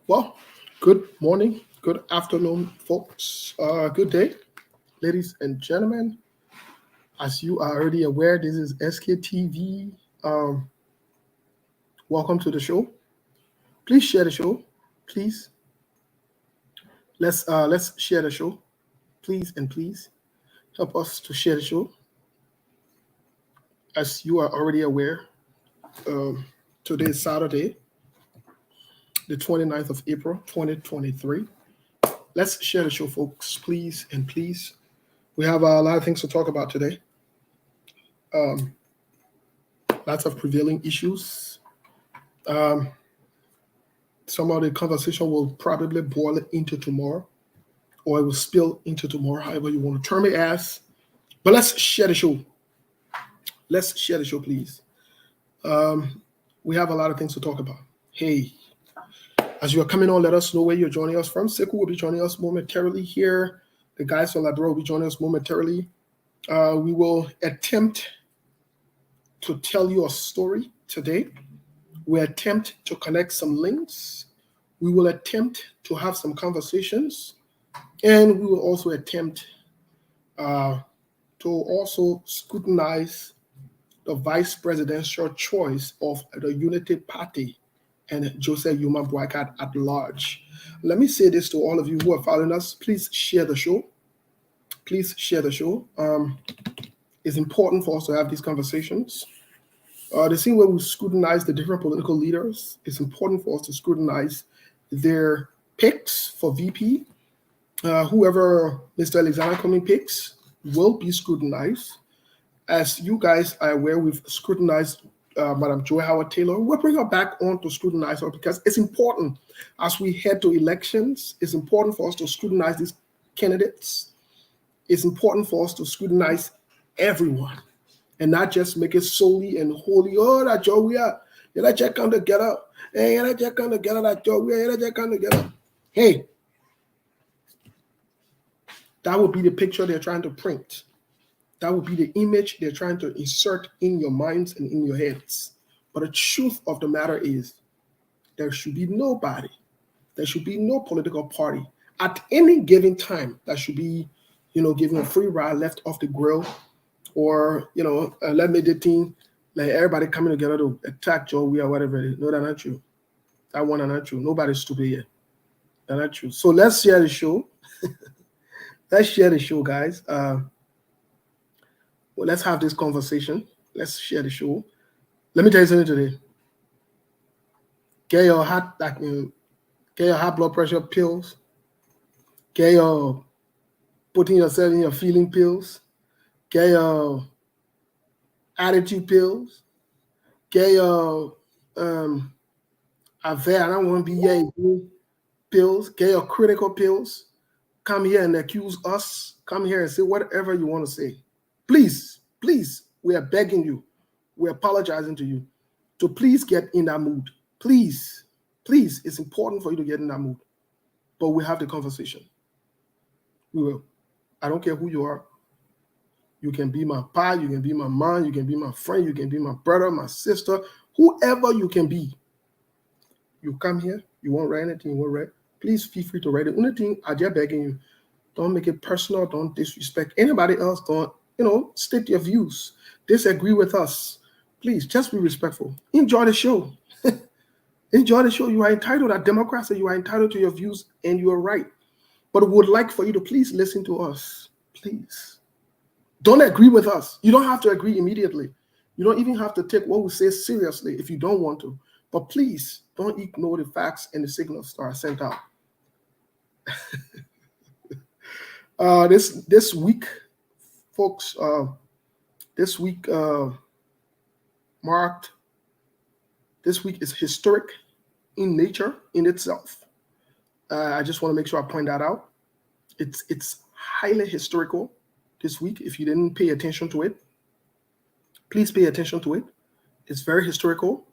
Well, good morning, good afternoon, folks. Good day, ladies and gentlemen. As you are already aware, this is SKTV. Um, Welcome to the show. Please share the show. Please let's share the show. Please and please help us to share the show. As you are already aware, um, today is Saturday, the 29th of April, 2023. Let's share the show, folks. Please and please. We have a lot of things to talk about today. Um, Lots of prevailing issues. Um, some of the conversation will probably boil into tomorrow, or it will spill into tomorrow, however you want to term it as. But let's share the show. Let's share the show, please. Um, we have a lot of things to talk about. Hey, as you are coming on, let us know where you're joining us from. Sekou will be joining us momentarily here. The guys from Labrador will be joining us momentarily. We will attempt to tell you a story today. We attempt to connect some links. We will attempt to have some conversations. And we will also attempt to also scrutinize the vice presidential choice of the Unity Party and Joseph Yuma Boycott at large. Let me say this to all of you who are following us. Please share the show. Please share the show. It's important for us to have these conversations. The same way we scrutinize the different political leaders, it's important for us to scrutinize their picks for VP. Whoever Mr. Alexander Cumming picks will be scrutinized. As you guys are aware, we've scrutinized Madam Joy Howard Taylor. We'll bring her back on to scrutinize her because it's important as we head to elections. It's important for us to scrutinize these candidates. It's important for us to scrutinize everyone and not just make it solely and wholly, oh, that Joe, we are. Yeah, that check come together. Hey, that check come together, that Joe, we are. That check come together. Hey, that would be the picture they're trying to print. That would be the image they're trying to insert in your minds and in your heads. But the truth of the matter is, there should be nobody, there should be no political party at any given time that should be, given a free ride left off the grill, or let me the team, like everybody coming together to attack Joe, we or whatever it is. No, that's not true. That one is not true. Nobody's stupid here. That's not true. So let's share the show. Let's share the show, guys. Well, let's have this conversation. Let's share the show. Let me tell you something today. Get your high blood pressure pills. Get your putting yourself in your feeling pills. Get your attitude pills. Get your I don't want to be pills. Get your critical pills. Come here and accuse us. Come here and say whatever you want to say. Please, we are begging you. We're apologizing to you to please get in that mood. Please, it's important for you to get in that mood. But we have the conversation. We will. I don't care who you are. You can be my pa, you can be my mom, you can be my friend, you can be my brother, my sister, whoever you can be. You come here, you won't write anything, you won't write. Please feel free to write it. Only thing I just begging you, don't make it personal, don't disrespect anybody else, don't, state your views. Disagree with us. Please, just be respectful. Enjoy the show. Enjoy the show. You are entitled to democracy. You are entitled to your views, and you are right. But we would like for you to please listen to us. Please. Don't agree with us. You don't have to agree immediately. You don't even have to take what we say seriously if you don't want to. But please, don't ignore the facts and the signals that are sent out. This week, folks, this week is historic in nature in itself. I just want to make sure I point that out. It's highly historical this week. If you didn't pay attention to it, please pay attention to it. It's very historical.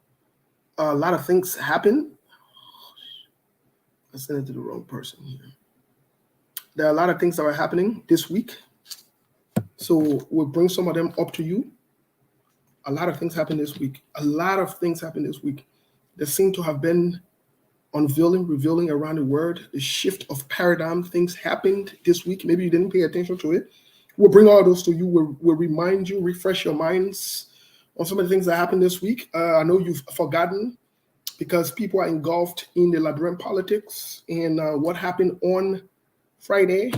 A lot of things happen. I sent it to the wrong person here. There are a lot of things that are happening this week. So we'll bring some of them up to you. A lot of things happened this week. There seem to have been unveiling, revealing around the word, the shift of paradigm. Things happened this week. Maybe you didn't pay attention to it. We'll bring all those to you. We'll remind you, refresh your minds on some of the things that happened this week. I know you've forgotten because people are engulfed in the Liberian politics and what happened on Friday,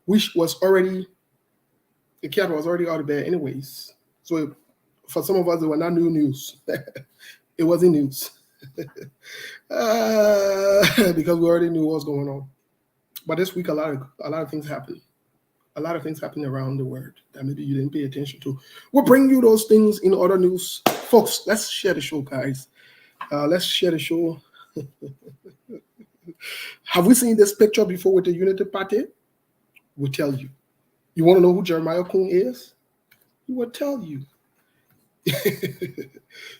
which was already, the cat was already out of bed anyways. So for some of us, it was not new news. It wasn't news. Because we already knew what was going on. But this week, a lot of things happened. A lot of things happened around the world that maybe you didn't pay attention to. We'll bring you those things in other news. Folks, let's share the show, guys. Let's share the show. Have we seen this picture before with the Unity Party? We'll tell you. You want to know who Jeremiah Koung is? He will tell you.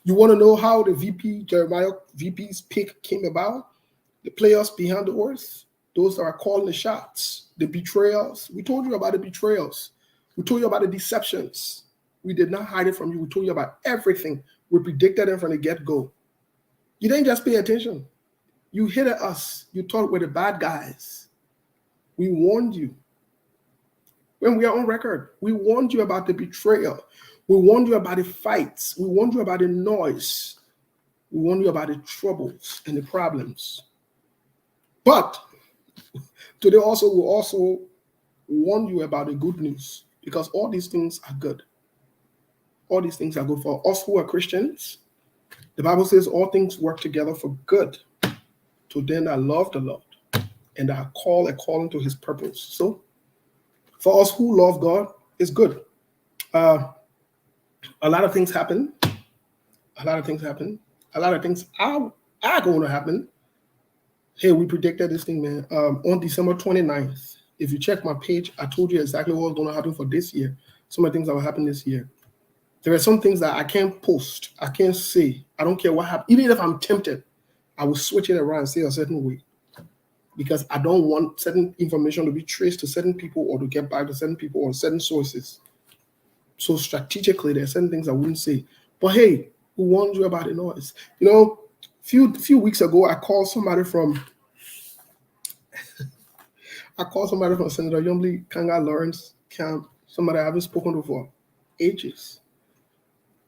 You want to know how the VP's pick came about? The players behind the horse, those that are calling the shots, the betrayals. We told you about the betrayals. We told you about the deceptions. We did not hide it from you. We told you about everything. We predicted them from the get-go. You didn't just pay attention. You hit at us. You thought we're the bad guys. We warned you. When we are on record, we warned you about the betrayal. We warned you about the fights. We warned you about the noise. We warned you about the troubles and the problems. But today also, we'll also warn you about the good news, because all these things are good. All these things are good for us who are Christians. The Bible says all things work together for good to them that love the Lord and that are called according to his purpose. So for us who love God, it's good. A lot of things happen. A lot of things happen. A lot of things are going to happen. Hey, we predicted this thing, man. On December 29th, if you check my page, I told you exactly what was going to happen for this year. Some of the things that will happen this year. There are some things that I can't post. I can't say. I don't care what happens. Even if I'm tempted, I will switch it around and say a certain way. Because I don't want certain information to be traced to certain people or to get back to certain people or certain sources. So strategically, there are certain things I wouldn't say. But hey, who warned you about the noise? You know, few weeks ago, I called somebody from Senator Yombly Kanga Lawrence camp, somebody I haven't spoken to for ages.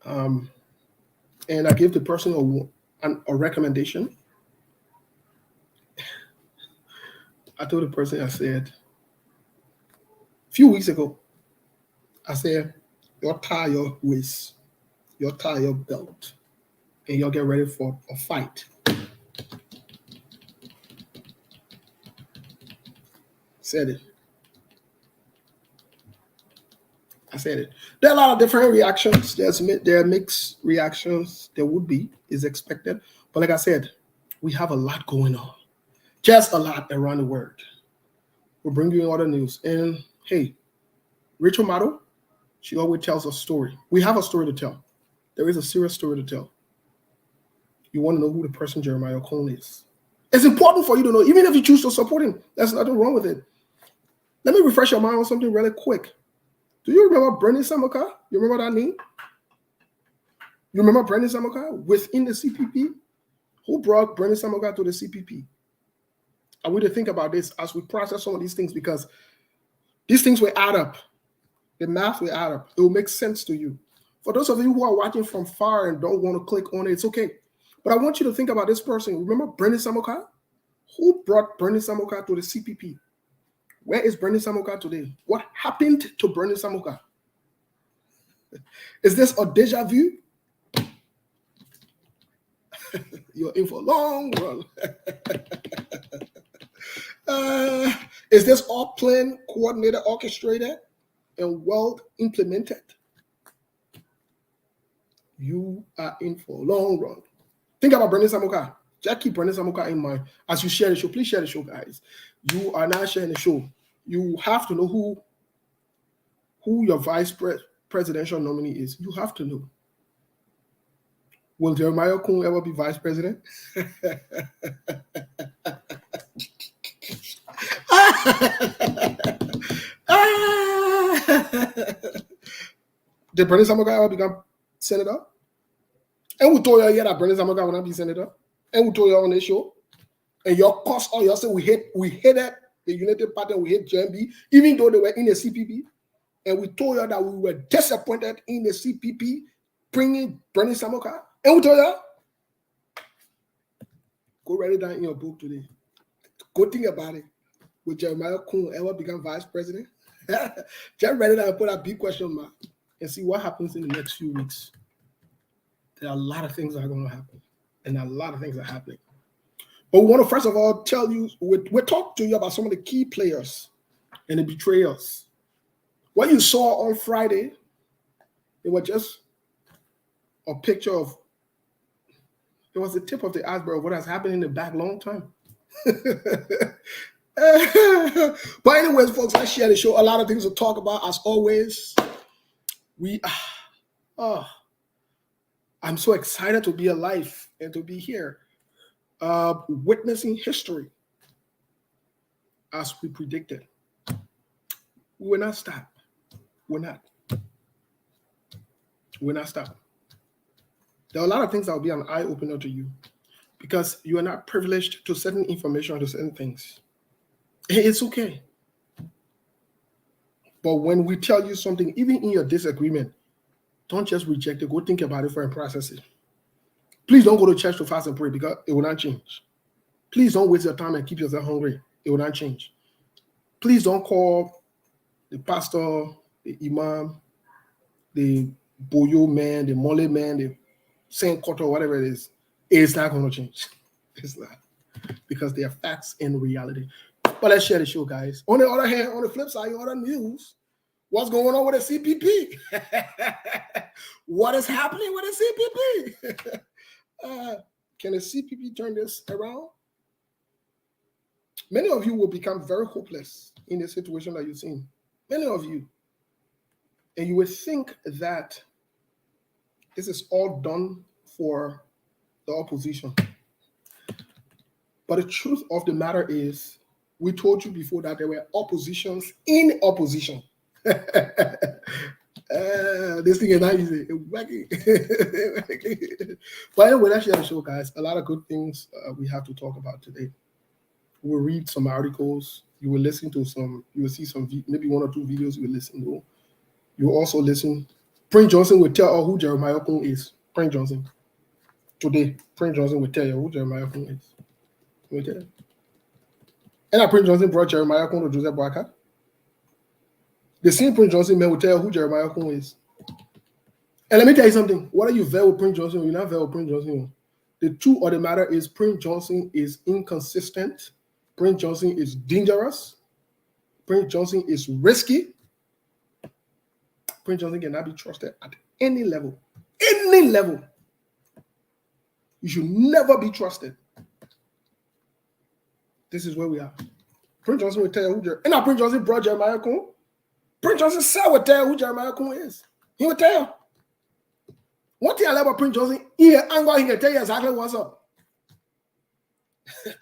And I gave the person a recommendation. I told the person, I said, a few weeks ago, I said, you'll tie your waist, you'll tie your belt, and you'll get ready for a fight. Said it. I said it. There are a lot of different reactions. There are mixed reactions. There would be, is expected. But like I said, we have a lot going on. Just a lot around the world. We'll bring you all the news. And hey, Rachel Maddow, she always tells a story. We have a story to tell. There is a serious story to tell. You want to know who the person Jeremiah Koung is. It's important for you to know, even if you choose to support him. There's nothing wrong with it. Let me refresh your mind on something really quick. Do you remember Bernie Samoka? You remember that name? You remember Bernie Samoka within the CPP? Who brought Bernie Samoka to the CPP? I want you to think about this as we process some of these things, because these things will add up. The math will add up. It will make sense to you. For those of you who are watching from far and don't want to click on it, it's okay. But I want you to think about this person. Remember Bernie Samoka? Who brought Bernie Samoka to the CPP? Where is Bernie Samoka today? What happened to Bernie Samoka? Is this a deja vu? You're in for a long run. Is this all planned, coordinated, orchestrated, and well implemented? You are in for a long run. Think about Bernie Samoka. Just keep Bernie Samoka in mind as you share the show. Please share the show, guys. You are now sharing the show. You have to know who your vice presidential nominee is. You have to know. Will Jeremiah Koung ever be vice president? Did Bernie Samoka ever become senator? And we told you that Bernie Samoka will not be senator. And we told you on this show. And your cause all you say we hated the United Party, we hate JNB, even though they were in the CPP. And we told you that we were disappointed in the CPP bringing Bernie Samoka. And we told you, go write it down in your book today. Go think about it. Will Jeremiah Koung ever become vice president? Just write it down and put a big question mark and see what happens in the next few weeks. There are a lot of things that are going to happen, and a lot of things are happening. But we want to first of all tell you, we'll talk to you about some of the key players and the betrayers. What you saw on Friday, it was just a picture of, it was the tip of the iceberg of what has happened in the back long time. But anyways, folks, let's share the show. A lot of things to talk about, as always. I'm so excited to be alive and to be here, witnessing history as we predicted. We will not stop. We're not stopping. There are a lot of things that will be an eye-opener to you because you are not privileged to certain information or to certain things. It's okay. But when we tell you something, even in your disagreement, don't just reject it. Go think about it and process it. Please don't go to church to fast and pray because it will not change. Please don't waste your time and keep yourself hungry. It will not change. Please don't call the pastor, the imam, the boyo man, the mole man, the Saint Koto, whatever it is. It's not going to change. It's not. Because they are facts in reality. But let's share the show, guys. On the other hand, on the flip side, on the news, what's going on with the CPP? What is happening with the CPP? Can the CPP turn this around? Many of you will become very hopeless in the situation that you've seen. Many of you. And you would think that this is all done for the opposition. But the truth of the matter is, we told you before that there were oppositions in opposition. This thing is not easy. But anyway, let's share the show, guys. A lot of good things we have to talk about today. We'll read some articles. You will listen to some. You will see some, maybe one or two videos you will listen to. You will also listen. Prince Johnson will tell you who Jeremiah Koung is. Prince Johnson. Today, Prince Johnson will tell you who Jeremiah Koung is. He will tell you. And Prince Johnson brought Jeremiah Koung to Joseph Boyka. The same Prince Johnson man will tell you who Jeremiah Koung is. And let me tell you something. Whether you veil with Prince Johnson or you're not veil with Prince Johnson, the truth of the matter is Prince Johnson is inconsistent. Prince Johnson is dangerous. Prince Johnson is risky. Prince Johnson cannot be trusted at any level. Any level. You should never be trusted. This is where we are. Prince Johnson will tell you who and now Prince Johnson brought Jeremiah Koung. Prince Johnson said will tell you who Jeremiah Koung is. He will tell you. One thing I love about Prince Johnson, he can tell you exactly what's up.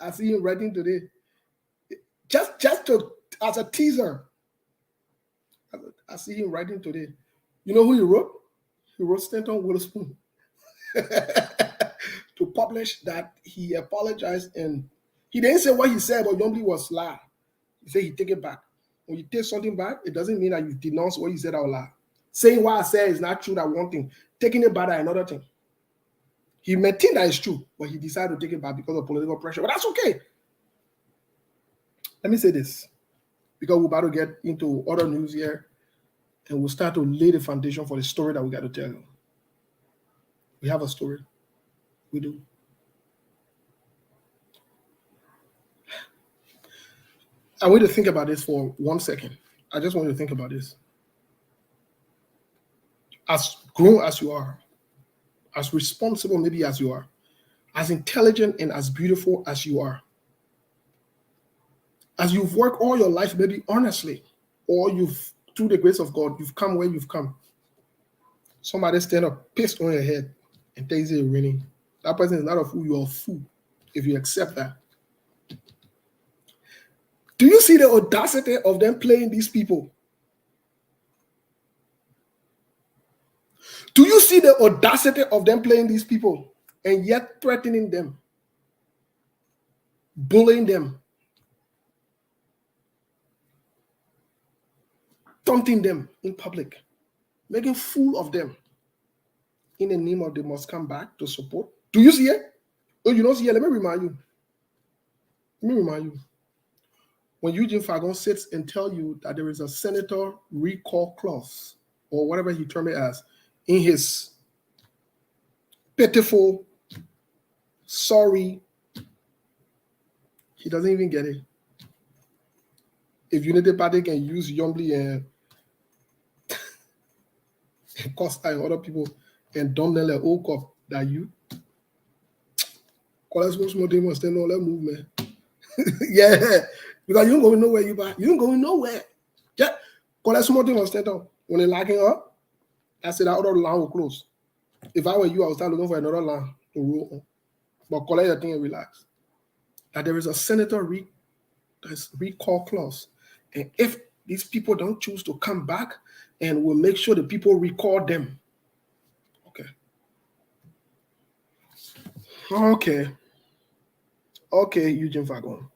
I see him writing today. Just to, as a teaser. I see him writing today. You know who he wrote? He wrote Stanton Witherspoon to publish that he apologized, and he didn't say what he said, but Yombly was lie. He said he take it back. When you take something back, it doesn't mean that you denounce what you said out loud. Saying what I said is not true, that one thing. Taking it back is another thing. He maintained that it's true, but he decided to take it back because of political pressure. But that's okay. Let me say this, because we're about to get into other news here, and we'll start to lay the foundation for the story that we got to tell you. We have a story. We do. I want you to think about this for 1 second. I just want you to think about this. As grown as you are, as responsible maybe as you are, as intelligent and as beautiful as you are, as you've worked all your life, maybe honestly, or you've, through the grace of God, you've come where you've come. Somebody stand up, pissed on your head, and tells you it's raining. That person is not a fool, you're a fool if you accept that. Do you see the audacity of them playing these people? Do you see the audacity of them playing these people and yet threatening them? bullying them, taunting them in public, making fool of them in the name of they must come back to support. Do you see it? Oh, you don't see it? Let me remind you. When Eugene Fagon sits and tell you that there is a senator recall clause, or whatever he termed it as, in his pitiful, sorry, he doesn't even get it. If Unity Party can use Yombly and Costa and other people and dumb them like old cop that you, call us small demon, stand on that movement. Yeah, because you don't go nowhere, you don't go nowhere. Yeah, call us small demon, stand on. When they're locking up, I said that other line will close. If I were you, I would start looking for another line to roll on. But collect your thing and relax. That there is a senator recall clause. And if these people don't choose to come back, and we'll make sure the people recall them. Okay, Eugene Fagon.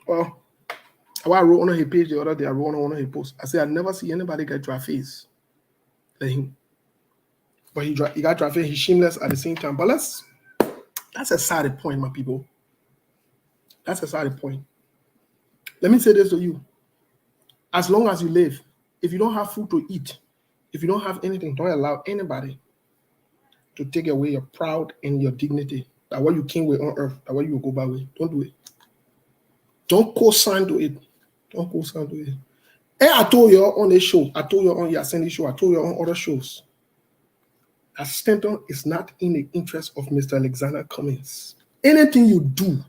Well, I wrote on his page the other day, I wrote on his post. I said, I never see anybody get dry face like him. But he got dry face, he's shameless at the same time. But that's a side point, my people. That's a side point. Let me say this to you. As long as you live, if you don't have food to eat, if you don't have anything, don't allow anybody to take away your pride and your dignity. That what you came with on earth, that what you will go by with. Don't do it. Don't co-sign to it. Don't co-sign to it. And I told you on this show, I told you on your Sunday show, I told you on other shows, that Stanton is not in the interest of Mr. Alexander Cummings. Anything you do,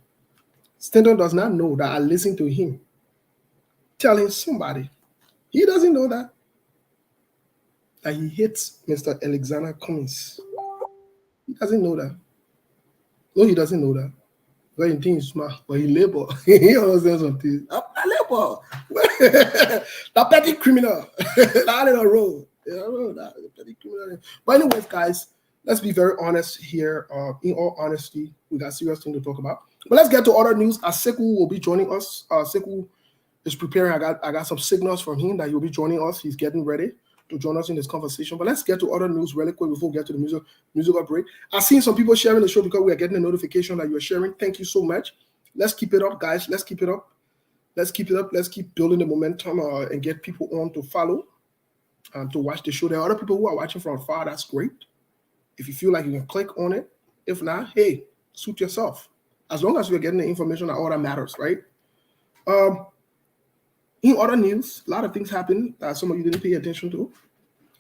Stanton does not know that I listen to him telling somebody. He doesn't know that he hates Mr. Alexander Cummings. He doesn't know that. No, he doesn't know that. But he thinks smart, but he labor. He understands something. I labor. That petty criminal. That in a row. That petty criminal. But anyways, guys, let's be very honest here. In all honesty, we got serious thing to talk about. But let's get to other news. Sekou will be joining us. Sekou is preparing. I got some signals from him that he'll be joining us. He's getting ready to join us in this conversation. But let's get to other news really quick before we get to the musical break. I've seen some people sharing the show because we are getting a notification that you're sharing. Thank you so much. Let's keep it up, guys. Let's keep it up. Let's keep it up. Let's keep building the momentum and get people on to follow to watch the show. There are other people who are watching from afar. That's great. If you feel like you can click on it. If not, hey, suit yourself. As long as you're getting the information, all that matters, right? In other news, a lot of things happened that some of you didn't pay attention to.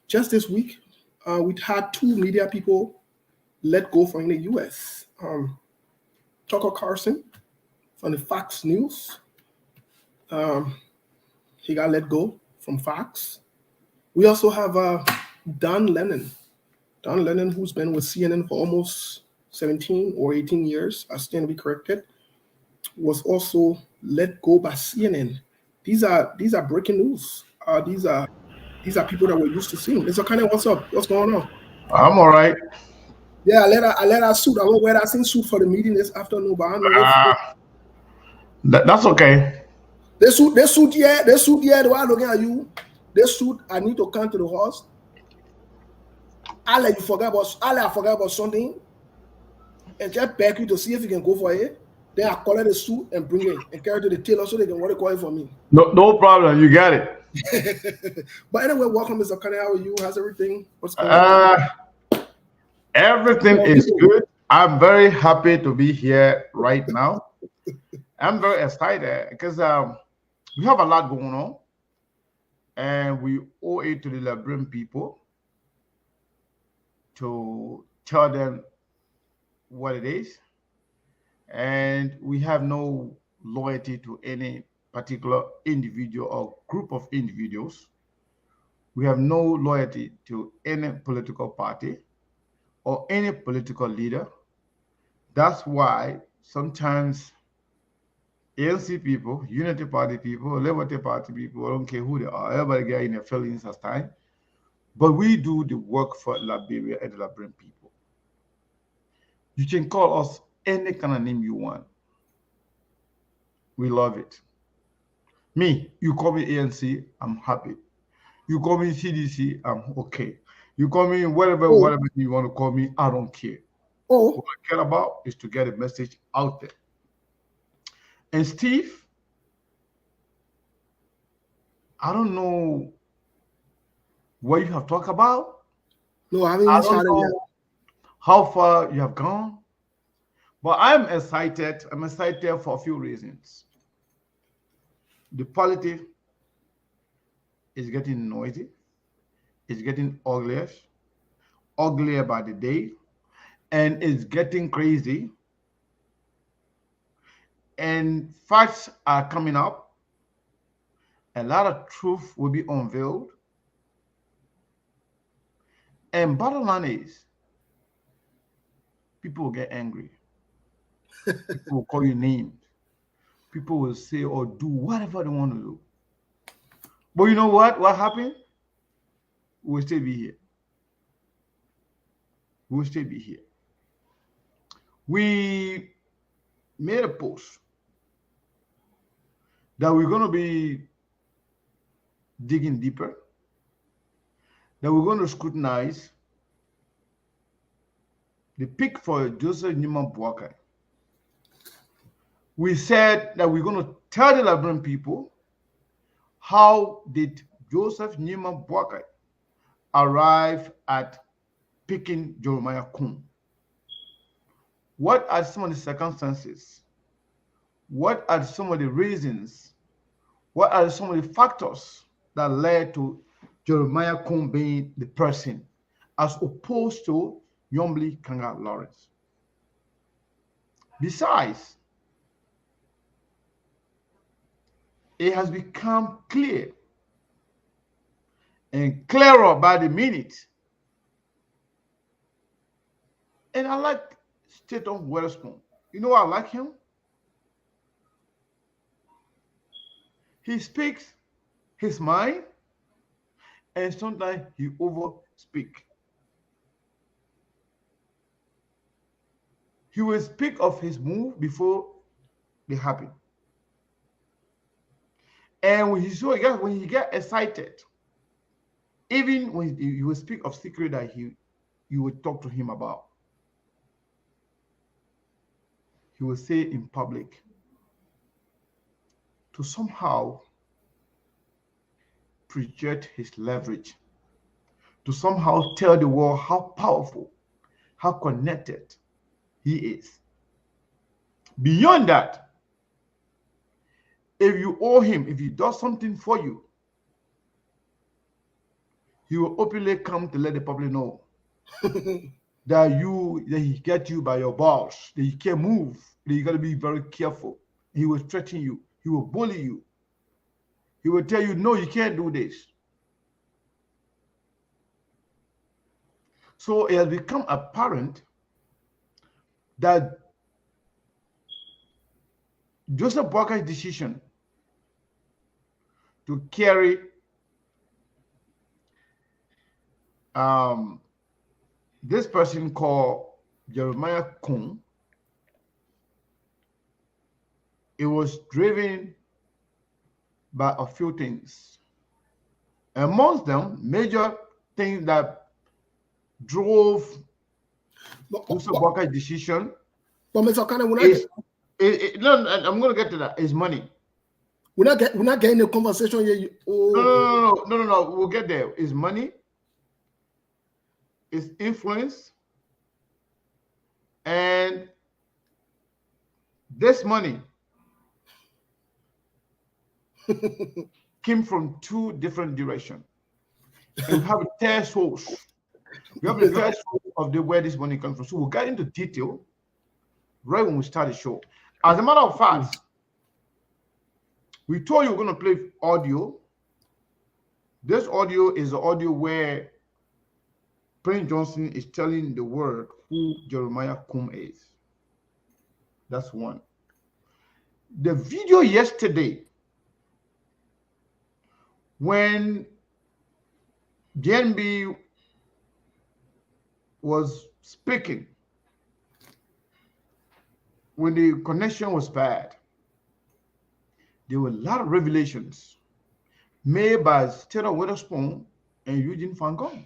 Just this week, we had 2 media people let go from the U.S. Tucker Carlson from the Fox News. He got let go from Fox. We also have Don Lemon. Don Lemon, who's been with CNN for almost 17 or 18 years, I stand to be corrected, was also let go by CNN. These are breaking news. These are people that we're used to seeing. Mr. Kanye, what's up? What's going on? I'm all right. Yeah, I let her suit. I won't wear that same suit for the meeting this afternoon, but I know That's okay. This suit here, the one looking at you. This suit, I need to come to the house. I forgot about something and just beg you to see if you can go for it. Then I collect the suit and bring it and carry it to the tailor so they can call it for me. No problem. You got it. But anyway, welcome, Mr. Kanye. How are you? How's everything? What's going on? Everything is good. I'm very happy to be here right now. I'm very excited because we have a lot going on, and we owe it to the Liberian people to tell them what it is. And we have no loyalty to any particular individual or group of individuals. We have no loyalty to any political party or any political leader. That's why sometimes ANC people, Unity Party people, Liberty Party people, I don't care who they are, everybody get in their feelings at times. But we do the work for Liberia and the Liberian people. You can call us any kind of name you want. We love it. Me, you call me ANC, I'm happy. You call me CDC, I'm okay. You call me whatever you want to call me, I don't care. What I care about is to get a message out there. And Steve, I don't know what you have talked about. No, I haven't even started yet. How far you have gone. But I'm excited. I'm excited for a few reasons. The politics is getting noisy. It's getting uglier by the day, and it's getting crazy. And facts are coming up. A lot of truth will be unveiled. And bottom line is, people will get angry. People will call you names. People will say or do whatever they want to do. But you know what? What happened? We'll still be here. We'll still be here. We made a post that we're going to be digging deeper, that we're going to scrutinize the pick for Joseph Newman Boakai. We said that we're going to tell the Liberian people, how did Joseph Newman Boakai arrive at picking Jeremiah Koung? What are some of the circumstances? What are some of the reasons? What are some of the factors that led to Jeremiah Koung being the person as opposed to Yombly Kanga Lawrence? Besides, it has become clear and clearer by the minute. And I like Staton Weatherspoon. You know why I like him? He speaks his mind, and sometimes he overspeak. He will speak of his move before they happen. And when he get excited, even when you will speak of secret that you will talk to him about, he will say in public to somehow project his leverage, to somehow tell the world how powerful, how connected he is. Beyond that, if you owe him, if he does something for you, he will openly come to let the public know that he get you by your balls, that you can't move, that you got to be very careful. He will threaten you. He will bully you. He will tell you, no, you can't do this. So it has become apparent that Joseph Boakai's decision to carry this person called Jeremiah Koung, it was driven by a few things. Amongst them, major things that drove Joseph Boakai's decision. But Mr. Kana, no, I'm going to get to that. Is money. We're not getting the conversation here. No. We'll get there. Is money. Is influence. And this money came from two different directions. And we have a third source. We have a third source of where this money comes from. So we'll get into detail right when we start the show. As a matter of fact, we told you we're going to play audio. This audio is the audio where Prince Johnson is telling the world who Jeremiah Koung is. That's one. The video yesterday, when JNB was speaking, when the connection was bad, there were a lot of revelations made by Stephen Witherspoon and Eugene Van Gogh.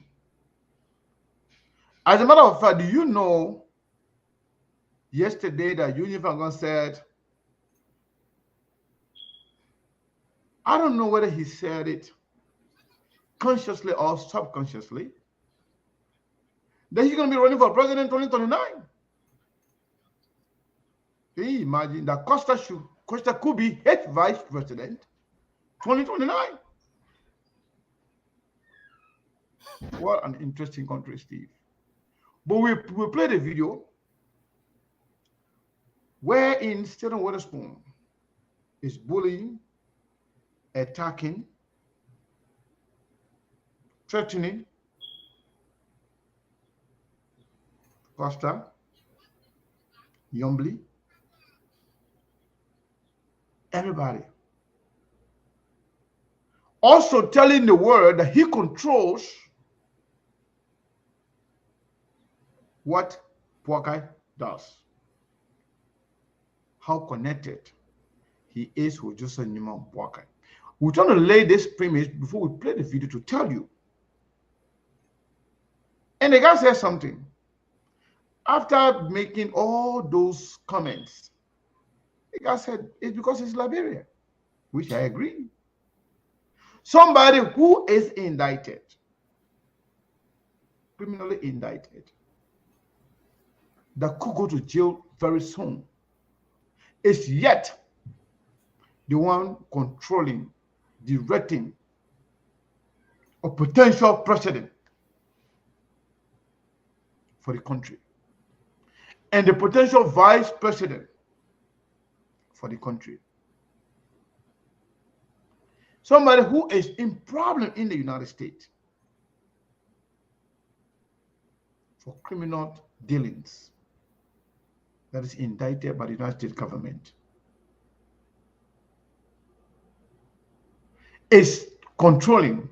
As a matter of fact, do you know yesterday that Eugene Van Gogh said, I don't know whether he said it consciously or subconsciously, that he's going to be running for president in 2029. Can you imagine that Costa could be head vice president 2029? What an interesting country, Steve. But we played a video wherein Stephen Witherspoon is bullying, attacking, threatening Costa, Yombly, everybody. Also telling the world that he controls what Boakai does. How connected he is with Joseph Nima Boakai. We're trying to lay this premise before we play the video to tell you. And the guy says something. After making all those comments, the guy said, it's because it's Liberia, which I agree. Somebody who is indicted, criminally indicted, that could go to jail very soon, is yet the one controlling, directing a potential president for the country and the potential vice president for the country. Somebody who is in problem in the United States for criminal dealings that is indicted by the United States government is controlling,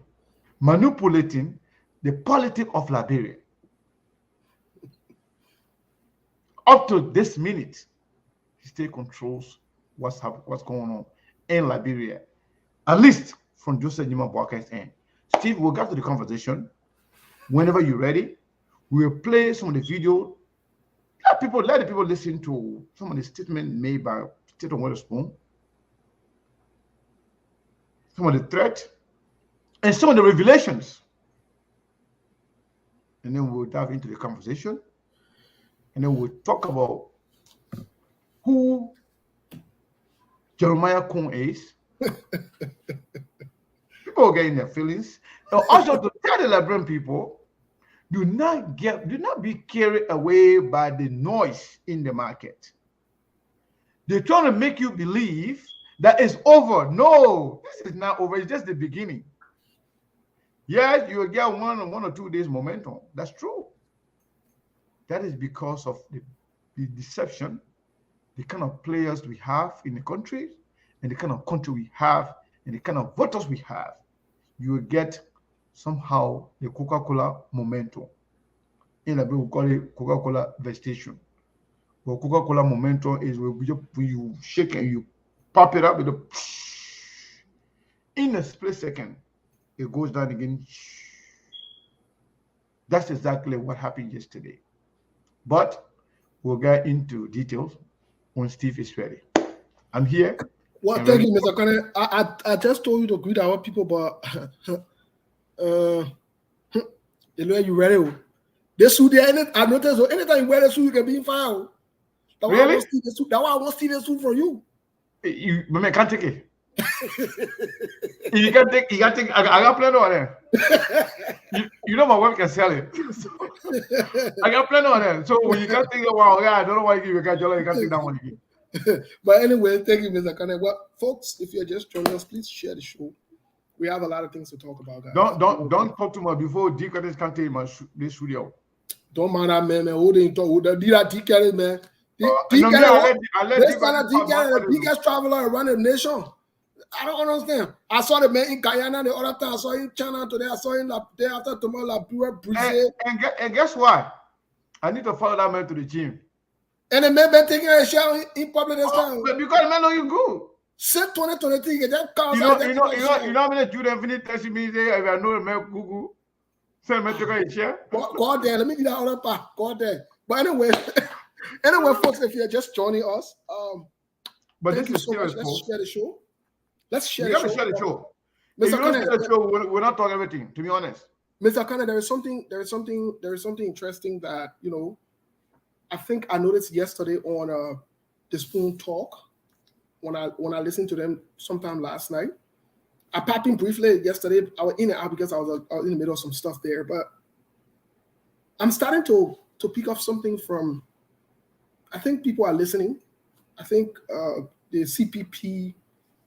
manipulating the politics of Liberia. Up to this minute, he still controls what's going on in Liberia, at least from Joseph Nima Boakai's end. Steve, we'll get to the conversation. Whenever you're ready, we'll play some of the video. Let the people listen to some of the statements made by Stephen Witherspoon, some of the threat, and some of the revelations. And then we'll dive into the conversation. And then we'll talk about who Jeremiah Koung is. People are getting their feelings. And also to tell the Liberian people, do not be carried away by the noise in the market. They're trying to make you believe that it's over. No, this is not over. It's just the beginning. Yes, you will get one or 2 days momentum. That's true. That is because of the deception, the kind of players we have in the country, and the kind of country we have, and the kind of voters we have. You will get somehow the Coca-Cola momentum. In Liberia, we call it Coca-Cola vegetation. But Coca-Cola momentum is when you shake and you pop it up with in a split second, it goes down again. That's exactly what happened yesterday. But we'll get into details when Steve is ready. I'm here. Well, thank you, Mr. Connor. I just told you to greet our people, but you ready? This suit there, I noticed anytime you wear the suit, you can be in fire. Really? That's why I want to see the suit from you. I can't take it. You can't take. I got plenty on there. You know my wife can sell it. So, I got plenty on there. So when you can't think, wow, yeah, I don't know why you can't take that one again. But anyway, thank you, Mr. Kane. Well, folks, if you're just joining us, please share the show. We have a lot of things to talk about, guys. Don't talk too much before D Curtis can't take this studio. Don't mind that, man. Who didn't talk? Who did that D Curtis, man? D Curtis, the biggest traveler around the nation. I don't understand. I saw the man in Guyana the other time. I saw him in China today. I saw him the day after tomorrow, Brazil. And guess what? I need to follow that man to the gym. And the man been taking a shower in public this time. But because man know you good. Since 2023, you just call You know how many Jude infinite texting me say if I know the man Google. Send me to go share. God there, let me get that other part. God there. But anyway, folks, if you're just joining us, but thank this you is so much. Let's share the show. Let's share you the gotta show. share the show. Mr. If you don't Connor, share the show, we're not talking everything, to be honest. Mr. Connor, there is something interesting that, I think I noticed yesterday on the Spoon Talk when I listened to them sometime last night. I popped in briefly yesterday. I was in and out because I was in the middle of some stuff there, but I'm starting to pick up something from. I think people are listening. I think the CPP,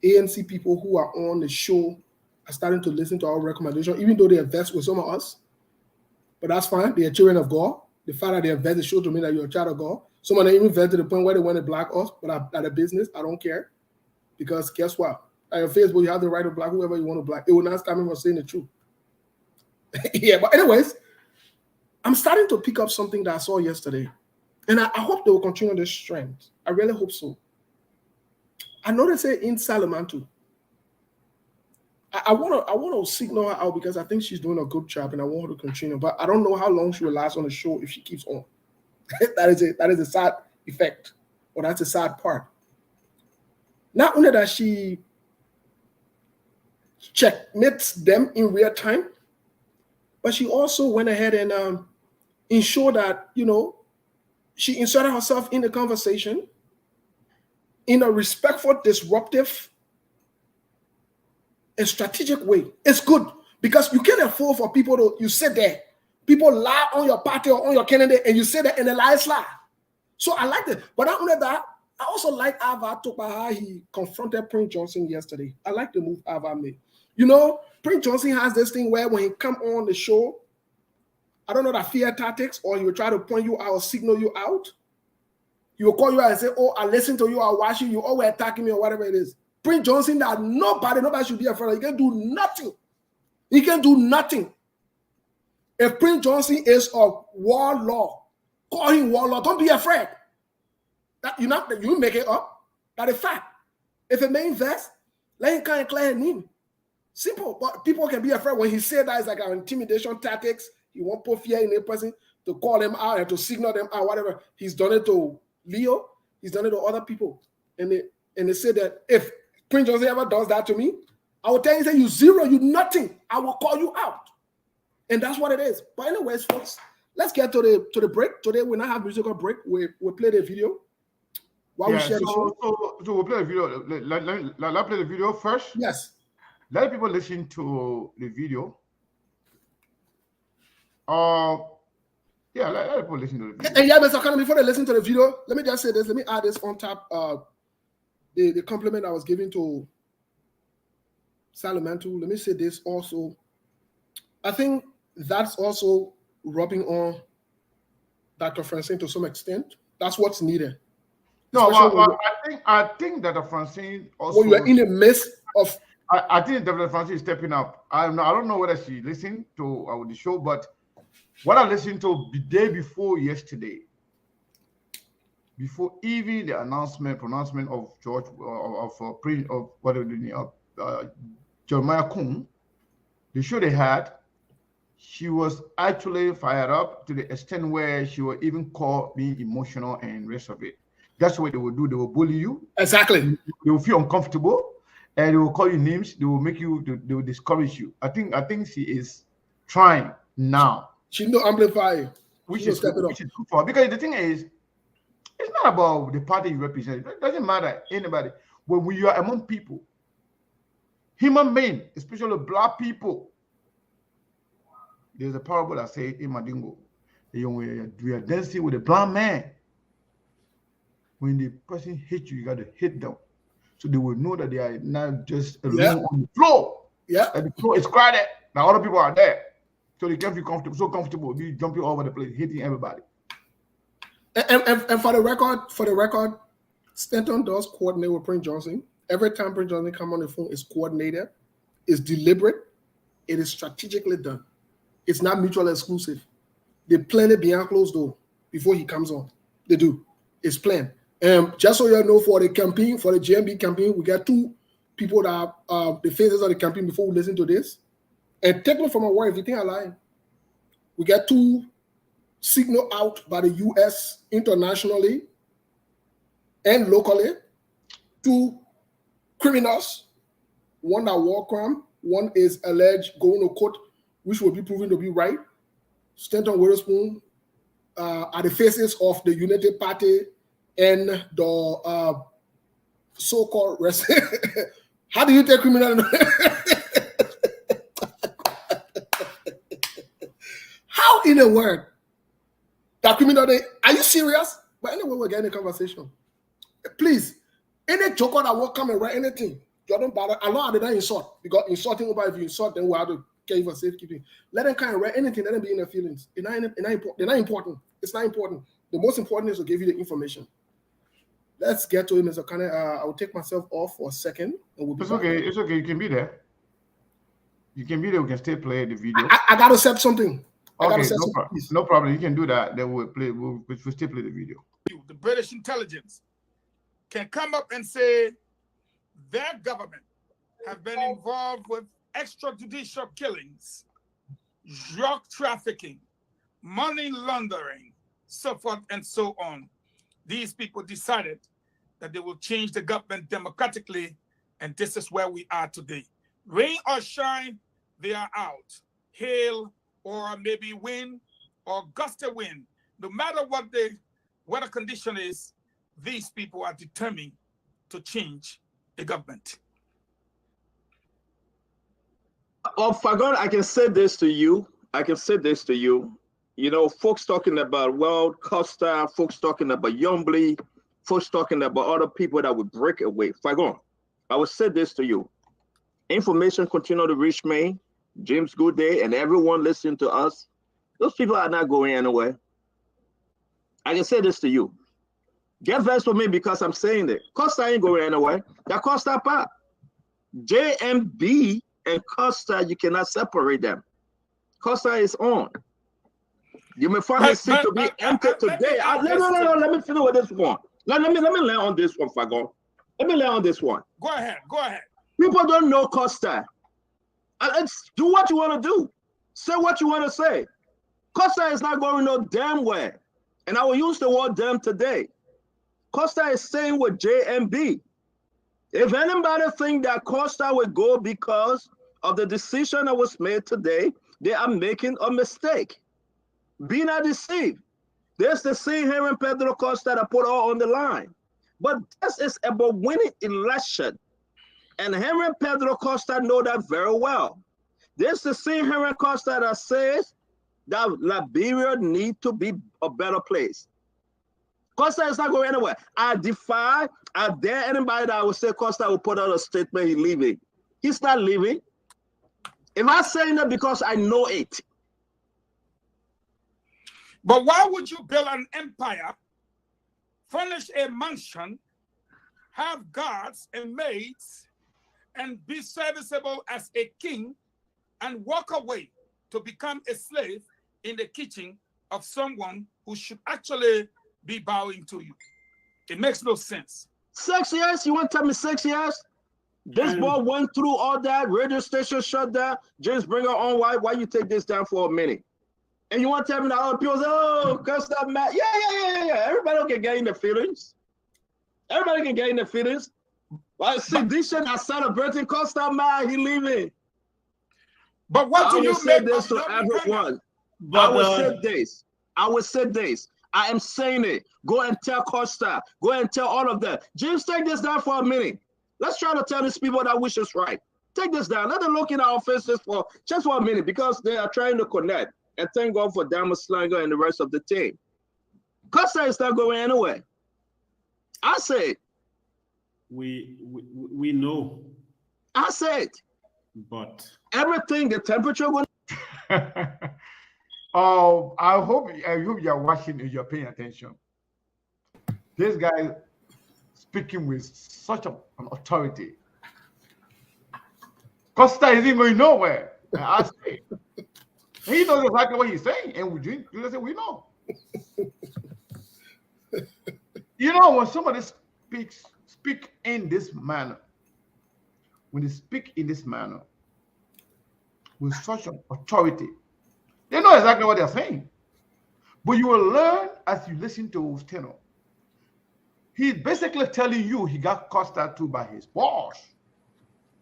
ANC people who are on the show are starting to listen to our recommendation, even though they invest with some of us. But that's fine. They are children of God. The fact that they invest shows to me that you're a child of God. Some of them even invest to the point where they want to block us, but at a business, I don't care. Because guess what? On your Facebook, you have the right to block whoever you want to block. It will not stop me from saying the truth. Yeah, but anyways, I'm starting to pick up something that I saw yesterday. And I hope they will continue this trend. I really hope so. I noticed it in Salamantu. I want to signal her out because I think she's doing a good job and I want her to continue. But I don't know how long she will last on the show if she keeps on. That is a sad effect, or that's a sad part. Not only that she checkmates them in real time, but she also went ahead and ensured that, she inserted herself in the conversation in a respectful, disruptive, and strategic way. It's good because you can't afford for people you sit there, people lie on your party or on your candidate, and you say that and the lies lie. So I like it. But not only that, I also like Ava talk about how he confronted Prince Johnson yesterday. I like the move Ava made. Prince Johnson has this thing where when he come on the show, I don't know that fear tactics, or he will try to point you out or signal you out. He will call you out and say, oh, I listen to you, I'll watch you, oh, we're attacking me or whatever it is. Prince Johnson, that nobody should be afraid of. He can do nothing. He can do nothing. If Prince Johnson is a warlord, call him warlord. Don't be afraid. You make it up. That is fact. If it may invest, let him come and clear his name. Simple. But people can be afraid when he said that it's like an intimidation tactics. He won't put fear in a person to call them out and to signal them out, whatever. He's done it to Leo. He's done it to other people. And they say that if Prince Johnson ever does that to me, I will tell you, say you zero, you nothing. I will call you out. And that's what it is. But anyways, folks, let's get to the break. Today we not have musical break. We'll play the video while we share the show. So we'll play the video. Let's play the video first. Yes. Let people listen to the video. Let people listen to the video. And yeah, Mr. Connor, before they listen to the video, let me just say this. Let me add this on top. The compliment I was giving to Salamantu. Let me say this also. I think that's also rubbing on Dr. Francine to some extent. That's what's needed. No, I think that Francine also. When you're in the midst of. I think Dr. Francine is stepping up. I don't know whether she listened to the show, but what I listened to the day before yesterday, before even the pronouncement of Jeremiah Koung, the show they had, she was actually fired up to the extent where she will even call being emotional and rest of it. That's what they will do. They will bully you. Exactly. They will feel uncomfortable, and they will call you names. They will make you. They will discourage you. I think she is trying now. She know amplify, which is good for her. Because the thing is, it's not about the party you represent. It doesn't matter anybody. When we are among people, human beings, especially black people, there's a parable that says in Madingo, we are dancing with a blind man. When the person hits you, you got to hit them, so they will know that they are not just alone on the floor. Yeah, and the floor is crowded. Now other people are there. So they can feel comfortable, be jumping all over the place, hitting everybody. And for the record, Stanton does coordinate with Prince Johnson. Every time Prince Johnson comes on the phone, it's coordinated, it's deliberate, it is strategically done. It's not mutually exclusive. They plan it behind closed door before he comes on. They do. is planned. Just so you know, for the campaign, for the JNB campaign, we got 2 people that are the faces of the campaign before we listen to this. And take me from my word, if you think I lie, we got 2 signal out by the US internationally and locally, 2 criminals, one that war crime, one is alleged going to court, which will be proven to be right. Stanton Witherspoon are the faces of the United Party and the so-called rest. How do you take criminal? How in the world that criminal? Are you serious? But anyway, we're getting a conversation. Please, any joker that will come and write anything, you don't bother. I know they don't insult, because insulting about, if you insult, then we have to care for safekeeping. Let them kind of write anything. Let them be in their feelings. They're not important. It's not important. The most important is to give you the information. Let's get to it, Mr. Kane. I will take myself off for a second. And we'll be It's back. okay. It's okay. You can be there. You can be there. We can still play the video. I got to set something. Okay, no problem. You can do that. Then we'll play. We'll still play the video. The British intelligence can come up and say their government have been involved with extrajudicial killings, drug trafficking, money laundering, so forth and so on. These people decided that they will change the government democratically, and this is where we are today. Rain or shine, they are out. Hail or maybe wind or gusty wind, no matter what the weather condition is, these people are determined to change the government. Fagon, I can say this to you. You know, folks talking about World Costa, folks talking about Yombly, folks talking about other people that would break away. Fagon, I will say this to you. Information continue to reach me, James Goodday, and everyone listening to us. Those people are not going anywhere. I can say this to you. Get vexed for me because I'm saying it. Costa ain't going anywhere. That Costa part. JNB and Costa, you cannot separate them. Costa is on. You may find this seat to be empty today. Let me finish with this one. Let me lay on this one, Fagon. Let me lay on this one. Go ahead. People don't know Costa. Do what you want to do. Say what you want to say. Costa is not going no damn way. And I will use the word damn today. Costa is staying with JNB. If anybody think that Costa will go because of the decision that was made today, they are making a mistake. Be not deceived. There's the same here in Pedro Costa that put all on the line. But this is about winning election. And Henry Pedro Costa know that very well. There's the same Henry Costa that says that Liberia need to be a better place. Costa is not going anywhere. I dare anybody that would say Costa will put out a statement he's leaving. He's not leaving. If I'm saying that because I know it. But why would you build an empire, furnish a mansion, have guards and maids, and be serviceable as a king, and walk away to become a slave in the kitchen of someone who should actually be bowing to you? It makes no sense. 6 years? You want to tell me 6 years? This boy went through all that, radio station shut down, James Bringer on, why you take this down for a minute? And you want to tell me that other people say, oh, because that man, yeah. Everybody can get in their feelings. Everybody can get in their feelings. But Sedition are celebrating Costa man, he leaving. But what do you say make this of to everyone? But, I will say this. I am saying it. Go and tell Costa. Go and tell all of them. James, take this down for a minute. Let's try to tell these people that wish us right. Take this down. Let them look in our faces for just for a minute because they are trying to connect. And thank God for Diamond Slanger and the rest of the team. Costa is not going anywhere. I say it. We know. I say it. But everything, the temperature will. Oh, I hope you are watching and you're paying attention. This guy speaking with such an authority. Costa isn't going nowhere. I say. He knows exactly what he's saying, and we drink. Listen, we know. You know, when somebody speak in this manner, when they speak in this manner with such an authority, they know exactly what they're saying. But you will learn as you listen to Steno. He's basically telling you he got cussed out to by his boss.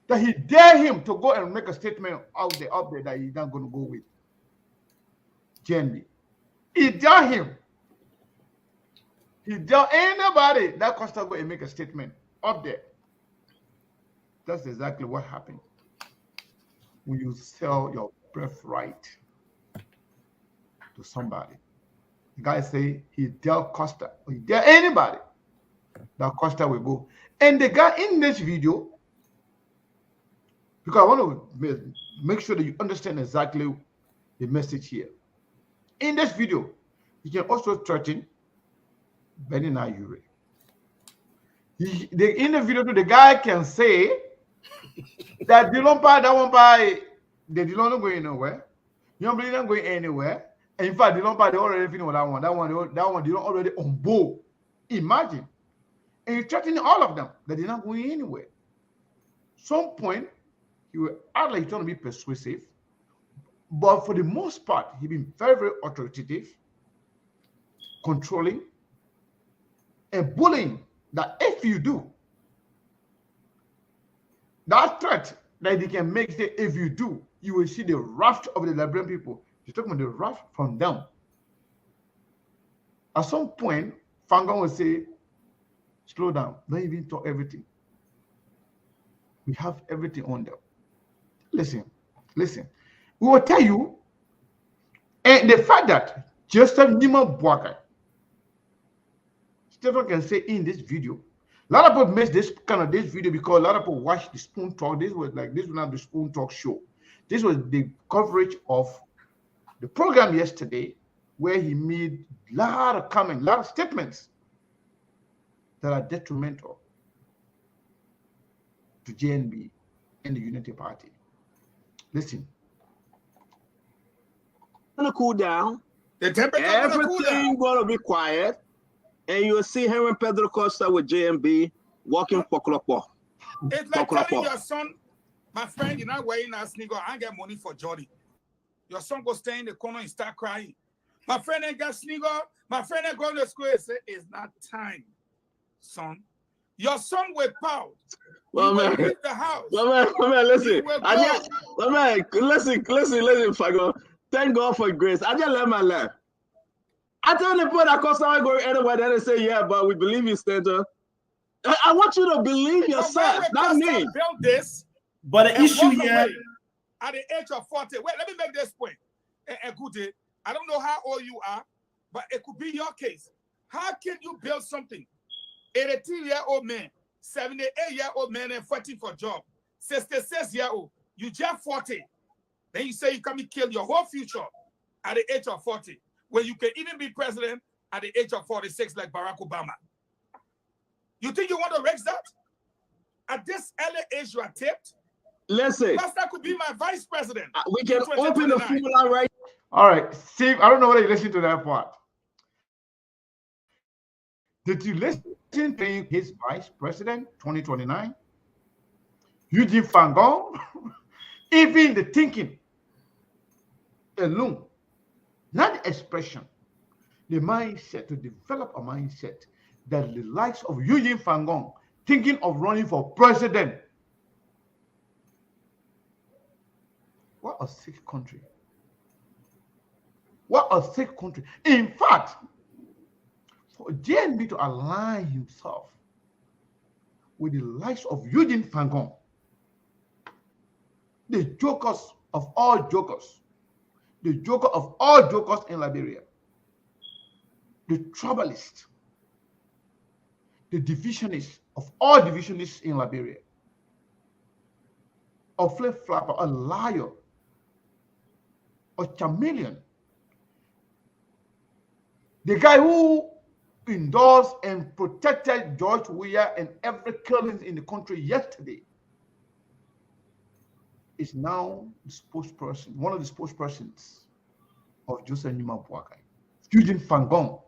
That he dare him to go and make a statement out there that he's not going to go with JNB. He dare him. He dare anybody that Costa go and make a statement up there. That's exactly what happened when you sell your birthright to somebody. The guy say he dare Costa, or he dare anybody that Costa will go. And the guy in this video, because I want to make sure that you understand exactly the message here. In this video, you can also threaten Benin Ayure. In the video, the guy can say that they don't buy, they don't go anywhere. You don't believe them going anywhere. And in fact, they don't buy, they already finish that one. That one, they don't already on board. Imagine. And you're threatening all of them that they're not going anywhere. Some point, he will act like he's trying to be persuasive. But for the most part, he's been very, very authoritative, controlling, and bullying. That if you do, that threat that they can make, say, if you do, you will see the wrath of the Liberian people. You're talking about the wrath from them. At some point, Fangon will say, slow down, don't even talk everything. We have everything on them. Listen. We will tell you, and the fact that Joseph Nima Boakai, Stephen can say in this video, a lot of people miss this video because a lot of people watch the Spoon Talk. This was not the Spoon Talk show. This was the coverage of the program yesterday, where he made a lot of comments, a lot of statements that are detrimental to JNB and the Unity Party. Listen. Gonna cool down. The temperature gonna cool down. Everything gonna be quiet, and you'll see Henry Pedro Costa with JNB walking for Klopo. It's like telling your son, my friend, you're not wearing a sneaker. I get money for Jordy. Your son go stay in the corner and start crying. My friend ain't got sneaker. My friend ain't going to school and say, it's not time, son. Your son will pout. Well, man, leave the house. Well, man, listen. Listen, Fago. Thank God for grace. I just let my life. I tell the people that Costa go anywhere, then they say, yeah, but we believe you, Stanton. I want you to believe yourself, not me. Build this. But the issue here, at the age of 40, wait, let me make this point. Ekute, I don't know how old you are, but it could be your case. How can you build something? 83-year-old man, 78-year-old man, and fighting for a job. 66-year-old, you just 40. Then you say you come and kill your whole future at the age of 40, when you can even be president at the age of 46 like Barack Obama. You think you want to raise that? At this early age, you are tipped? Listen. Pastor could be my vice president. We can open the formula right. All right, Steve, I don't know whether you listened to that part. Did you listen to his vice president, 2029? Eugene Fangon? Even the thinking alone, not the expression, the mindset, to develop a mindset that the likes of Eugene Fangon thinking of running for president. What a sick country. What a sick country. In fact, for JNB to align himself with the likes of Eugene Fangon, the jokers of all jokers, the joker of all jokers in Liberia, the troublist, the divisionist of all divisionists in Liberia, a flip-flapper, a liar, a chameleon, the guy who endorsed and protected George Weah and every killing in the country yesterday, is now the spokesperson, one of the spokespersons of Joseph Nima Boakai, Eugene Fangon.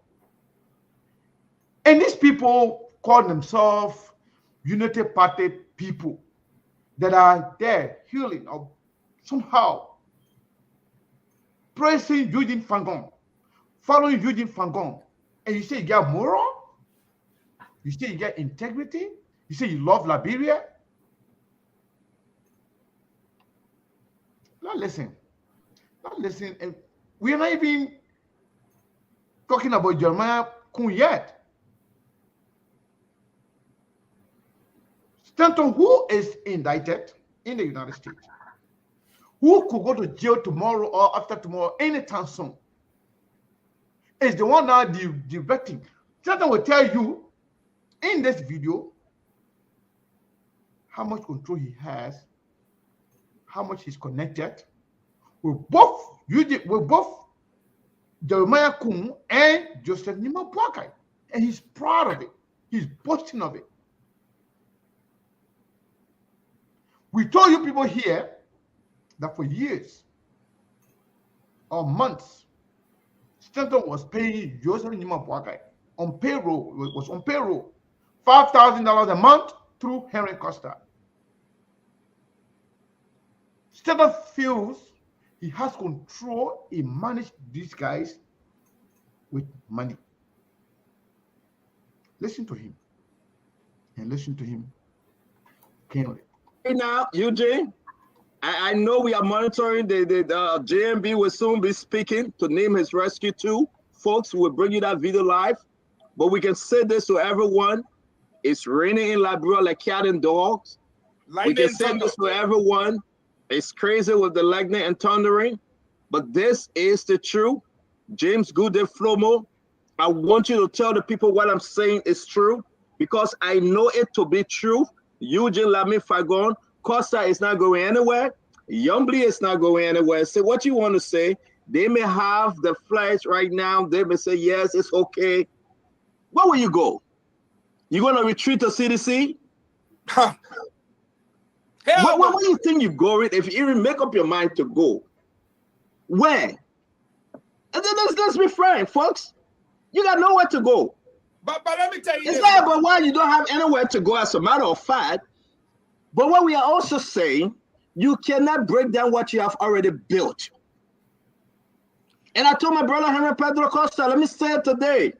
And these people call themselves Unity Party people that are there healing or somehow praising Eugene Fangon, following Eugene Fangon, and you say you got moral, you say you got integrity, you say you love Liberia. Now listen, and we're not even talking about Jeremiah Koung yet. Stanton, who is indicted in the United States, who could go to jail tomorrow or after tomorrow, anytime soon, is the one now directing. Stanton will tell you in this video how much control he has, how much he's connected with both Jeremiah Koung and Joseph Nima Boakai. And he's proud of it. He's boasting of it. We told you people here that for years or months, Stanton was paying Joseph Nima Boakai on payroll. It was on payroll, $5,000 a month through Henry Costa. Stanton feels he has control. He managed these guys with money. Listen to him, and listen to him keenly. Now, Eugene, I know we are monitoring the JNB will soon be speaking to name his rescue too. Folks, we'll bring you that video live, but we can say this to everyone. It's raining in Liberia like cat and dogs. We can say this to everyone. It's crazy with the lightning and thundering, but this is the truth. James Goode Flomo, I want you to tell the people what I'm saying is true, because I know it to be true. Eugene Lami Fagon, Costa is not going anywhere. Yombly is not going anywhere. Say what you want to say. They may have the flights right now. They may say, yes, it's okay. Where will you go? You going to retreat to CDC? Where do you think you go if you even make up your mind to go? Where? And then let's be frank, folks. You got nowhere to go. But let me tell you, it's not about why you don't have anywhere to go, as a matter of fact. But what we are also saying, you cannot break down what you have already built. And I told my brother Henry Pedro Costa, let me say it today.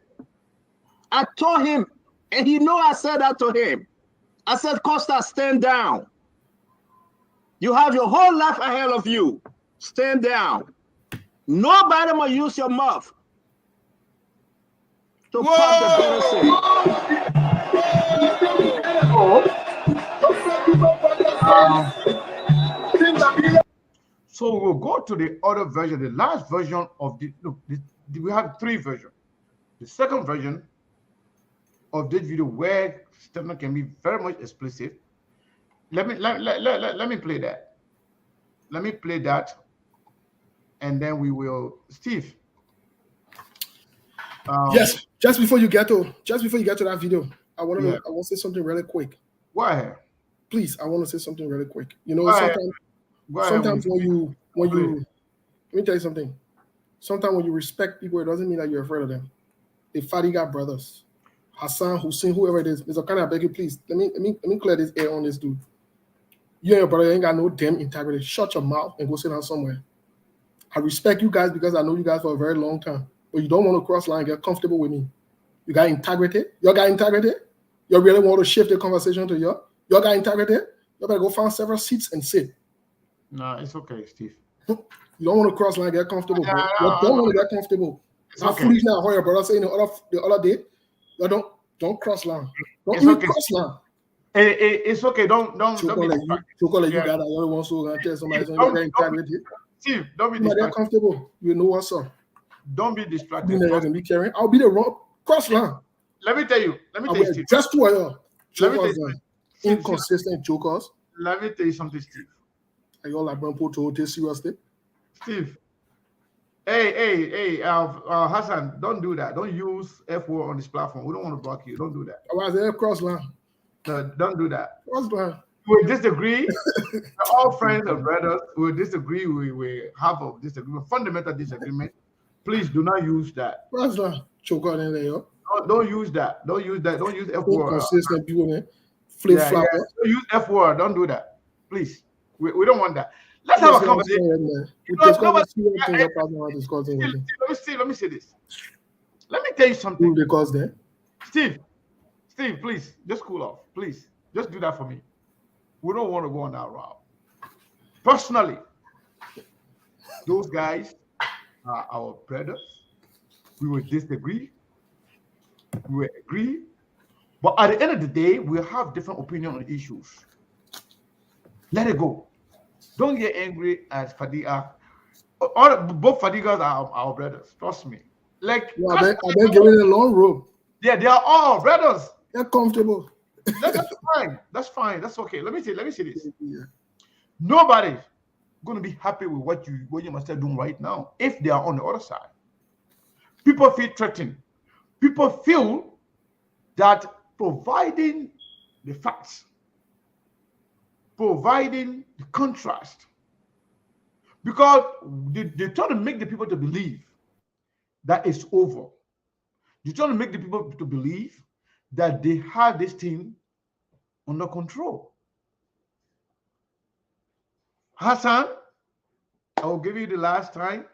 I told him, and he know I said that to him. I said, Costa, stand down. You have your whole life ahead of you. Stand down. Nobody will use your mouth to pop the benefit. So we'll go to the other version, the last version of the. Look, we have three versions. The second version of this video, where Stephen can be very much explicit. Let me play that. Let me play that, and then we will. Steve. Yes. Just before you get to that video, I want to say something really quick. Go ahead. Please, I want to say something really quick. You know, sometimes when you let me tell you something. Sometimes when you respect people, it doesn't mean that you're afraid of them. The Fadiga brothers, Hassan, Hussein, whoever it is, Mr. Khan, I beg you, please, let me clear this air on this dude. You and your brother ain't got no damn integrity. Shut your mouth and go sit down somewhere. I respect you guys because I know you guys for a very long time. But you don't want to cross line and get comfortable with me. You got integrity? You got integrity? You really want to shift the conversation to you? You got integrity? You better go find several seats and sit. No, it's okay, Steve. You don't want to cross line and get comfortable, bro. You don't want to get comfortable. It's okay. Foolish now. How your brother saying the other day, you don't cross line. Don't even cross line. It's okay. Don't be distracted. You got that. You want to tell somebody something integrity. Steve, don't be distracted. They're comfortable. You know what's up. Don't be distracted. You know, be carrying. I'll be the wrong cross line. Let me tell you, Steve. Just two of you. Inconsistent jokers. Let me tell you something, Steve. Are you all like Brampo to take seriously? Steve. Hey, Hassan, don't do that. Don't use F4 on this platform. We don't want to block you. Don't do that. Why is there cross line? No, don't do that. Cross line. We disagree. We're all friends and brothers. We disagree. We have a disagreement, fundamental disagreement. Please do not use that. Cross line. Choker in there. Don't use that. Don't use that. Don't use F word. Inconsistent people, man. Flip Yeah, flop. yeah. Don't use F word. Don't do that. Please. We don't want that. Let's have a conversation. Let me say this. Let me tell you something. Because then, Steve, please, just cool off. Please, just do that for me. We don't want to go on that route. Personally, those guys are our brothers. We will disagree. We will agree. But at the end of the day, we have different opinion on issues. Let it go. Don't get angry at Fadiga. Both Fadigas are our brothers. Trust me. Like, are they giving a long rope? Yeah, they are all brothers. They're comfortable. That's fine. That's fine. That's okay. Let me say this. Yeah. Nobody's going to be happy with what you must doing right now if they are on the other side. People feel threatened. People feel that providing the facts, providing the contrast, because they're trying to make the people to believe that it's over. They're trying to make the people to believe that they have this thing under control. Hassan, I will give you the last time.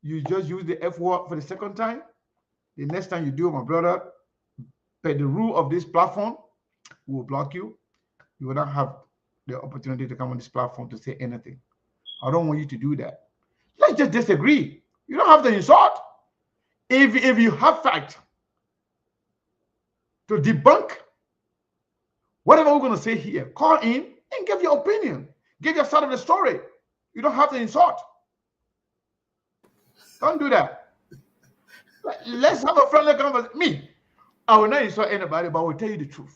You just use the F word for the second time. The next time you do it, my brother, per the rule of this platform, we will block you. You will not have the opportunity to come on this platform to say anything. I don't want you to do that. Let's just disagree. You don't have to insult. If you have fact to debunk whatever we're going to say here, call in and give your opinion. Give your side of the story. You don't have to insult. Don't do that. Let's have a friendly conversation. Me, I will not insult anybody, but I will tell you the truth.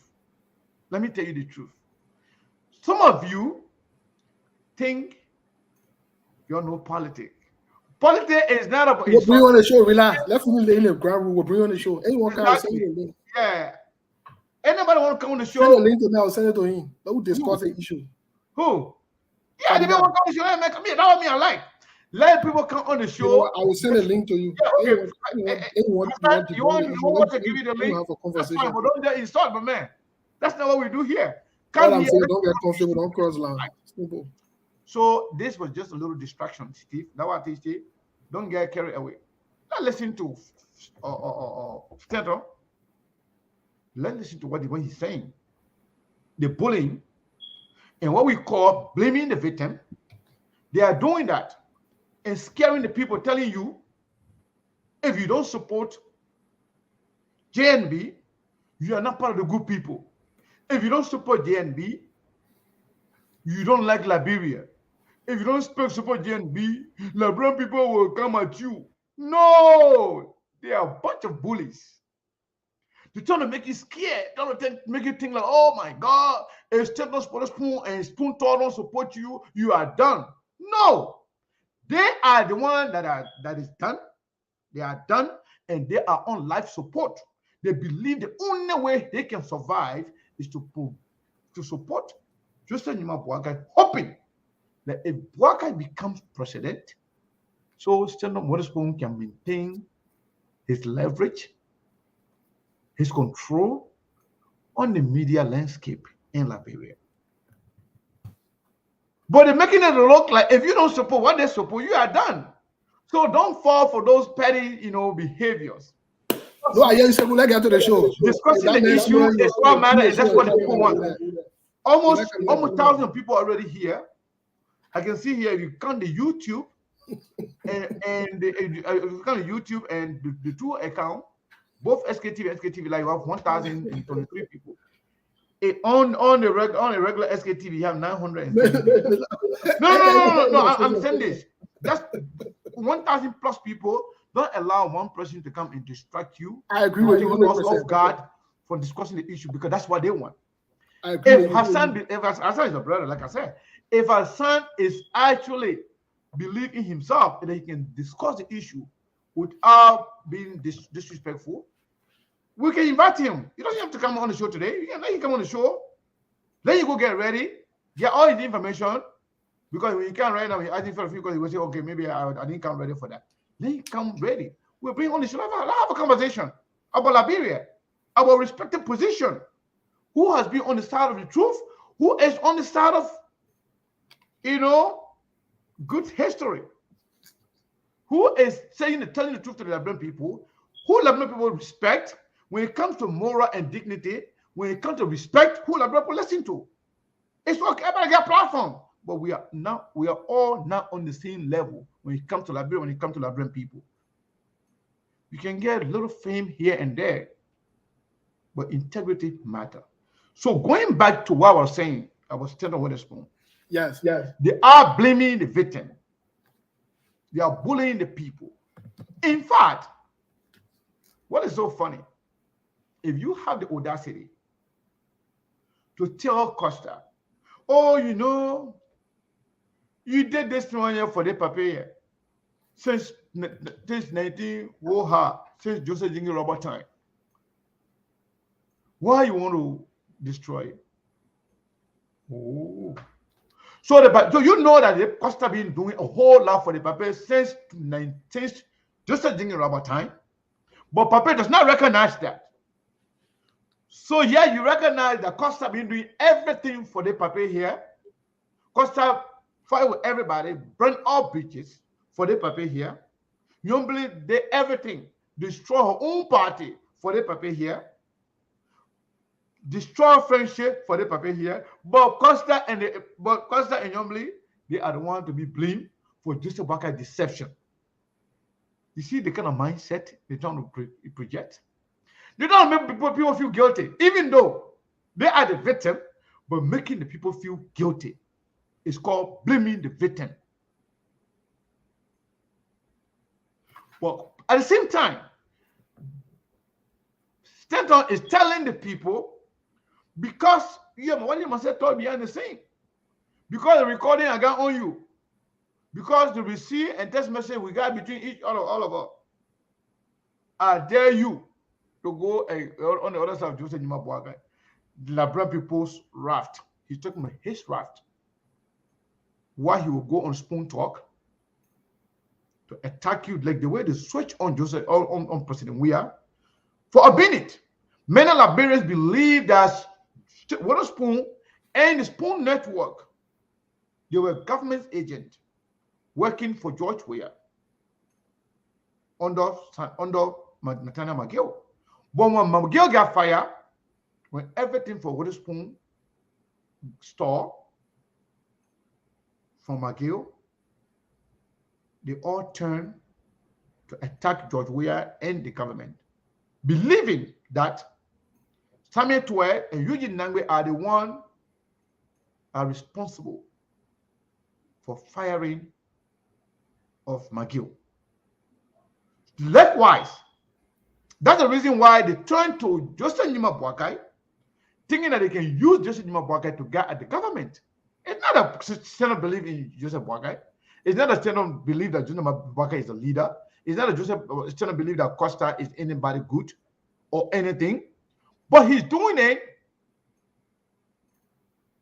Let me tell you the truth. Some of you think you're no politics. Politics is not about. We'll bring you on the show. Relax. Let's move in the ground rule. We'll bring you on the show. Anyone can send you a link. Yeah. Anybody want to come on the show? Send a link to me. I'll send it to him. We'll discuss the issue. Who? Yeah, they don't want to come on the show. That was me. I like. Let people come on the show. I will send a link to you. Yeah, okay. You want to give you the link? Have a conversation. That's fine, but don't just insult, my man. That's not what we do here. All I'm saying, don't get comfortable. Don't cross line. Simple. So this was just a little distraction, Steve. That's what I teach you. Don't get carried away. Let's listen to Stanton. Let's listen to what he's saying. The bullying and what we call blaming the victim. They are doing that and scaring the people, telling you if you don't support JNB, you are not part of the good people. If you don't support JNB, you don't like Liberia. If you don't support JNB, Liberian people will come at you. No, they are a bunch of bullies. They're trying to make you scared. They're trying to make you think like, oh my God, if Stephen's Spoon and Spoon don't support you, you are done. No, they are the one that is done. They are done, and they are on life support. They believe the only way they can survive is to support Justin Yuma Boakai, hoping that if Boakai becomes president, so Stephen Witherspoon can maintain his leverage, his control on the media landscape in Liberia. But they're making it look like if you don't support what they support, you are done. So don't fall for those petty, behaviors. No, I hear you say, well, let's get to the show. Discussing the issue is what matters, and that's what the people want. Almost 1,000 people already here. I can see here, if you count the YouTube and the two account, both SKTV and SKTV, like you have 1,023 people. On the regular SKTV, you have 900. No. I'm saying this. That's 1,000 plus people. Don't allow one person to come and distract you. I agree with you. Off guard for discussing the issue, because that's what they want. If Hassan is a brother, like I said, if Hassan is actually believing himself that he can discuss the issue without being disrespectful, we can invite him. You don't have to come on the show today. You can let him come on the show. Then you go get ready, get all his information, because when you can't right now, you're asking for a few, because he will say, okay, maybe I didn't come ready for that. Then you come ready. We'll bring on the show. Let's have a conversation. about Liberia, our respective position, who has been on the side of the truth, who is on the side of, good history, who is telling the truth to the Liberian people, who Liberian people respect when it comes to moral and dignity, when it comes to respect, who Liberian people listen to. It's okay, everybody get a platform, but we are all not on the same level when it comes to Liberia, when it comes to Liberian people. You can get a little fame here and there, but integrity matters. So going back to what I was saying, I was telling Witherspoon. Yes. They are blaming the victim. They are bullying the people. In fact, what is so funny, if you have the audacity to tell Costa, oh, you did this one year for the paper since 19 since Joseph Jingle Robert time. Why you want to destroy it? Oh. So you know that the Costa been doing a whole lot for the paper since Joseph Jingle Robert time, but paper does not recognize that. So yeah, you recognize that Costa been doing everything for the paper here. Costa fight with everybody, burn all bridges for the paper here. Yombly did everything, destroy her own party for the paper here. Destroy friendship for the paper here, but Costa and Yombly, they are the ones to be blamed for Joseph Boakai's deception. You see the kind of mindset they're trying to project. They don't make people feel guilty, even though they are the victim, but making the people feel guilty. It's called blaming the victim. But at the same time, Stanton is telling the people, because what you must say told behind the scene, because the recording I got on you, because the receipt and text message we got between all of us, I dare you to go on the other side of Joseph Nima Boakai, the Liberian people's raft. He's talking about his raft. Why he will go on Spoon Talk to attack you, like the way they switch on Joseph on President Weah for a minute. Many Liberians believe that Witherspoon and the Spoon Network, they were government agents working for George Weah under Nathaniel McGill. But when McGill got fired, when everything for Witherspoon stole from McGill, they all turned to attack George Weah and the government, believing that Samuel Twe and Eugene Nangwe are the ones are responsible for firing of McGill. Likewise, that's the reason why they turned to Joseph Nima Boakai, thinking that they can use Joseph Nima Boakai to get at the government. It's not a Stanton belief in Joseph Boakai. It's not a Stanton belief that Joseph Boakai is a leader. It's not a Stanton belief that Costa is anybody good or anything. But he's doing it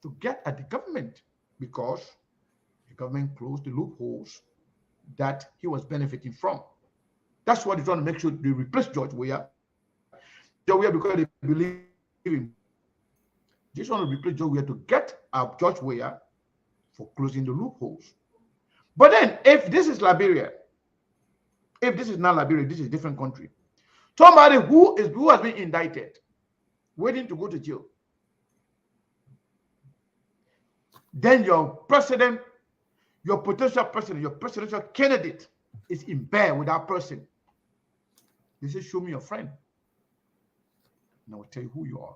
to get at the government because the government closed the loopholes that he was benefiting from. That's what they're trying to make sure they replace George Weah. George Weah, because they believe in. They just want to replace George Weah to get George Weah for closing the loopholes. But then, if this is Liberia, if this is not Liberia, this is a different country. Somebody who has been indicted, waiting to go to jail. Then your president, your potential president, your presidential candidate is in bed with that person. They say, show me your friend. And I will tell you who you are.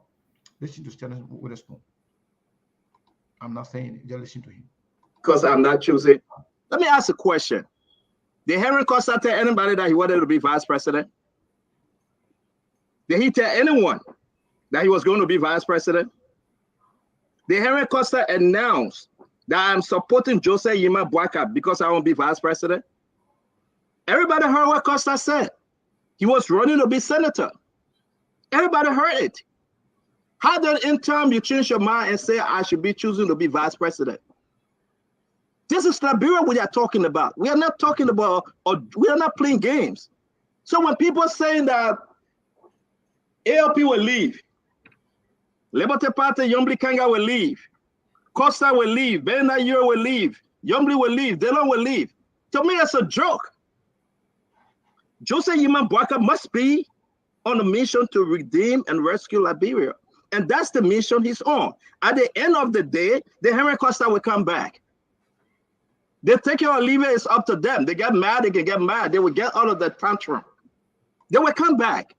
Listen to Stanton Witherspoon. I'm not saying it, just listen to him. Because I'm not choosing. Let me ask a question. Did Henry Costa tell anybody that he wanted to be vice president? Did he tell anyone that he was going to be vice president? Did Henry Costa announce that I'm supporting Joseph Yima Boakai because I want to be vice president? Everybody heard what Costa said. He was running to be senator. Everybody heard it. How then in time you change your mind and say I should be choosing to be vice president? This is Liberia we are talking about. We are not talking about, or we are not playing games. So when people are saying that ALP will leave. Liberty Party, Yombly Kanga will leave. Costa will leave. Bernard Euro will leave. Yombly will leave. Delon will leave. To me, it's a joke. Joseph Yiman Boaka must be on a mission to redeem and rescue Liberia. And that's the mission he's on. At the end of the day, the Henry Costa will come back. They take it or leave it, it's up to them. They get mad, they can get mad. They will get out of the tantrum. They will come back.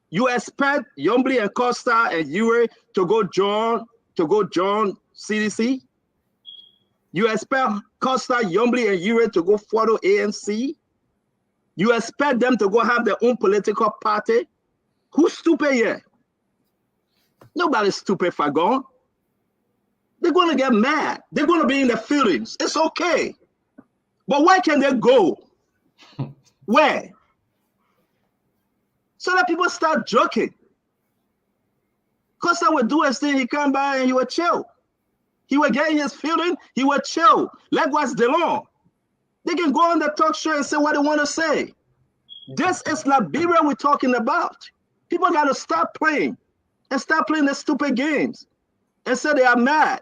You expect Yombly and Costa and Ure to go join CDC? You expect Costa, Yombly, and Ure to go follow ANC? You expect them to go have their own political party? Who's stupid here? Nobody's stupid, Fagon. They're going to get mad. They're going to be in their feelings. It's okay. But where can they go? Where? So that people start joking. Costa would do his thing. He come by and he would chill. He would get in his feeling. He would chill. Likewise, DeLong. They can go on the talk show and say what they want to say. This is Liberia we're talking about. People got to stop playing and stop playing the stupid games and say they are mad.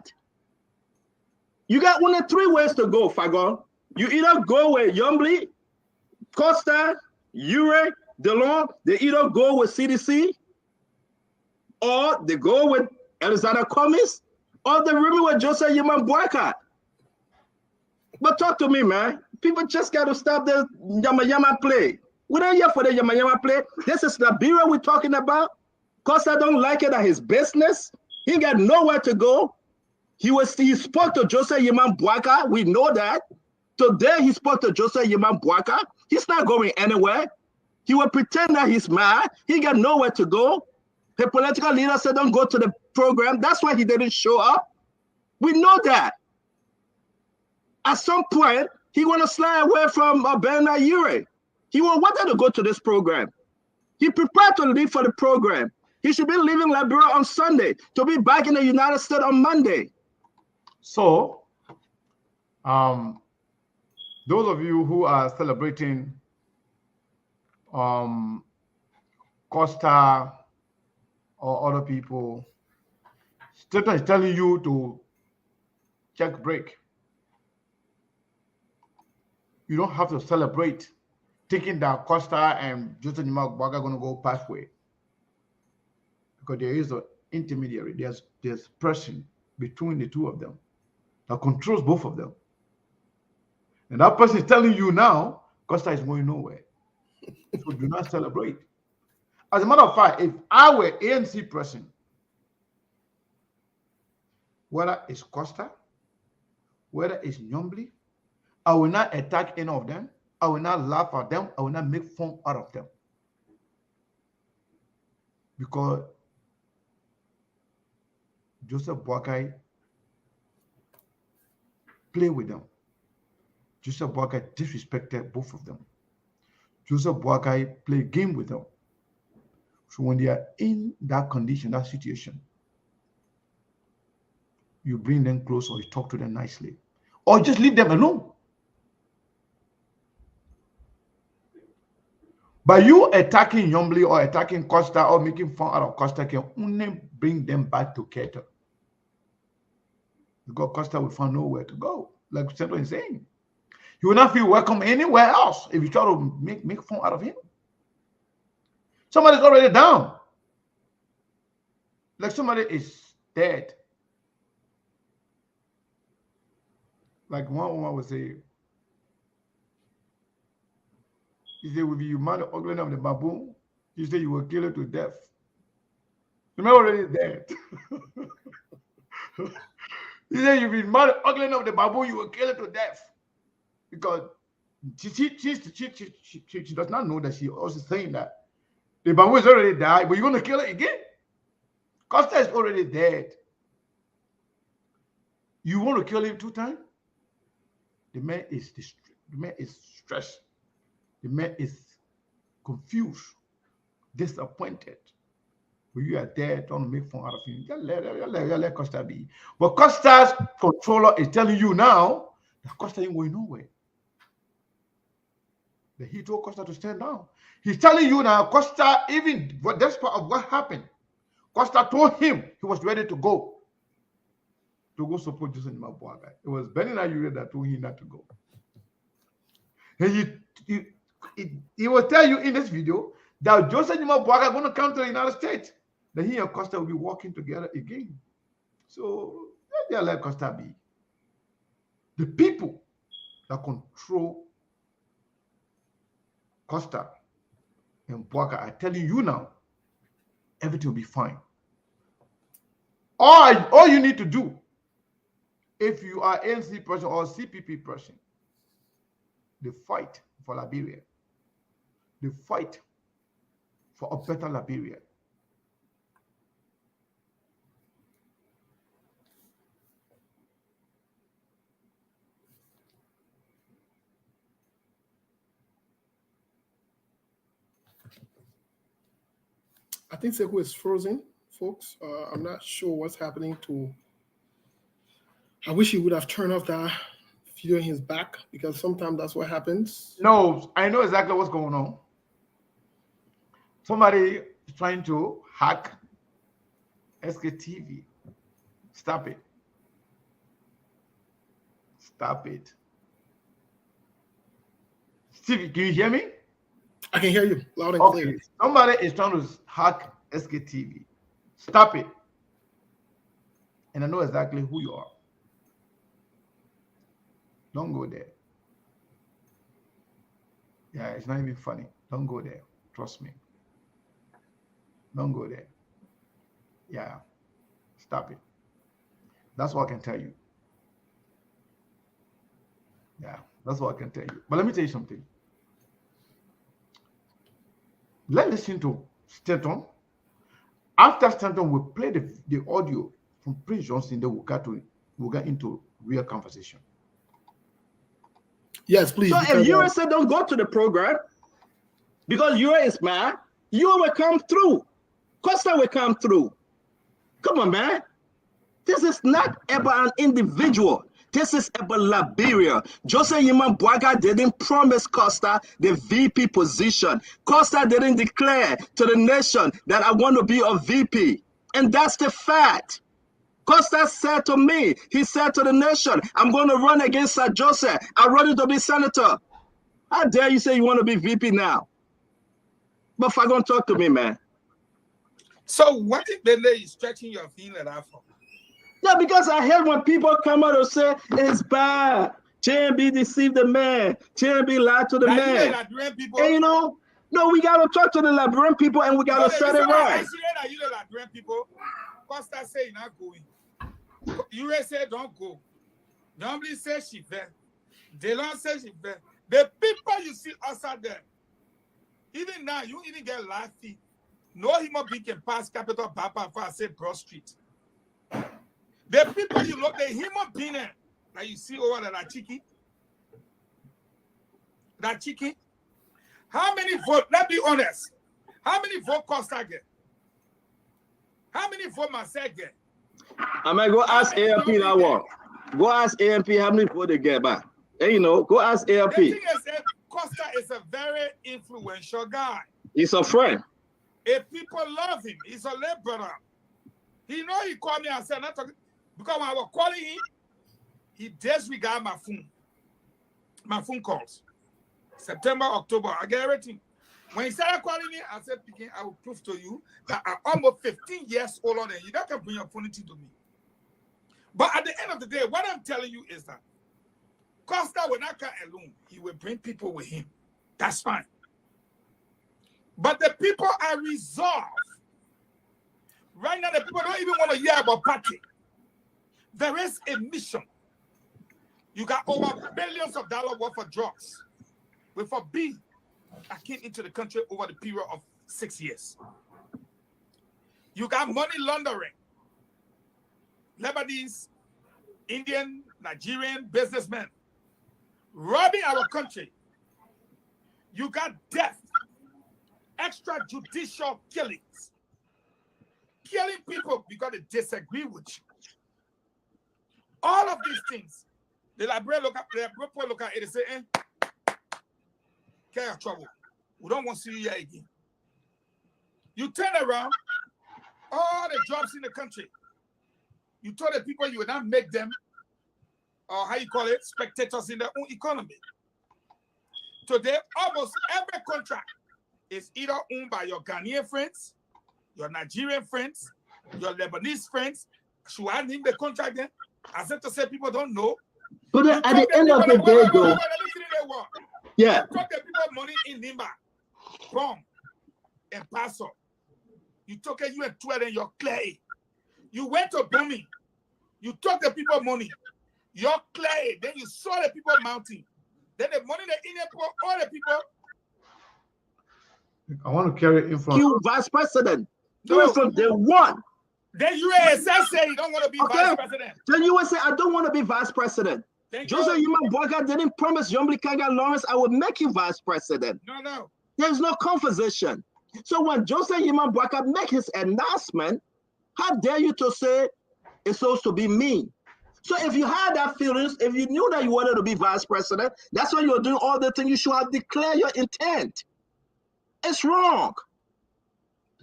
You got only 3 ways to go, Fagon. You either go with Yombly, Costa, Ure, DeLong. They either go with CDC, or they go with Alexander Cummings, or they remain with Joseph Yiman Boaka. But talk to me, man. People just got to stop the yama play. We don't here for the yama play. This is Liberia we're talking about. Costa don't like it at his business. He got nowhere to go. He spoke to Joseph Yiman Boaka. We know that. Today he spoke to Joseph Yiman Boaka. He's not going anywhere. He will pretend that he's mad. He got nowhere to go. The political leader said don't go to the program. That's why he didn't show up. We know that. At some point, he want to slide away from Bernard Ure. He wanted to go to this program. He prepared to leave for the program. He should be leaving Liberia on Sunday to be back in the United States on Monday. So, those of you who are celebrating Costa or other people, Satan is telling you to check break. You don't have to celebrate thinking that Costa and Joseph Yiman Boaka are going to go pathway. Because there is an intermediary, there's person between the two of them that controls both of them. And that person is telling you now, Costa is going nowhere. So do not celebrate. As a matter of fact, if I were ANC person, whether it's Costa, whether it's Yombly, I will not attack any of them. I will not laugh at them. I will not make fun out of them. Because Joseph Boakai play with them. Joseph Boakai disrespected both of them. Joseph Boakai play game with them. So when they are in that condition, that situation, you bring them close or you talk to them nicely. Or just leave them alone. But you attacking Yombly or attacking Costa or making fun out of Costa can only bring them back to Keter. Because Costa will find nowhere to go, like Central is saying. He will not feel welcome anywhere else if you try to make fun out of him. Somebody's already down. Like somebody is dead. Like one woman would say, he said, if you mind the ugly of the baboon, you say you will kill it to death. The man already dead. He said, if you mind the ugly of the baboon, you will kill it to death. Because she does not know that she also saying that the baboon is already died, but you're going to kill it again? Costa is already dead. You want to kill him 2 times? The man is stressed. The man is confused, disappointed. But you are there trying to make fun out of him. You let Costa be. But Costa's controller is telling you now that Costa ain't going nowhere. Then he told Costa to stand down. He's telling you now, Costa, even that's part of what happened. Costa told him he was ready to go support Joseph Mabuaga. It was Benny Ayure that told him not to go. And he will tell you in this video that Joseph Mabuaga are going to come to the United States. Then he and Costa will be working together again. So let Costa be. The people that control Costa and Boaga are telling you now, everything will be fine. All you need to do, if you are ANC person or CPP person, the fight for Liberia, the fight for a better Liberia. I think Sekou is frozen, folks. I'm not sure what's happening to. I wish he would have turned off that video in his back, because sometimes that's what happens. No, I know exactly what's going on. Somebody is trying to hack SKTV. Stop it. Stop it. Steve, can you hear me? I can hear you loud and Okay. clear. Somebody is trying to hack SKTV. Stop it. And I know exactly who you are. Don't go there. Yeah, it's not even funny. Don't go there. Trust me. Don't go there. Yeah. Stop it. That's what I can tell you. Yeah, that's what I can tell you. But let me tell you something. Let's listen to Stanton. After Stanton, we'll play the audio from Prince Johnson. Then we'll get into real conversation. Yes, please. So because, if you said don't go to the program because you is mad, you will come through. Costa will come through. Come on, man. This is not about an individual. This is about Liberia. Joseph Yima Boaga didn't promise Costa the VP position. Costa didn't declare to the nation that I want to be a VP. And that's the fact. Costa said to me, he said to the nation, I'm going to run against Sir Joseph. I'm ready to be senator. How dare you say you want to be VP now? But if don't talk to me, man. So what if Bele is stretching your feeling out for? Yeah, because I heard when people come out and say it's bad. JNB deceived the man. JNB lied to the Now, man. you Liberian people. And you know, no, we got to talk to the Liberian people and we got to set it right. You Liberian people, Costa say you're not going. You say don't go. Nobody say she there. They don't say she there. The people you see outside there, even now, you even get live feed. No human being can pass Capital Papa for say Broad Street. The people you look, the human being that you see over there, that chicken. How many votes? Let's be honest. How many votes Costa get? How many votes Marcel get? I might go ask AMP that one. Go ask AMP how many votes they get back. And you know, go ask AMP. The thing is, Costa is a very influential guy. He's a friend. If people love him, he's a laborer. He know he called me and said, not talking, because when I was calling him, he disregarded my phone calls. September, October, I get everything. When he started calling me, I said, Pikin, I will prove to you that I'm almost 15 years older than you. That can bring your phone to me. But at the end of the day, what I'm telling you is that Costa will not come alone. He will bring people with him. That's fine. But the people are resolved. Right now, the people don't even want to hear about party. There is a mission. You got over billions of dollars worth of drugs with a B that came into the country over the period of 6 years. You got money laundering. Lebanese, Indian, Nigerian businessmen robbing our country. You got death, extrajudicial killings, killing people because they disagree with you. All of these things, the Liberian look at it and say, get your trouble. We don't want to see you here again. You turn around, all the jobs in the country. You told the people you would not make them, or how you call it, spectators in their own economy. Today, almost every contract is either owned by your Ghanaian friends, your Nigerian friends, your Lebanese friends. Should I name the contract then? As if to say people don't know. But at the end of the day, though, yeah. You took the people money in Nimba, Bong, and Paso. You took it, you and two of them, your clay. You went to booming. You took the people money, your clay. Then you saw the people mounting. Then the money the Indian people, all the people. I want to carry influence. You vice president. Do it from day one. Then USS say you don't want to be vice president. Then you will say, I don't want to be vice president. Joseph Yuma Boaga didn't promise Yombli Kanga Lawrence, I would make you vice president. No. There's no conversation. So when Joseph Yuma Boaga make his announcement, how dare you to say it's supposed to be me? So if you had that feelings, if you knew that you wanted to be vice president, that's why you're doing all the things. You should have declared your intent. It's wrong.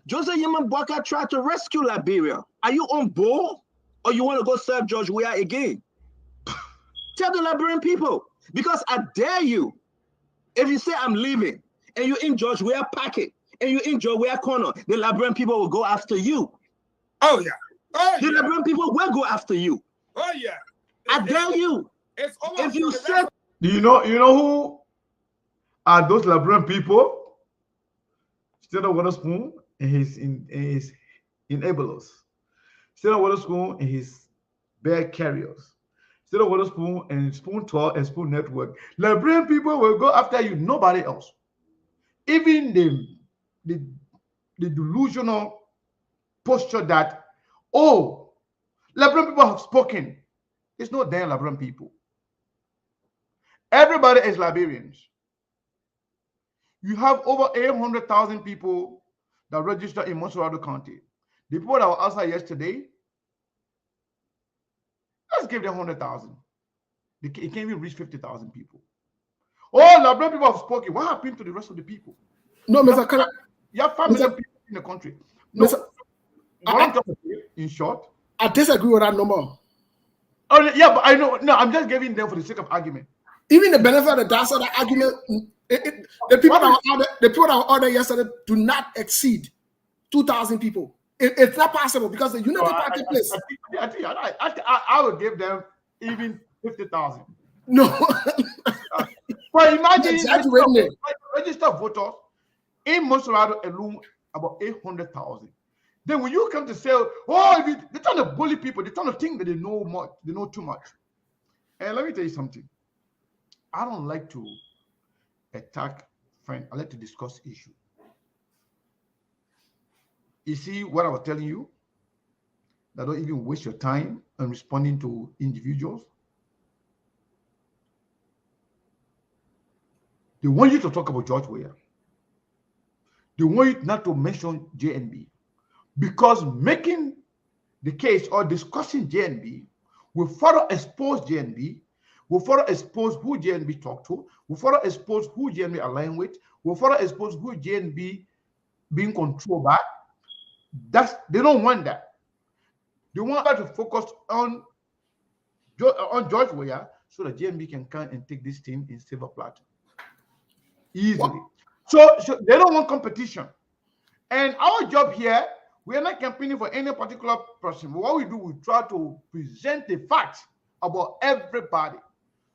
Joseph Yemen Boakai tried to rescue Liberia. Are you on board, or you want to go serve George Weah again? Tell the Liberian people, because I dare you. If you say I'm leaving, and you're in George Weah pocket, and you're in George Weah corner, the Liberian people will go after you. Oh yeah. The Liberian people will go after you. Oh yeah. I dare you. It's over. If you say, Do you know who are those Liberian people? Stella Waterspoon and his enablers. Stella Waterspoon and his bear carriers. Stella Waterspoon and Spoon Tour and Spoon Network. Liberian people will go after you, nobody else. Even the delusional posture that, oh, Liberian people have spoken. It's not damn Liberian people. Everybody is Liberians. You have over 800,000 people that register in Monserrado County. The people that were outside yesterday, let's give them 100,000. It can't even reach 50,000 people. Oh, Liberian people have spoken. What happened to the rest of the people? No, Mr. Kana. You have 5 million people in the country. No, Mr. what I'm talking about, in short. I disagree with that number. Oh, yeah, but I know. No, I'm just giving them for the sake of argument. Even the benefit of the doubt of the argument, the people that were out there yesterday do not exceed 2,000 people. It's not possible because the Unity Party place. I would give them even 50,000. No. But imagine exaggerating. registered voters in Monserrado alone about 800,000. Then when you come to say, oh, they're trying to bully people, they're trying to think that they know much, they know too much. And let me tell you something. I don't like to attack friends. I like to discuss issues. You see what I was telling you? That don't even waste your time on responding to individuals. They want you to talk about George Weah. They want you not to mention JNB. Because making the case or discussing JNB will further expose JNB, will further expose who JNB talked to, will further expose who JNB aligned with, will further expose who JNB being controlled by. They don't want that. They want to focus on George Weah so that JNB can come and take this thing in silver platter easily. So they don't want competition. And our job here, we are not campaigning for any particular person. What we do, we try to present the facts about everybody.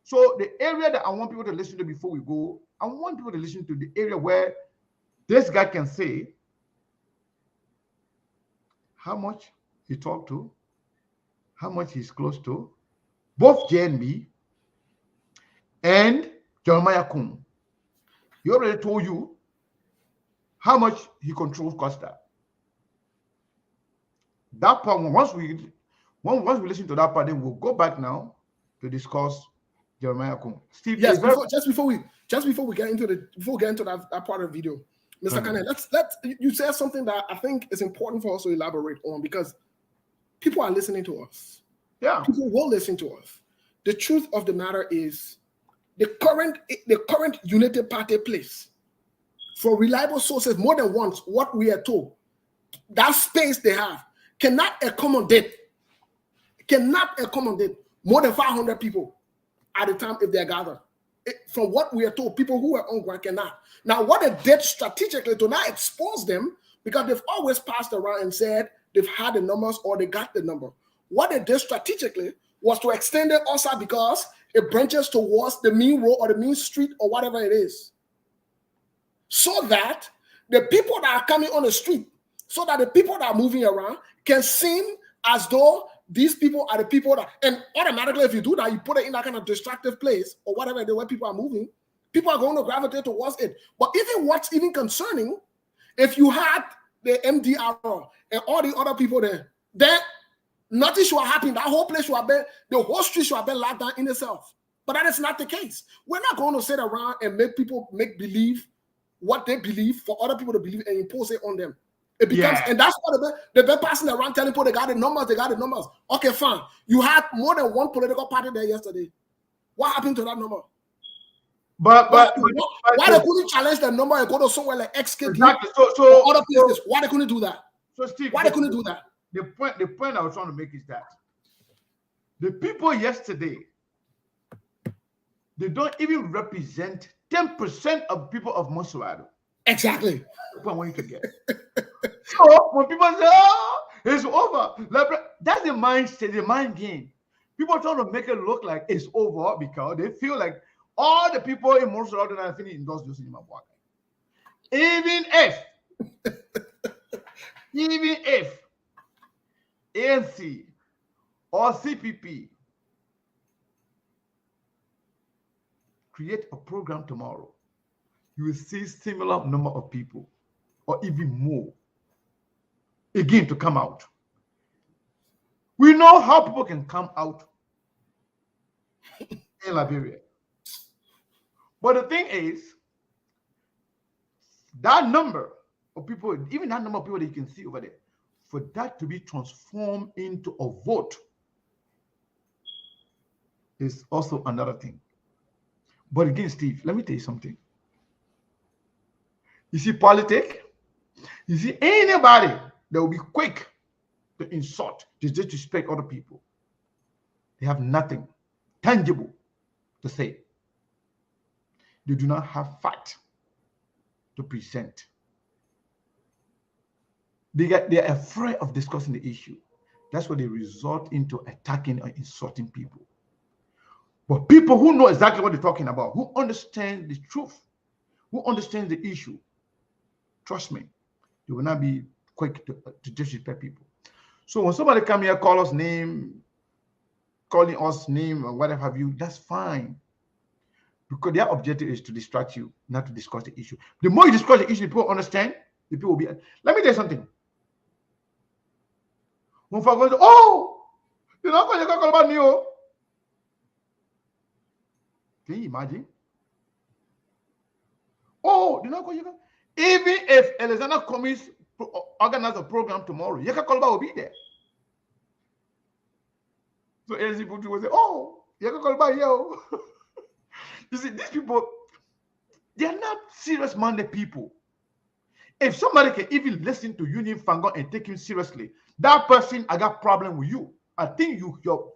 So the area that I want people to listen to before we go, I want people to listen to the area where this guy can say how much he talked to, how much he's close to, both JNB and Jeremiah Koung. He already told you how much he controls Costa. That part, once we listen to that part, then we'll go back now to discuss Jeremiah Koung. Steve, yes, before we get into that part of the video, Mr. Kane, you said something that I think is important for us to elaborate on because people are listening to us. Yeah. People will listen to us. The truth of the matter is the current United Party place, from reliable sources more than once, what we are told, that space they have cannot accommodate more than 500 people at a time if they're gathered. From what we are told, people who are on ground cannot. Now, what they did strategically to not expose them, because they've always passed around and said they've had the numbers or they got the number. What they did strategically was to extend it also because it branches towards the main road or the main street or whatever it is. So that the people that are coming on the street, so that the people that are moving around can seem as though these people are the people that, and automatically if you do that, you put it in that kind of distractive place or whatever, where people are moving, people are going to gravitate towards it. But even what's even concerning, if you had the MDR and all the other people there, then nothing should happen. That whole place should have been, the whole street should have been locked down in itself. But that is not the case. We're not going to sit around and make people make believe what they believe for other people to believe and impose it on them. It becomes, and that's what they've been passing around telling people they got the numbers. Okay, fine. You had more than one political party there yesterday. What happened to that number? But why they couldn't challenge the number and go to somewhere like XKD exactly. So other places? Why they couldn't do that? So Steve, why they couldn't do that? The point I was trying to make is that the people yesterday, they don't even represent 10% of people of Monserrado. Exactly. That's what I want you to get. So when people say, "Oh, it's over," that's the mindset, the mind game. People are trying to make it look like it's over because they feel like all the people in Monserrado are finished endorse Joseph Nima. Even if ANC or CPP create a program tomorrow, you will see similar number of people or even more again to come out. We know how people can come out in Liberia. But the thing is, that number of people, even that number of people that you can see over there, for that to be transformed into a vote is also another thing. But again, Steve, let me tell you something. You see politics, you see anybody that will be quick to insult, to disrespect other people, they have nothing tangible to say. They do not have fact to present. They are afraid of discussing the issue. That's why they resort into attacking or insulting people. But people who know exactly what they're talking about, who understand the truth, who understand the issue, trust me, they will not be quick to disrespect people. So when somebody come here, calling us name, or whatever have you, that's fine. Because their objective is to distract you, not to discuss the issue. The more you discuss the issue, people understand, the people will be. Let me tell you something. When folks go, "Oh, you're not going to talk about me," oh. Can you imagine? Oh, you're not going to. Even if Alexander Cummings organize a program tomorrow, Yeka Kolba will be there. So ANC people will say, "Oh, Yeka Kolba, yo." You see, these people, they are not serious-minded people. If somebody can even listen to Union Fangon and take him seriously, that person, I got problem with you. I think your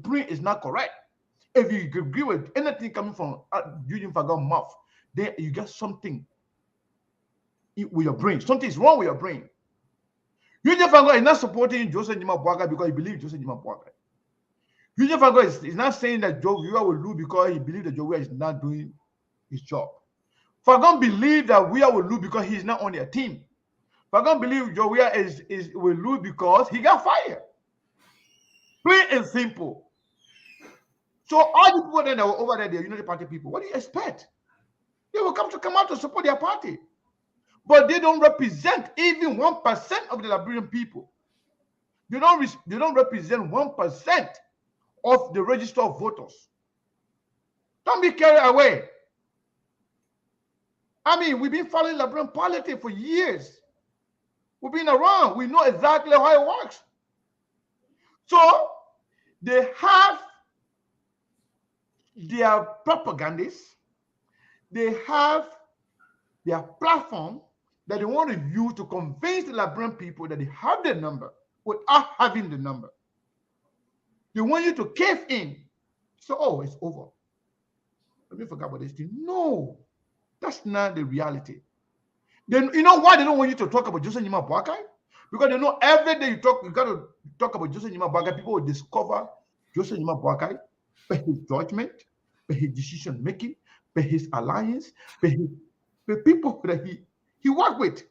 brain is not correct. If you agree with anything coming from Union Fangon mouth, then you get something with your brain. Something is wrong with your brain. Union Fangon is not supporting Joseph Nima Bwaga because he believes Joseph Nima Bwaga. Union Fangon is not saying that Joe Weah will lose because he believes that Joe Weah is not doing his job. Fangon believes that Weah will lose because he's not on their team. Fangon believes Joe Weah will lose because he got fired. Plain and simple. So all the people that were over there, the United Party people, what do you expect? They will come out to support their party. But they don't represent even 1% of the Liberian people. They don't represent 1% of the register of voters. Don't be carried away. I mean, we've been following Liberian politics for years. We've been around. We know exactly how it works. So they have their propagandists, they have their platform that they want to use to convince the Liberian people that they have the number without having the number. They want you to cave in. So, oh, it's over. Let me forget about this thing. No, that's not the reality. Then you know why they don't want you to talk about Joseph Nima Boakai? Because they know every day you got to talk about Joseph Nima Boakai, people will discover Joseph Nima Boakai by his judgment, by his decision making, by his alliance, by the people that he worked with.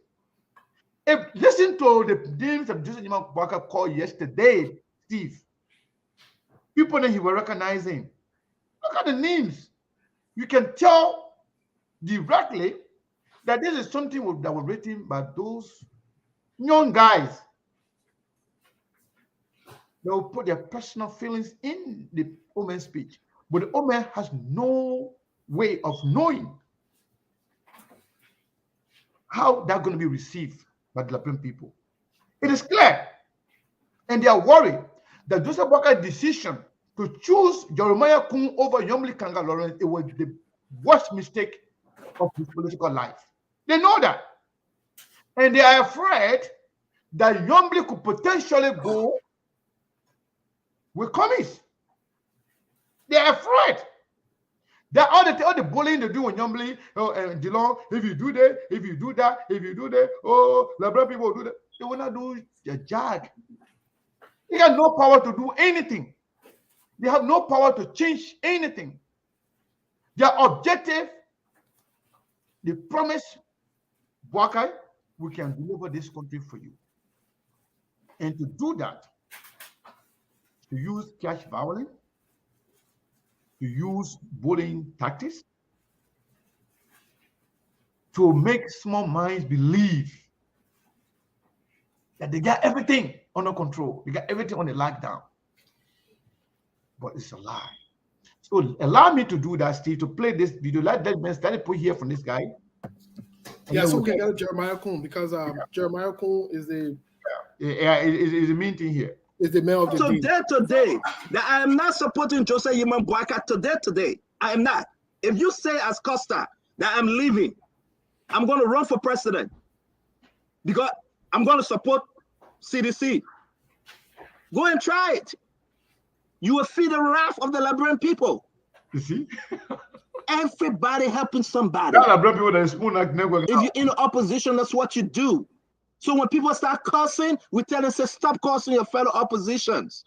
If listen to the names of Joseph Nima Boakai called yesterday, Steve. People that he was recognizing. Look at the names. You can tell directly that this is something that was written by those young guys. They will put their personal feelings in the Omen speech, but the Omen has no way of knowing how that's going to be received by the Liberian people. It is clear, and they are worried that Joseph Boakai's decision to choose Jeremiah Koung over Yomli Kanga Lawrence, it was the worst mistake of his political life. They know that. And they are afraid that Yomli could potentially go with commies. They are afraid. That all the bullying they do on Yomli, and Geelong, if you do that, if you do that, if you do that, oh, Liberian people will do that. They will not do a jag. They have no power to do anything. They have no power to change anything. Their objective, they promise Boakai, we can deliver this country for you. And to do that, to use cash violence, to use bullying tactics, to make small minds believe that they got everything under control. They got everything on the lockdown. But it's a lie. So allow me to do that, Steve, to play this video. Let me put here from this guy. Yeah, so we can get Jeremiah Koung because Jeremiah Koung is the is the main thing here. Is the man of the day. Today, that I am not supporting Joseph Nima Boakai today. I am not. If you say as Costa that I'm leaving, I'm going to run for president because I'm going to support CDC. Go and try it. You will feel the wrath of the Liberian people. You see? Everybody helping somebody. If you're in the opposition, that's what you do. So when people start cursing, we tell them, say, stop cursing your fellow oppositions.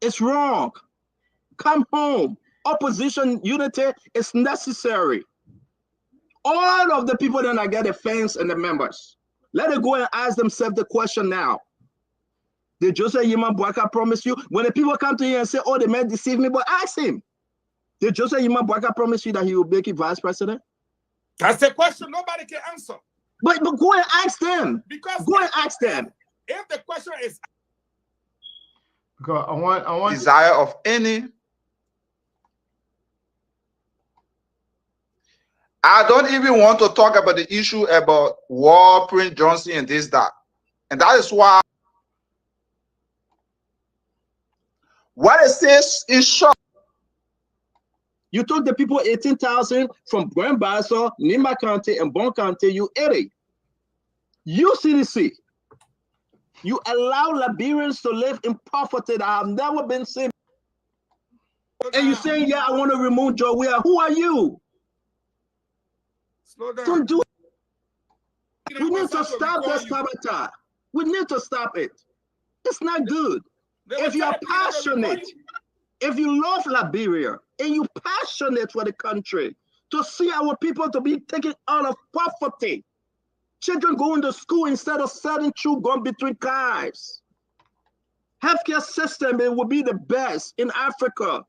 It's wrong. Come home. Opposition unity is necessary. All of the people that are getting fans and the members, let it go and ask themselves the question now. Did Joseph Nima Boakai promise you? When the people come to you and say, oh, the man deceived me, but ask him. Did Joseph Nima Boakai promise you that he will make you vice president? That's the question nobody can answer. But go and ask them. Because go and ask them. If the question is, because I want desire of any. I don't even want to talk about the issue about war, Prince Johnson, and this, that. And that is why what it says is short. You took the people 18,000 from Grand Bassa, Nima County, and Bon County, you idiot. You CDC, you allow Liberians to live in poverty that have never been seen. And you saying, yeah, I want to remove Joe Weir. Who are you? Slow down. Don't do it. We need to stop this sabotage. We need to stop it. It's not good. If you are passionate, if you love Liberia, and you're passionate for the country, to see our people to be taken out of poverty, children going to school instead of selling chew gum between cars. Healthcare system, it will be the best in Africa.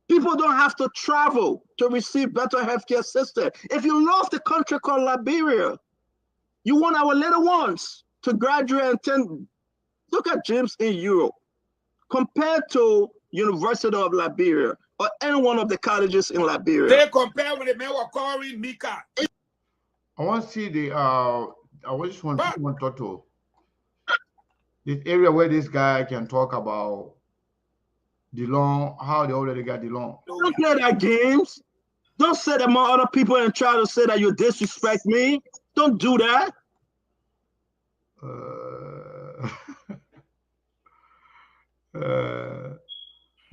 People don't have to travel to receive better healthcare system. If you love the country called Liberia, you want our little ones to graduate and attend. Look at James in Europe compared to University of Liberia or any one of the colleges in Liberia. They compare with the men who calling Mika. I want to see the I just want to talk to this area where this guy can talk about DeLong, how they already got DeLong. Don't play that games. Don't say that among other people and try to say that you disrespect me. Don't do that.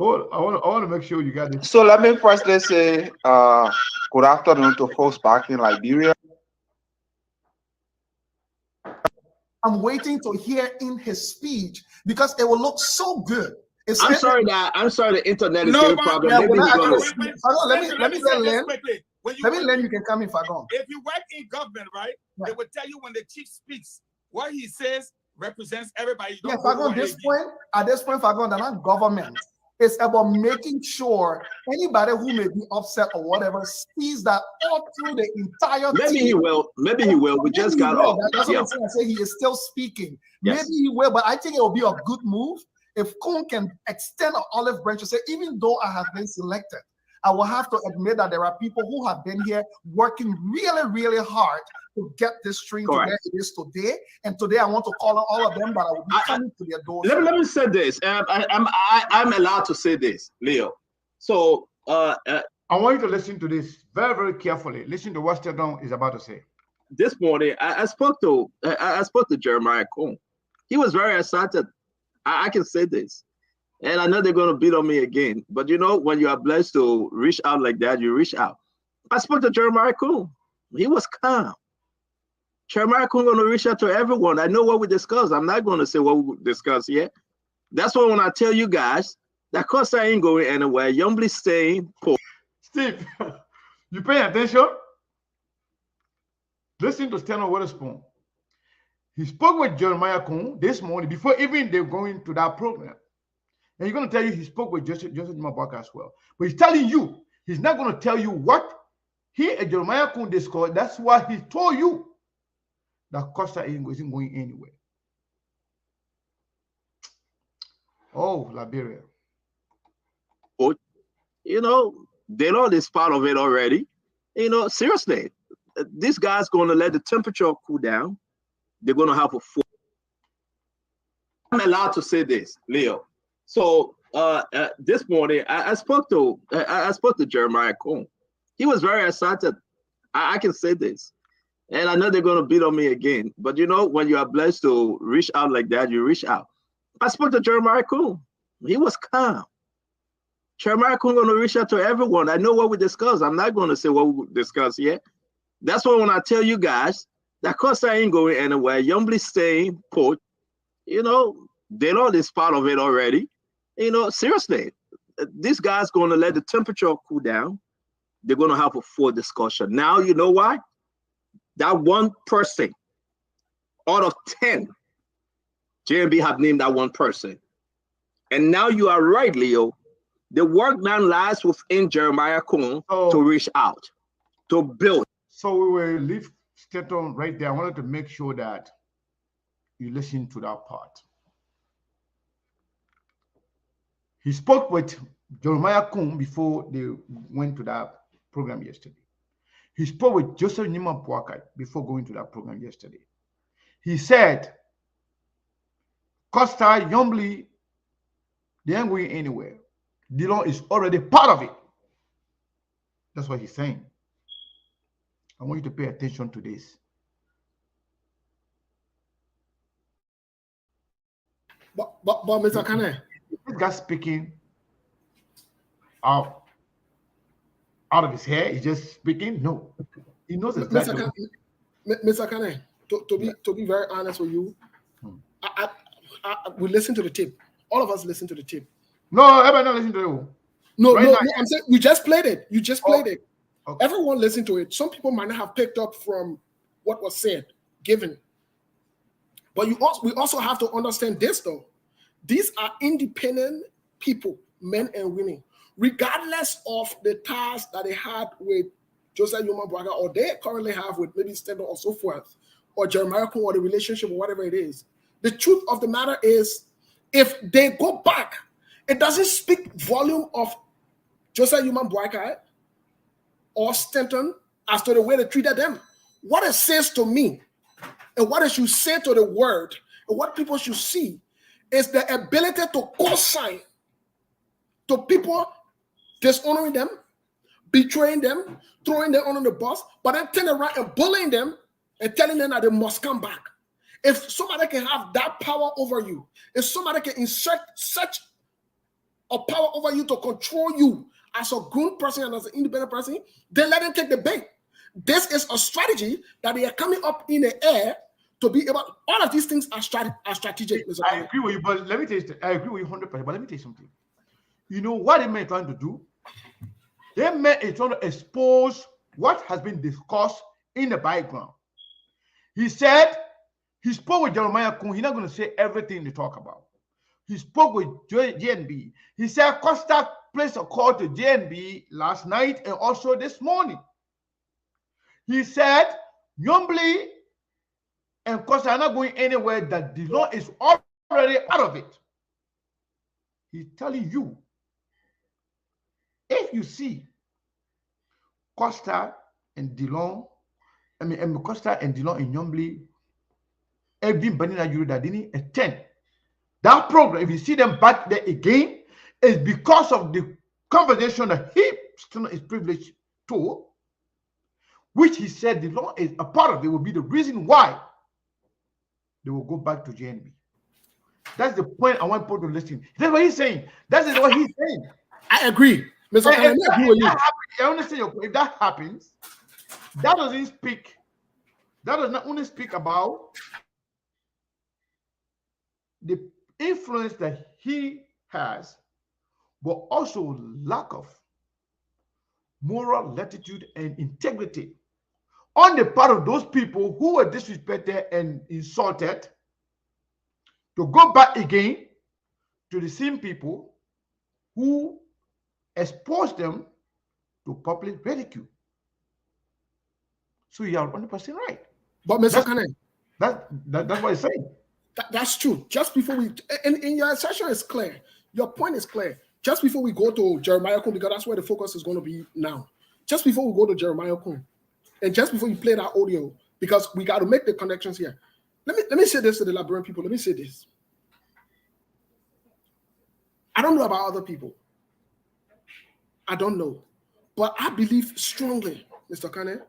I want to make sure you got this. So let me firstly say good afternoon to folks back in Liberia. I'm waiting to hear in his speech because it will look so good. I'm sorry the internet is giving problem. Yeah, Maybe he's gonna. let me get Len. Let me Len, you can come in, Fagon. If you work in government, right, they will tell you when the chief speaks, what he says represents everybody. Yeah, Fagon, at this point, Fagon, they're not government. It's about making sure anybody who may be upset or whatever sees that all through the entire Maybe team. he will. Maybe he will. We just got off. That's what I'm saying. I say he is still speaking. Yes. Maybe he will, but I think it will be a good move if Koung can extend an olive branch and say, even though I have been selected, I will have to admit that there are people who have been here working really, really hard to get this stream to where it is today. And today I want to call on all of them that I will be coming to their doors. Let me say this. I'm allowed to say this, Leo. So I want you to listen to this very, very carefully. Listen to what Stedon is about to say. This morning, I spoke to Jeremiah Koung. He was very excited. I can say this. And I know they're going to beat on me again. But you know, when you are blessed to reach out like that, you reach out. I spoke to Jeremiah Koung. He was calm. Jeremiah Koung going to reach out to everyone. I know what we discussed. I'm not going to say what we discussed yet. That's why when I tell you guys that Costa ain't going anywhere, Youngly staying put. Steve, you paying attention? Listen to Steno Witherspoon. He spoke with Jeremiah Koung this morning before even they're going to that program. And he's going to tell you he spoke with Joseph Mabaka as well. But he's telling you, he's not going to tell you what he and Jeremiah Koung discussed. That's why he told you that Costa isn't going anywhere. Oh, Liberia. You know, they know this part of it already. You know, seriously, this guy's going to let the temperature cool down. They're going to have a full. I'm allowed to say this, Leo. So this morning, I spoke to Jeremiah Koung. He was very excited. I can say this. And I know they're going to beat on me again. But you know, when you are blessed to reach out like that, you reach out. I spoke to Jeremiah Koung. He was calm. Jeremiah Koung going to reach out to everyone. I know what we discussed. I'm not going to say what we discussed yet. That's why when I tell you guys that Costa ain't going anywhere, Youngly staying put, you know, they know this part of it already. You know, seriously, this guy's going to let the temperature cool down. They're going to have a full discussion. Now, you know why? That one person out of 10, JNB have named that one person. And now you are right, Leo. The work now lies within Jeremiah Koung to reach out, to build. So we will leave Staton right there. I wanted to make sure that you listen to that part. He spoke with Jeremiah Koung before they went to that program yesterday. He spoke with Joseph Nima Puakai before going to that program yesterday. He said, Costa, Yombly, they ain't going anywhere. Dillon is already part of it. That's what he's saying. I want you to pay attention to this. But Mr. Kane, This guy speaking out of his hair, he's just speaking. No, he knows exactly. Mr. Kane, to be very honest with you, we listen to the tape. All of us listen to the tape. No, everybody not listen to you. No, I'm saying we just played it. You just played it. Okay. Everyone listened to it. Some people might not have picked up from what was said, given. But we also have to understand this, though. These are independent people, men and women, regardless of the ties that they had with Joseph Yuma Braga, or they currently have with maybe Stendo or so forth, or Jeremiah Koung, or the relationship, or whatever it is. The truth of the matter is, if they go back, it doesn't speak volume of Joseph Yuma Braga or Stanton as to the way they treated them. What it says to me, and what it should say to the world, and what people should see, is the ability to co-sign to people dishonoring them, betraying them, throwing them under the bus, but then turning around and bullying them and telling them that they must come back. If somebody can have that power over you, if somebody can insert such a power over you to control you as a grown person and as an independent person, then let them take the bait. This is a strategy that they are coming up in the air to be able. All of these things are strategic. I agree with you, but let me tell you, I agree with you 100%. But let me tell you something. You know what they may trying to do? They may trying to expose what has been discussed in the background. He said he spoke with Jeremiah Koung. He's not going to say everything they talk about. He spoke with JNB. He said Costa placed a call to JNB last night and also this morning. He said Nyombli and Costa are not going anywhere, that the law is already out of it. He's telling you, if you see Costa and Dillon, Costa and Dillon and Nyombli, everybody that you that didn't attend that program, if you see them back there again, it's because of the conversation that he still is privileged to, which he said the law is a part of it, will be the reason why they will go back to JNB. That's the point I want people to listen. That's what he's saying. That is what he's saying. I agree. Mr. I agree with you. I understand your point. If that happens, that doesn't speak. That does not only speak about the influence that he has, but also lack of moral latitude and integrity on the part of those people who were disrespected and insulted, to go back again to the same people who exposed them to public ridicule. So you are 100% right. But Mr. Kane, that's what I'm saying. That's true. Just before we, and your assertion is clear. Your point is clear. Just before we go to Jeremiah Koung, because that's where the focus is going to be now. Just before we go to Jeremiah Koung, and just before you play that audio, because we got to make the connections here. Let me say this to the Liberian people. Let me say this. I don't know about other people. I don't know. But I believe strongly, Mr. Kane,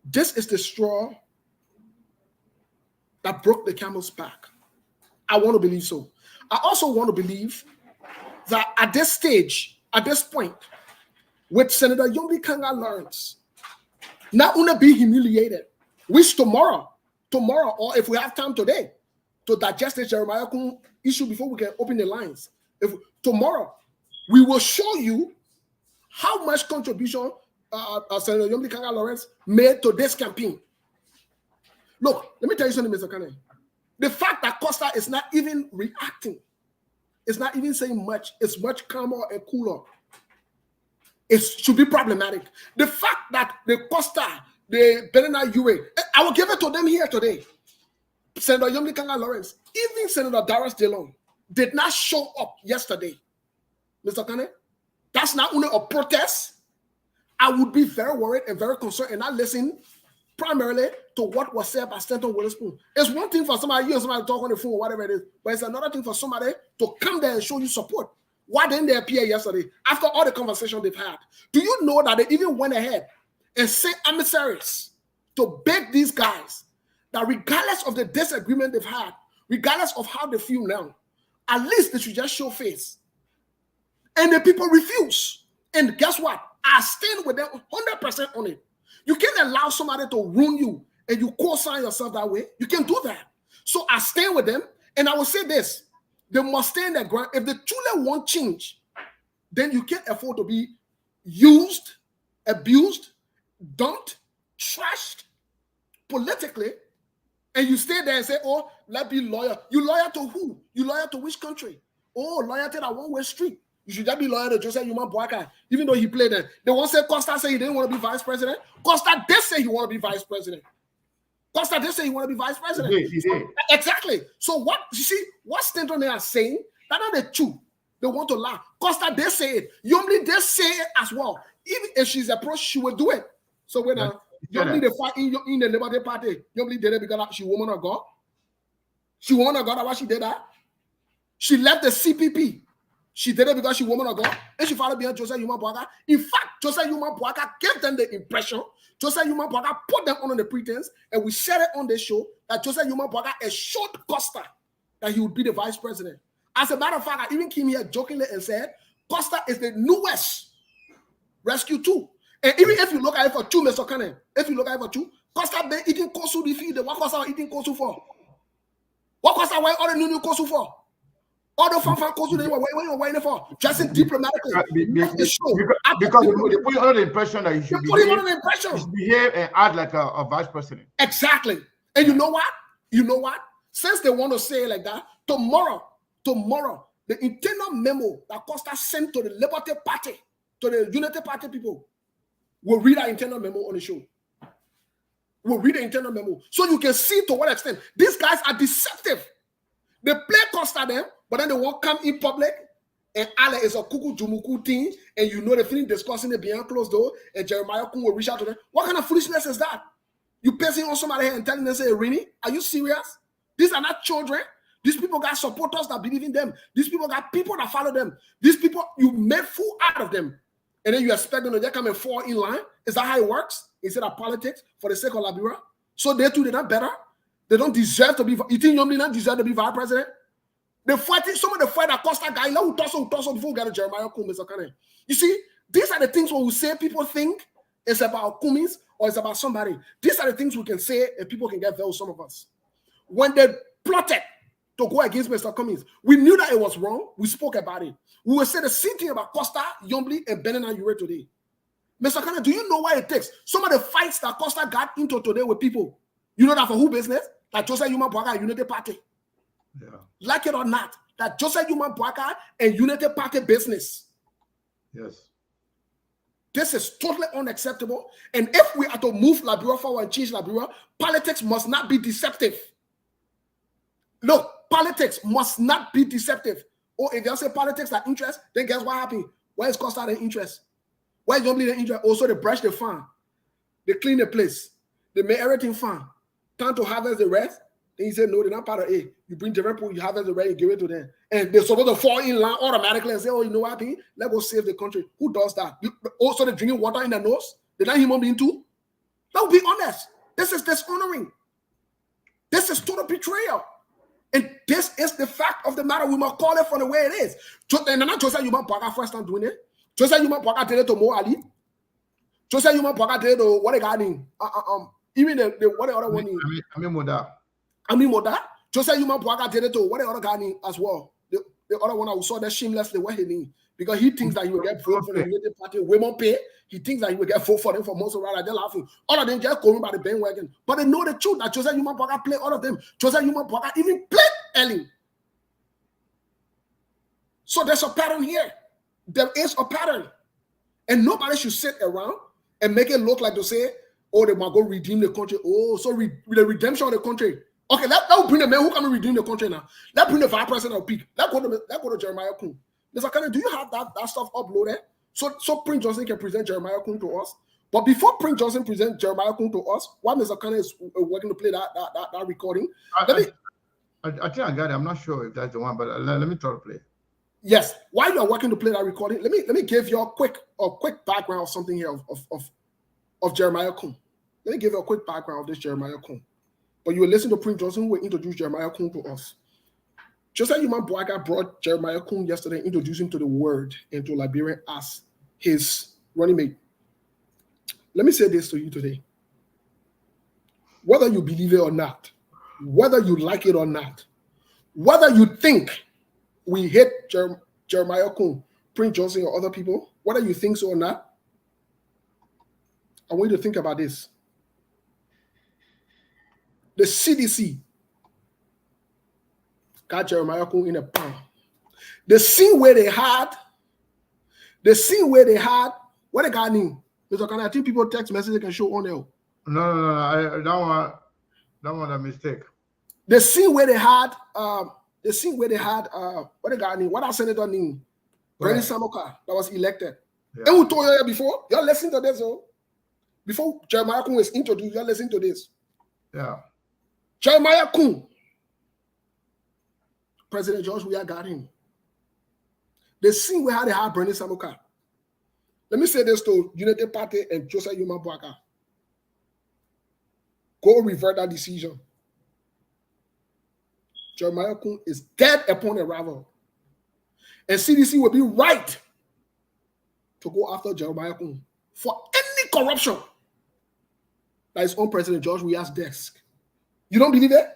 this is the straw that broke the camel's back. I want to believe so. I also want to believe that at this stage, at this point, with Senator Yombi Kanga Lawrence, not only be humiliated, which tomorrow, or if we have time today to digest the Jeremiah Koung issue before we can open the lines, if tomorrow we will show you how much contribution Senator Yombi Kanga Lawrence made to this campaign. Look, let me tell you something, Mr. Kane. The fact that Costa is not even reacting, it's not even saying much, it's much calmer and cooler. It should be problematic. The fact that the Costa, the Benena Ure, I will give it to them here today. Senator Yombi Kanga Lawrence, even Senator Darius Dillon did not show up yesterday. Mr. Kane, that's not only a protest. I would be very worried and very concerned and not listen primarily to what was said by Stanton Witherspoon. It's one thing for somebody, you and somebody to talk on the phone or whatever it is, but it's another thing for somebody to come there and show you support. Why didn't they appear yesterday after all the conversation they've had? Do you know that they even went ahead and sent emissaries to beg these guys that regardless of the disagreement they've had, regardless of how they feel now, at least they should just show face. And the people refuse. And guess what? I stand with them 100% on it. You can't allow somebody to ruin you and you co-sign yourself that way. You can't do that. So I stand with them, and I will say this. They must stand their ground. If the truly won't change, then you can't afford to be used, abused, dumped, trashed politically, and you stay there and say, oh, let's be loyal. You loyal to who? You loyal to which country? Oh, loyal to that one-way street. You should just be loyal to Joseph Yuma Boakai, even though he played there. They won't say Costa say he didn't want to be vice president. Costa did say he want to be vice president. Costa did say he want to be vice president. He did. Exactly. So what you see, what Stanton they are saying, that are the truth. They want to lie. Costa did say it. Yomli did say it as well. Even if she's approached, she will do it. So when Yomli they fight in the Liberty Party, Yomli did it because she woman of God. She woman of God. Why she did that? She left the CPP She did it because she woman of God, and she followed behind Joseph Yuma Boaga. In fact, Joseph Yuma Boaga gave them the impression. Joseph Yuma Boaga put them on the pretense, and we said it on the show that Joseph Yuma Boaga assured Costa that he would be the vice president. As a matter of fact, I even came here jokingly and said, Costa is the newest rescue tool. And even if you look at it for 2, Mr. Cannon, if you look at it for 2, Costa been eating kosu the feed. What Costa eating kosu for? What Costa why all the new kosu for? All the fan kosu they were waiting for. Dressing diplomatically. Because they put you under the impression that you should behave and act like a vice president. Exactly. And you know what? You know what? Since they want to say it like that, tomorrow, the internal memo that Costa sent to the Liberty Party, to the Unity Party people, we'll read our internal memo on the show. We'll read the internal memo. So you can see to what extent these guys are deceptive. They play Costa them, but then they won't come in public. And Ale is a kuku jumuku thing. And you know they finish discussing it behind closed door. And Jeremiah Koung will reach out to them. What kind of foolishness is that? You passing on somebody here and telling them, say, Rini, are you serious? These are not children. These people got supporters that believe in them. These people got people that follow them. These people, you made fool out of them. And then you expect them to just come and fall in line. Is that how it works? Instead of politics for the sake of Liberia? So they too, they're not better. They don't deserve to be. You think Yomli not deserve to be vice president? They fighting some of the fight that Costa guy. Who toss before we get to Jeremiah Koung, Mr. Kane. You see, these are the things when we say people think it's about Kumis or it's about somebody. These are the things we can say and people can get those. Some of us, when they plotted to go against Mr. Cummings, we knew that it was wrong. We spoke about it. We will say the same thing about Costa, Yombli, and Benin and Ure today. Mr. Kane, do you know why it takes some of the fights that Costa got into today with people? You know that for who business? Like Joseph Yuma Boaga, Unity Party. Yeah. Like it or not, that Joseph Yuma Boaga and Unity Party business. Yes. This is totally unacceptable. And if we are to move Liberia forward and change Liberia, politics must not be deceptive. Look, politics must not be deceptive. Or if they say politics are interest, then guess what happened? Where is Costa the interest? Where is Yombli the interest? Also, they brush the farm. They clean the place. They make everything fine. Time to harvest the rest. Then he said, no, they're not part of it. You bring different people, you harvest the rest, you give it to them. And they're supposed to fall in line automatically and say, oh, you know what, let's go save the country. Who does that? Also, they're drinking water in their nose. They're not human being too. Let's be honest. This is dishonoring. This is total betrayal. And this is the fact of the matter. We must call it for the way it is. And not Joseph Yuma Boaga first time doing it. Joseph Yuma Boaga did it to Mo Ali. Joseph Yuma Boaga did it to what they got in. Even the what the other one in. I mean Moda. Joseph Yuma Boaga did it to what the other guy in as well. The other one I saw that shamelessly what he in. Because he thinks that he will get vote for the United Party. Women pay. He thinks that he will get vote for them for most of the they're laughing. All of them just going by the bandwagon. But they know the truth that Joseph Yuma Boaga play all of them. Joseph Yuma Boaga even played Ellen. So there's a pattern here. There is a pattern. And nobody should sit around and make it look like they say, oh, they might go redeem the country. Oh, so the redemption of the country. Okay, let's bring the man who can redeem the country now. Let's bring the vice president of peak. Let's go to Jeremiah Koung. Mr. Kane, do you have that stuff uploaded? So Prince Johnson can present Jeremiah Koung to us. But before Prince Johnson presents Jeremiah Koung to us, while Mr. Kane is working to play that recording, I think I got it. I'm not sure if that's the one, but let me try to play. Yes, while you are working to play that recording, let me give you a quick background of something here of Jeremiah Koung. Let me give you a quick background of this Jeremiah Koung. But you will listen to Prince Johnson who will introduce Jeremiah Koung to us. Joseph Yuma Boaga brought Jeremiah Koung yesterday, introduced him to the word and to Liberian as his running mate. Let me say this to you today. Whether you believe it or not, whether you like it or not, whether you think we hate Jeremiah Koung, Prince Johnson, or other people, whether you think so or not, I want you to think about this. The CDC got Jeremiah Koung in a pound. The scene where they had, what they got in, Mr. Kane, I think people text message they can show on there. No, that one a mistake. The scene where they had, what they got in, what our senator named, Bernie Samoka, that was elected. Yeah. And we told you before, y'all listen to this, oh. Before Jeremiah Koung was introduced, y'all listen to this. Yeah. Jeremiah Koung, President George Weah got him. the scene where they had Bernie Samuka. Let me say this to Unity Party and Joseph Yuma Boaka. Go revert that decision. Jeremiah Koung is dead upon arrival. And CDC will be right to go after Jeremiah Koung for any corruption that is on President George Weah's desk. You don't believe it?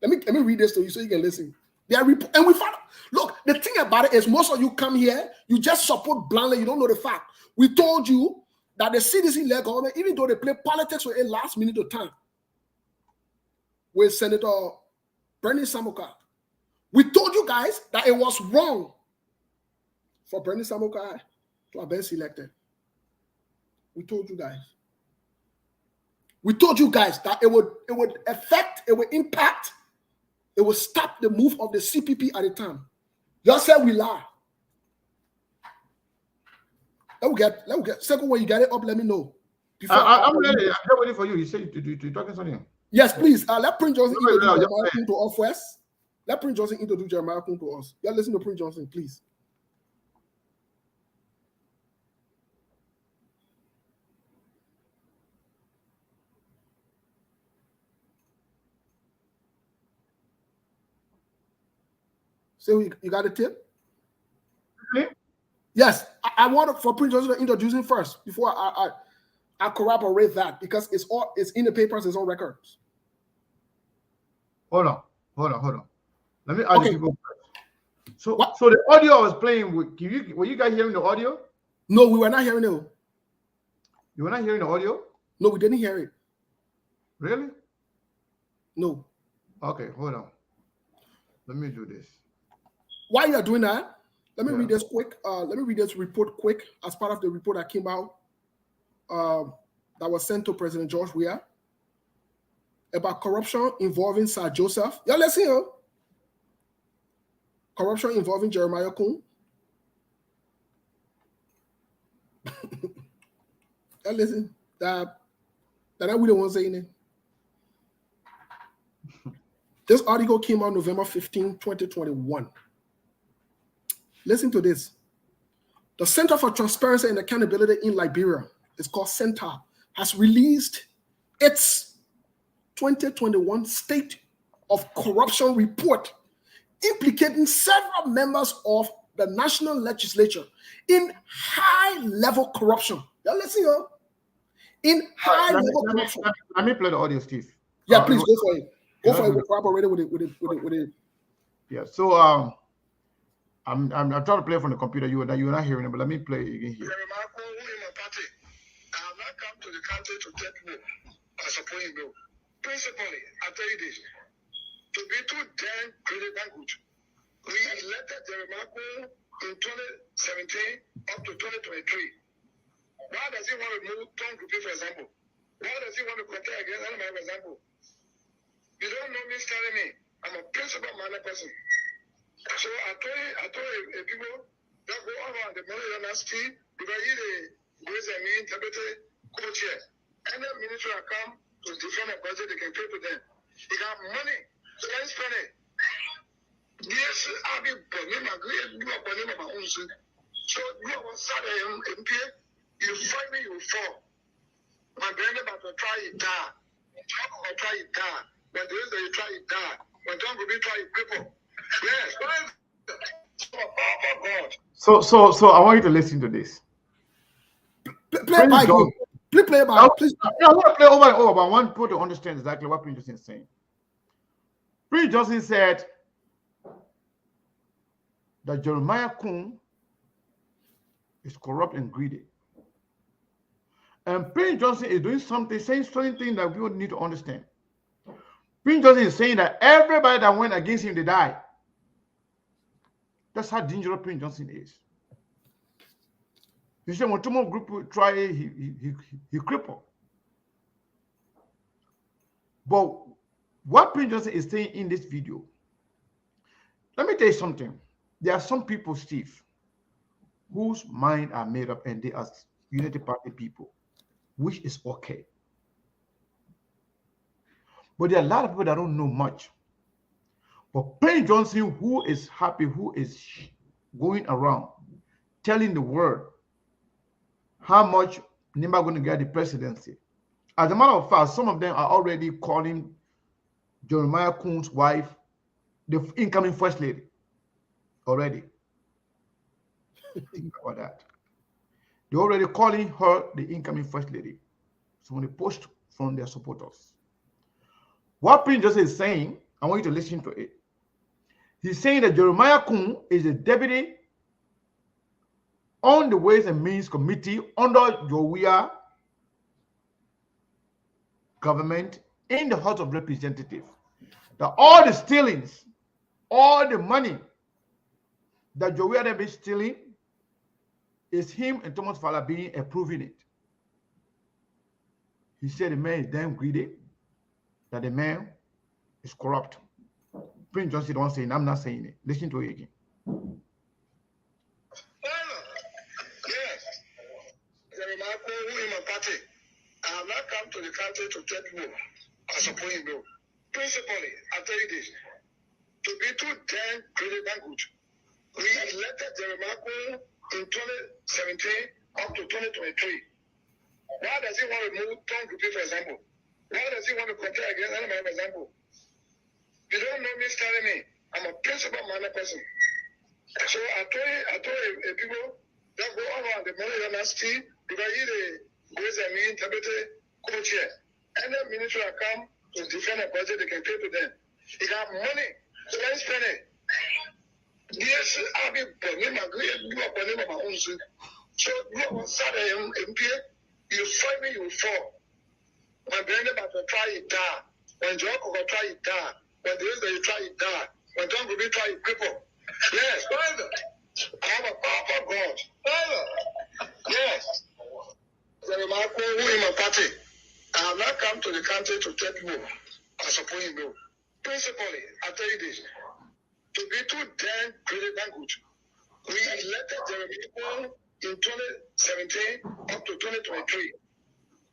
Let me read this to you so you can listen. They are and we found out. Look, the thing about it is most of you come here, you just support blindly, you don't know the fact. We told you that the CDC-led government, even though they play politics for a last minute of time with Senator Bernie Samuka, we told you guys that it was wrong for Bernie Samuka to have been selected. We told you guys. We told you guys that it would affect, it would impact, it would stop the move of the CPP at the time. Y'all said we lie. Let me get. Second, when you get it up, let me know. I'm ready. I'm ready for you. You said you're talking something. Yes, please. Let Prince Johnson introduce Jeremiah Koung to us first. Let Prince Johnson introduce Jeremiah Koung to us. Y'all listen to Prince Johnson, please. So you got a tip? Really? Yes, I want for Prince Johnson to introduce him first before I corroborate that because it's in the papers, it's on records. Hold on. Let me ask Okay. people first. So the audio I was playing with, were you guys hearing the audio? No, we were not hearing it. You were not hearing the audio? No, we didn't hear it. Really? No. Okay, hold on. Let me do this. While you're doing that, let me read this quick. Let me read this report quick as part of the report that came out that was sent to President George Weah about corruption involving Sir Joseph. Yeah, let's hear. Corruption involving Jeremiah Koung. Yeah, listen. That we don't want to say it. This article came out November 15, 2021. Listen to this. The Center for Transparency and Accountability in Liberia, it's called CENTAR, has released its 2021 State of Corruption report implicating several members of the national legislature in high-level corruption. Y'all listen here. In high-level corruption. Let me play the audio, Steve. Yeah, please go for it. Go for it. We'll corroborate it with it. Yeah. So I'm trying to play from the computer. You are not hearing it, but let me play it again here. Jeremiah Koung, who in my party, I have not come to the country to take no. I suppose you know. Principally, I tell you this: to be too damn greedy and good. We elected Jeremiah Koung in 2017 up to 2023. Why does he want to move Tom Group, for example? Why does he want to compare against anybody, for example? You don't know me, telling me I'm a principle-minded person. So I told people that go on the money university because he goes and mean deputy co-chair. Any minister that come to defend a budget, they can pay to them. They got money, so let's spend it. Yes, I'll be burning my green, you are burning my own son. So you are one side of him, you fight me, you fall. My brother about to try it down. When try it down. When there is you try it down. When Tom will be try it cripple. So I want you to listen to this. Play by you. Play by. Please. I want to play over and over, but I want people to understand exactly what Prince Johnson is saying. Prince Johnson said that Jeremiah Koung is corrupt and greedy. And Prince Johnson is doing something, saying something that we would need to understand. Prince Johnson is saying that everybody that went against him, they died. That's how dangerous Prince Johnson is. He said when Tomo group try, he crippled. But what Prince Johnson is saying in this video, let me tell you something. There are some people, Steve, whose mind are made up and they are Unity Party people, which is okay. But there are a lot of people that don't know much. But Prince Johnson, who is happy, who is going around telling the world how much Nimba going to get the presidency. As a matter of fact, some of them are already calling Jeremiah Koung's wife the incoming first lady already. Think about that. They're already calling her the incoming first lady. Some of the posts from their supporters. What Prince Joseph is saying, I want you to listen to it. He's saying that Jeremiah Koung is the deputy on the Ways and Means Committee under Jowia government in the House of Representatives. That all the stealings, all the money that Jowia have been stealing is him and Thomas Fowler being approving it. He said the man is damn greedy, that the man is corrupt. Prince Johnson don't say it, I'm not saying it. Listen to it again. Yes. Jeremiah Koung, who in my party, I have not come to the country to take you. I suppose you know. Principally, I tell you this, to be too damn greedy than good. We elected Jeremiah Koung in 2017 up to 2023. Why does he want to move Tom Grupi, for example? Why does he want to compare against anybody, for example? You don't know me, telling me I'm a principal-minded person. So I told people that go around the money university because he the Ways and Means Deputy Co-Chair. Any ministry that come to defend a budget, they can pay to them. He got money, so let's spend it. Yes, I'll be burning my own suit. So you want Saturday MP, you fight me, you fall. When Brenda will try it down, when Joe will try it down, when there is you try it down, when Tom will be try it cripple. Yes, brother. I have a powerful God. Brother. Yes. Jeremiah Koung, who in my party, I have not come to the country to take you. I suppose you know. Principally, I tell you this, to be too damn greedy than good. We elected Jeremiah Koung in 2017 up to 2023.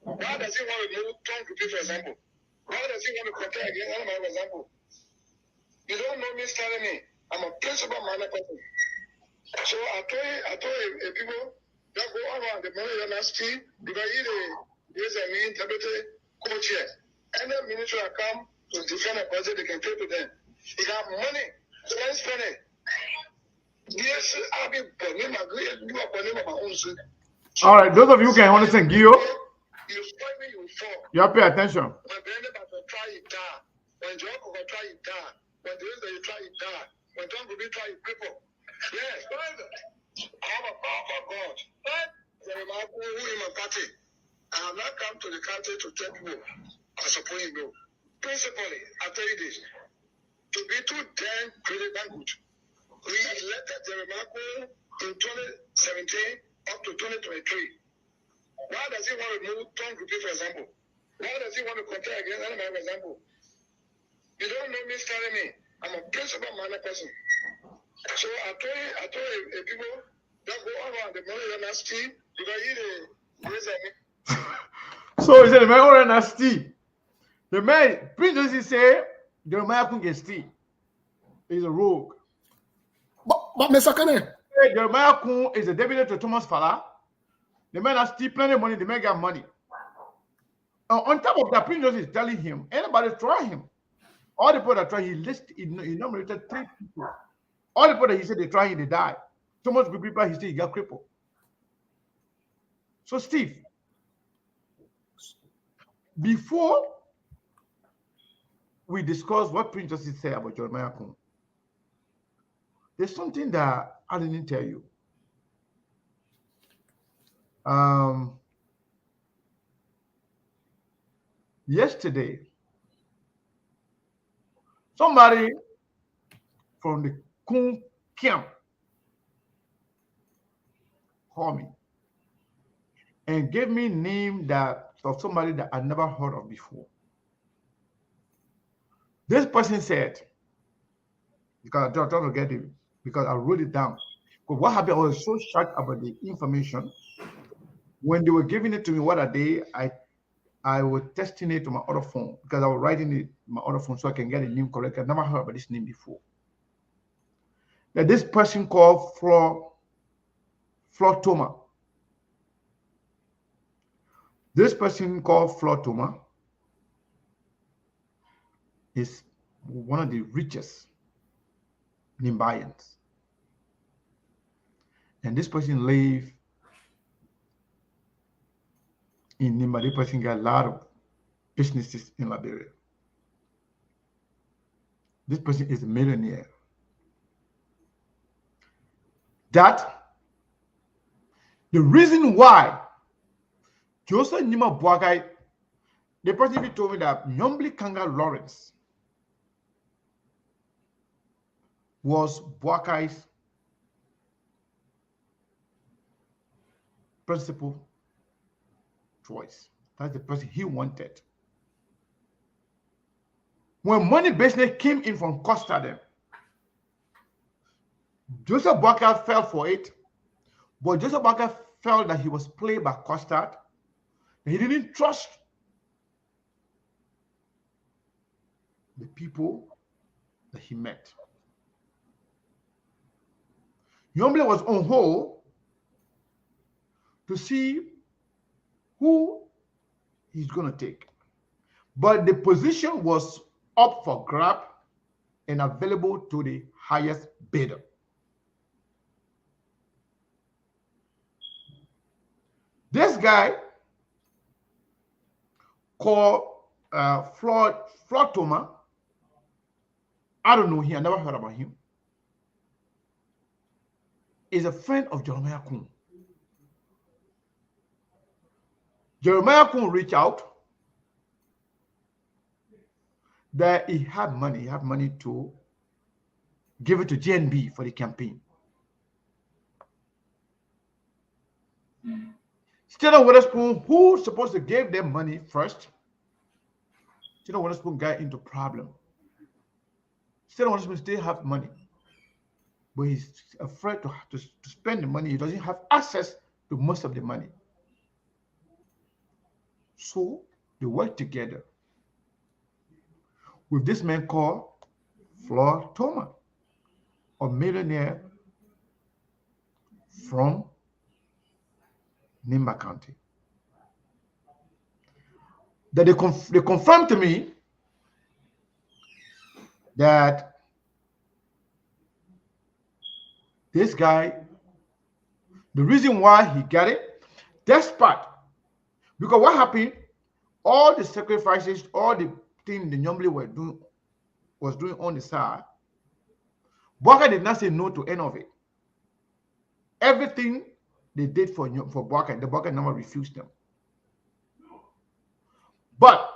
Why does he want to move Tom Grupi, for example? Why does he want to compare against anybody, for example? You don't know me, telling me I'm a principal-minded person. So I told people that go around the money university because he the Ways and Means Deputy Co-Chair. Any ministry that come to defend a budget, they can pay to them. He got money, so let's spend it. Yes, I'll be burning my own suit. All right, those of you who can understand, Gio, You fight me, you fall. you have to pay attention. When Brenda will try it down, when Joe will try it down, when there is you try it down, when Tom will be try it cripple. Yes, brother. I have a powerful God. Jeremiah Koung, who in my party, I have not come to the country to take you. I suppose you know. Principally, I tell you this, to be too damn greedy than good. We elected Jeremiah Koung in 2017 up to 2023. Why does he want to move Tom Grupi, for example? Why does he want to compare against anybody, for example? You don't know me, telling me I'm a principal-minded person. So I told people that go around the money university because he the Ways and Means. So he said the man already nasty. The man, Prince Joseph say Jeremiah Koung is steal. He's a rogue. But Mr. Kane, Jeremiah Koung is a deputy to Thomas Fowler. The man has still plenty of money. The man got money. On top of that, Prince Joseph is telling him, anybody try him. All the people that try, he nominated 3 people. All the people that he said they try him, they die. So much good people, he said he got crippled. So Steve, before we discuss what Prince Joseph said about Jeremiah Koung, there's something that I didn't tell you. Yesterday, somebody from the Koung camp called me and gave me name that of somebody that I never heard of before. This person said, because I don't try to get it, because I wrote it down. But what happened, I was so shocked about the information. When they were giving it to me, what a day, I was testing it to my other phone because I was writing it on my other phone so I can get the name correct. I never heard about this name before. that this person called Flor Toma. This person called Flor Toma is one of the richest Nimbayans. And this person live in Nimba. This person got a lot of businesses in Liberia. This person is a millionaire. That the reason why Joseph Nima Boakai, the person even told me that Nyombli Kanga Lawrence was Boakai's principal choice. That's the person he wanted. When money business came in from Costa, then Joseph Boakai fell for it, but Joseph Boakai felt that he was played by Costa. He didn't trust the people that he met. Yomble was on hold to see who he's going to take. But the position was up for grab and available to the highest bidder. This guy called Flor Toma, I don't know him, I never heard about him, is a friend of Jeremiah Koung. Jeremiah Koung reached out that he had money to give it to JNB for the campaign. Stella Witherspoon, who's supposed to give them money first, Stella Witherspoon got into problem. Stella Witherspoon still have money, but he's afraid to spend the money. He doesn't have access to most of the money. So they work together with this man called Flor Toma, a millionaire from Nimba County. That they confirmed to me that this guy, the reason why he got it, despite, because what happened, all the sacrifices, all the things the Nyombli was doing on the side, Boakai did not say no to any of it. Everything they did for Boakai, the Boakai never refused them. But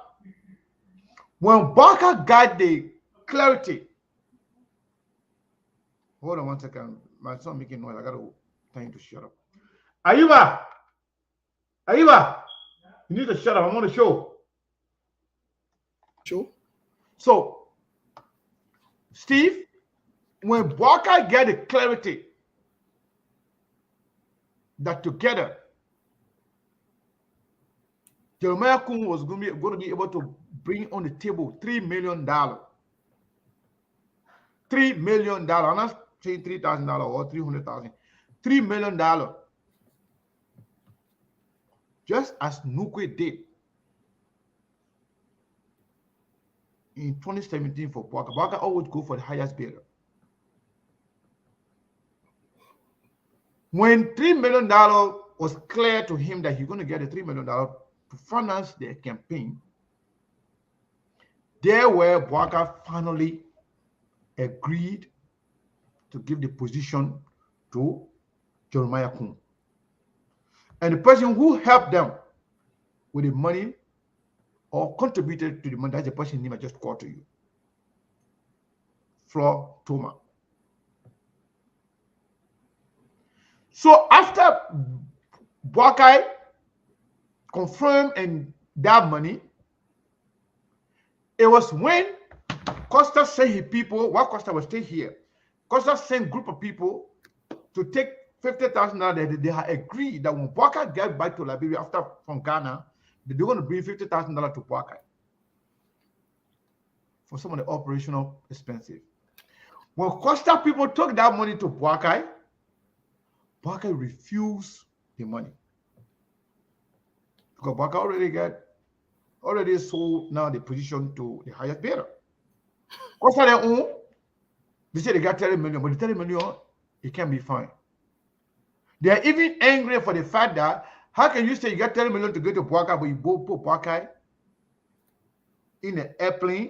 when Boakai got the clarity, hold on one second, my son making noise. I gotta tell him to shut up. Ayuba, you need to shut up. I'm on the show. Sure. So, Steve, when Boakai got the clarity that together Jeremiah Koung was going to be able to bring on the table $3 million. $3 million. I'm not saying $3,000 or $300,000. $3 million. Just as Nukwe did in 2017 for Boakai. Boakai always go for the highest bidder. When $3 million was clear to him that he's going to get the $3 million to finance their campaign, there where Boakai finally agreed to give the position to Jeremiah Koung. And the person who helped them with the money or contributed to the money, that's the person name I just called to you, Flor Toma. So after Boakai confirmed and that money, it was when Costa sent his people, while Costa was still here, Costa sent a group of people to take $50,000. They had agreed that when Boakai got back to Liberia after from Ghana, they're going to bring $50,000 to Boakai for some of the operational expenses. When Costa people took that money to Boakai refused the money. Because Boakai already sold now the position to the highest bidder. Costa they say they got 30 million, but the 30 million, it can't be fine. They are even angry for the fact that how can you say you got 30 million to go to Boakai, but you both put Boakai in an airplane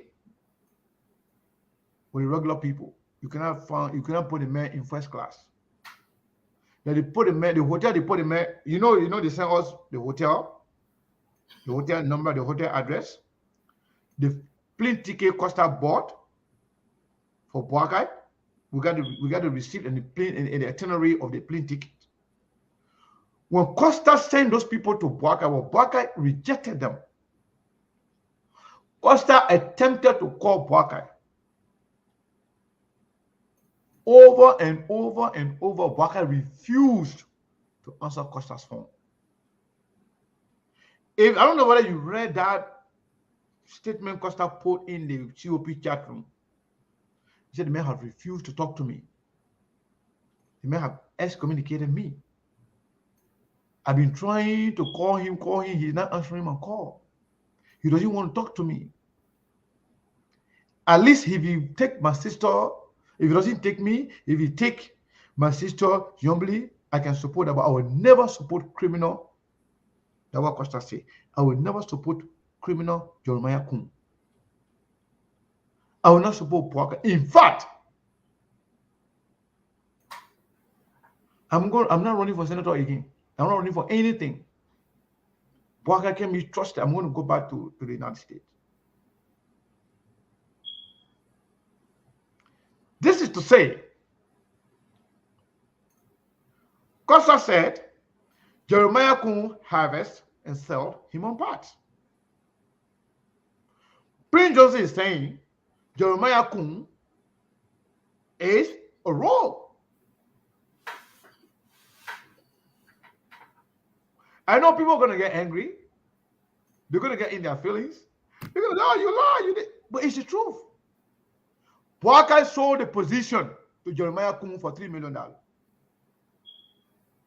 with regular people? You cannot put the man in first class. Now they put the man, the hotel, they put the man, you know, they send us the hotel number, the hotel address, the plane ticket Costa bought for Boakai. We got the receipt and the plane and the itinerary of the plane ticket. When Costa sent those people to Boakai, Boakai rejected them. Costa attempted to call Boakai. Over and over and over, Boakai refused to answer Costa's phone. I don't know whether you read that statement Costa put in the COP chat room. He said the man have refused to talk to me. The man have excommunicated me. I've been trying to call him. He's not answering my call. He doesn't want to talk to me. At least if he take my sister, if he doesn't take me, if he take my sister Yombly, I can support her, but I will never support criminal. That's what Costa say. I will never support criminal Jeremiah Koung. I will not support Boakai. In fact, I'm not running for senator again. I'm not running for anything. Boakai can be trusted. I'm going to go back to the United States. This is to say, Costa said Jeremiah Koung harvests and sells human parts. Prince Joseph is saying Jeremiah Koung is a rogue. I know people are going to get angry. They're going to get in their feelings. They're going to say, oh, you lie. You did. But it's the truth. Boakai sold the position to Jeremiah Koung for $3 million.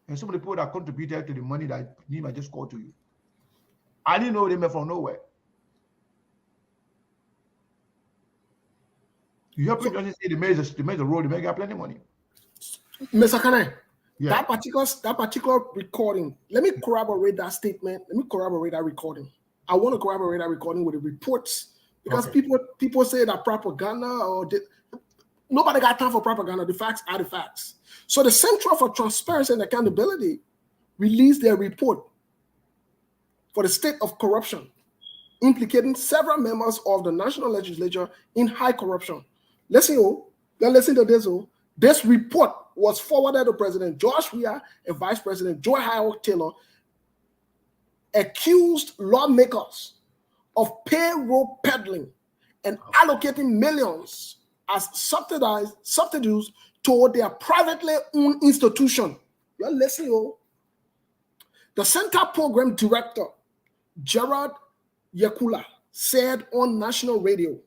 And some of the people that contributed to the money that Nima just called to you. I didn't know them from nowhere. You help me just say the major road, the man got plenty of money. Mr. Kane, Yeah. that particular recording, let me corroborate that statement. Let me corroborate that recording. I want to corroborate that recording with the reports because people say that propaganda nobody got time for propaganda. The facts are the facts. So the Center for Transparency and Accountability released their report for the state of corruption, implicating several members of the national legislature in high corruption. Listen to this. This report was forwarded to President George Weah and Vice President Joy Howard Taylor, accused lawmakers of payroll peddling and allocating millions as subsidies toward their privately owned institution. You're listening. The Center Program Director, Gerard Yakula, said on national radio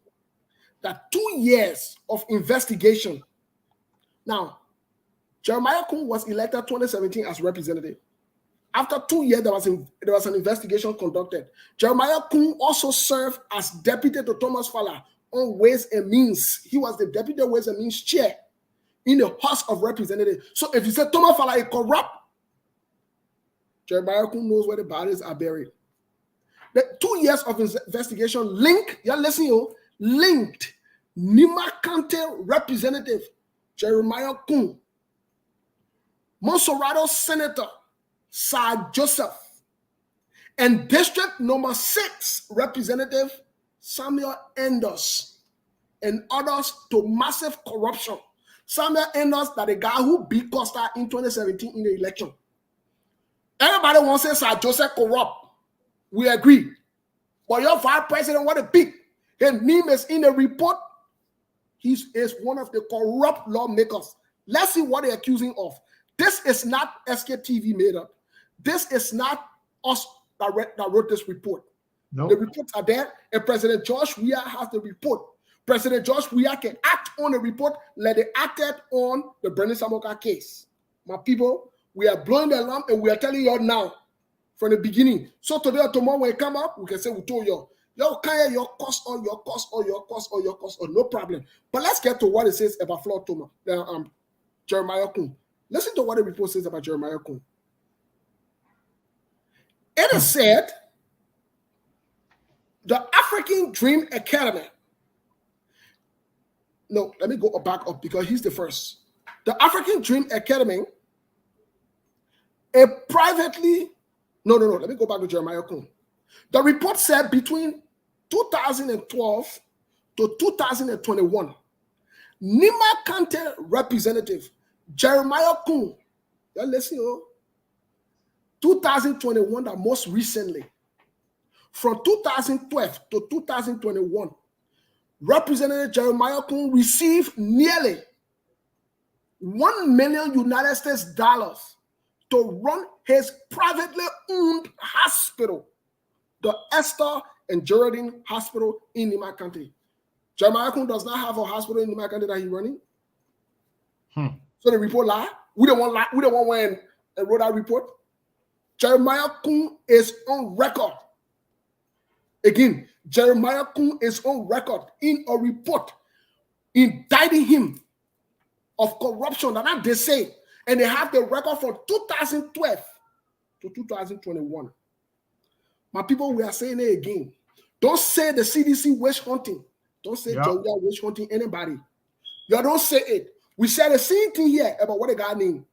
that 2 years of investigation. Now, Jeremiah Koung was elected 2017 as representative. After 2 years, there was an investigation conducted. Jeremiah Koung also served as deputy to Thomas Fowler on Ways and Means. He was the deputy Ways and Means chair in the House of Representatives. So if you say Thomas Fowler is corrupt, Jeremiah Koung knows where the bodies are buried. The 2 years of investigation linked Nima County Representative Jeremiah Koung, Monserrato Senator Sir Joseph, and District Number 6 Representative Samuel Enders, and others to massive corruption. Samuel Enders, that the guy who beat Costa in 2017 in the election. Everybody wants to say Sir Joseph corrupt. We agree. But your vice president want to beat. His name is in the report. He is one of the corrupt lawmakers. Let's see what they're accusing of. This is not SKTV made up. This is not us that wrote this report. No. The reports are there, and President George Weah has the report. President George Weah can act on a report like they acted on the Bernie Samoka case. My people, we are blowing the alarm and we are telling you now from the beginning. So today or tomorrow when it come up, we can say we told you. Your cost or your cost or your cost or your cost or no problem. But let's get to what it says about Floyd Thomas, Jeremiah Koung. Listen to what the report says about Jeremiah Koung. It is said the African Dream Academy. No, let me go back up because he's the first. The African Dream Academy, a privately, no, let me go back to Jeremiah Koung. The report said between 2012 to 2021, Nima County Representative Jeremiah Koung, listen, 2021, that most recently, from 2012 to 2021, Representative Jeremiah Koung received nearly $1 million United States dollars to run his privately owned hospital, the Esther and Geraldine Hospital in Nima County. Jeremiah Koung does not have a hospital in Nima County that he's running. So the report lie. We don't want when and wrote that report. Jeremiah Koung is on record. Again, Jeremiah Koung is on record in a report indicting him of corruption. That they say, and they have the record from 2012 to 2021. My people, we are saying it again. Don't say the CDC witch hunting. Don't say Georgia witch hunting anybody. You don't say it. We said the same thing here about what the guy named.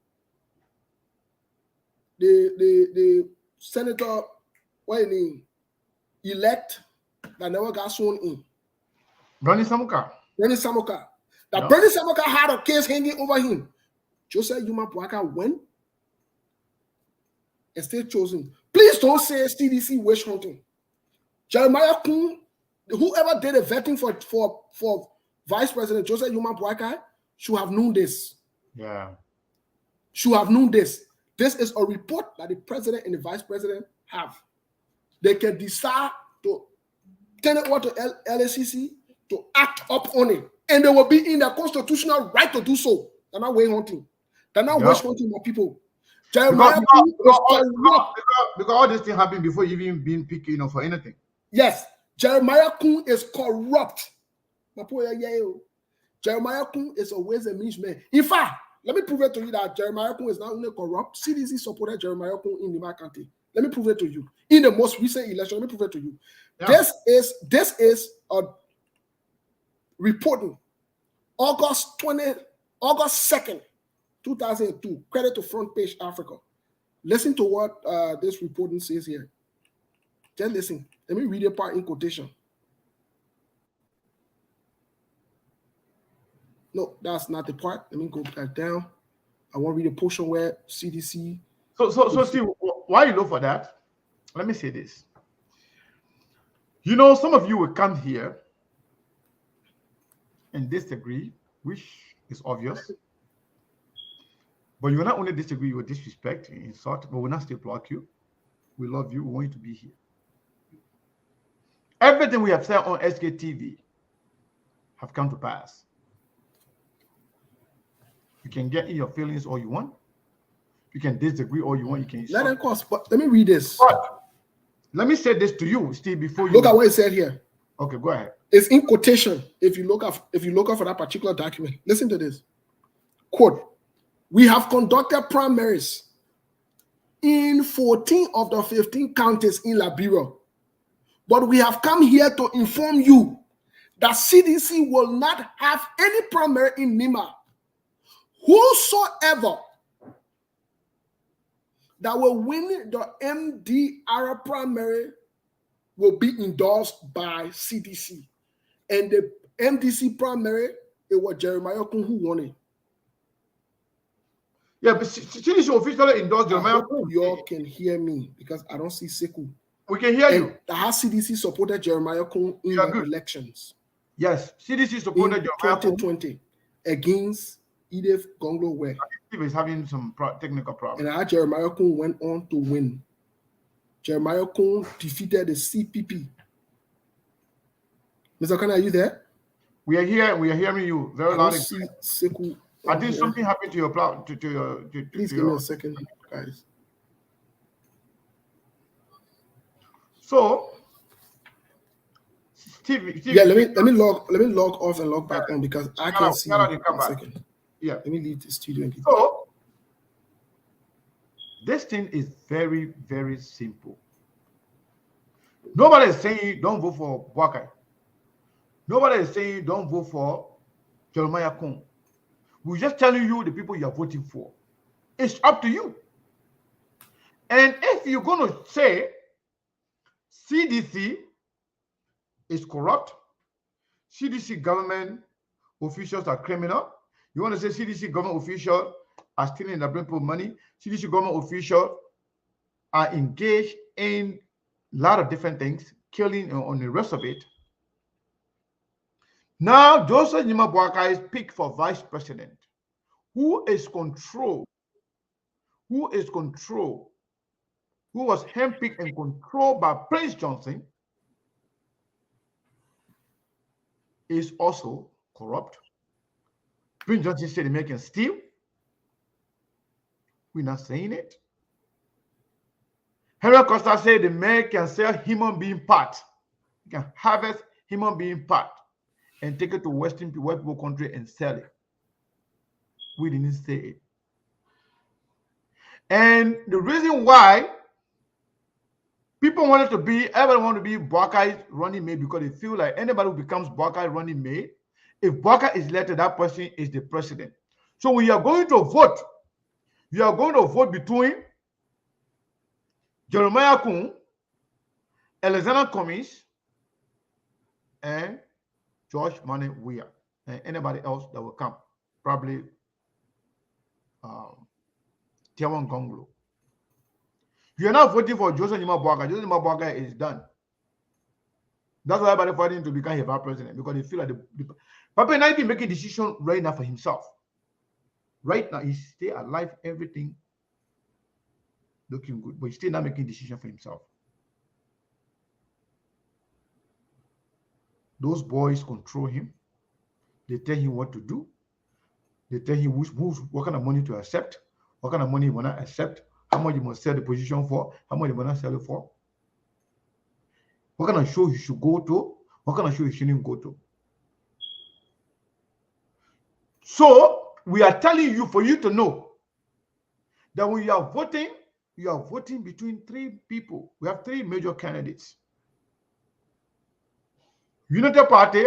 The senator, what his name? Elect that never got sworn in. Bernie Samoka. Bernie Samoka. That Bernie Samoka had a case hanging over him. Joseph Yuma Boaka went and still chosen. Please don't say CDC witch hunting. Jeremiah Koung, whoever did a vetting for Vice President Joseph Yuma Boaka should have known this. Yeah. Should have known this. This is a report that the president and the vice president have. They can decide to turn it over to LACC to act up on it. And they will be in their constitutional right to do so. They're not witch hunting. They're not witch hunting my people. Jeremiah Koung because all this thing happened before you even been picking for anything. Yes. Jeremiah Koung is corrupt. Jeremiah Koung is a ways and means man. In fact, let me prove it to you that Jeremiah Koung is not only corrupt. CDC supported Jeremiah Koung in Nima County. Let me prove it to you. In the most recent election, let me prove it to you. Yeah. This is a reporting. August 2nd, 2002. Credit to Front Page Africa. Listen to what this reporting says here. Just listen. Let me read a part in quotation. No, that's not the part. Let me go back down. I want to read a portion where CDC. So Steve, why you look for that? Let me say this. You know, some of you will come here and disagree, which is obvious. But you will not only disagree, you will disrespect and insult, but we'll not still block you. We love you. We want you to be here. Everything we have said on SKTV have come to pass. You can get in your feelings all you want. You can disagree all you want. You can let them cost. But let me read this. But let me say this to you, Steve, before you look at what it said here. Okay, go ahead. It's in quotation. If you look up for that particular document, listen to this. Quote: "We have conducted primaries in 14 of the 15 counties in Liberia, but we have come here to inform you that CDC will not have any primary in Nima. Whosoever that will win the MDR primary will be endorsed by CDC. And the MDC primary, it was Jeremiah Koung who won it." Yeah, but CDC officially endorsed Jeremiah Koung. You all can hear me because I don't see Sekou. We can hear you. The House CDC supported Jeremiah Koung in the elections. Yes, CDC supported Jeremiah 2020 against Edith Gonglo Ware. Steve is having some technical problems. And Jeremiah Koung went on to win. Jeremiah Koung defeated the CPP. Mr. Kana, are you there? We are here. We are hearing you very I loud. don't see Sekou. I think something happened to your plan. Please give me a second, guys. So, Steve, Yeah, let me log off and log back on because I can't see. come One back. second. Yeah. Let me leave the studio and get So, this thing is very, very simple. Nobody is saying don't vote for Boakai. Nobody is saying don't vote for Jeremiah Koung. We're just telling you the people you are voting for. It's up to you. And if you're going to say CDC is corrupt, CDC government officials are criminal, you want to say CDC government officials are stealing the people money, CDC government officials are engaged in a lot of different things, killing on the rest of it. Now, Joseph Nima Boakai is picked for vice president. Who is controlled? Who was handpicked and controlled by Prince Johnson is also corrupt. Prince Johnson said the man can steal. We're not saying it. Henry Costa said the man can sell human being part. He can harvest human being part and take it to white people country and sell it. We didn't say it. And the reason why everybody want to be Boakai's running mate because they feel like anybody who becomes Boakai running mate, if Boakai is elected, that person is the president. So when you are going to vote, you are going to vote between Jeremiah Koung, Alexander Cummings, and George Mane Weah, and anybody else that will come. Probably Tiawan Gonglo. You're not voting for Joseph Nima Boakai. Joseph Nima Boakai is done. That's why everybody fighting to become vice president because they feel like Papa Nike making decision right now for himself. Right now, he's still alive, everything looking good, but he's still not making decision for himself. Those boys control him. They tell him what to do. They tell him what kind of money to accept, what kind of money he will not accept, how much you must sell the position for, how much you will not sell it for, what kind of show you should go to, what kind of show you shouldn't go to. So we are telling you for you to know that when you are voting between three people. We have three major candidates. Unity Party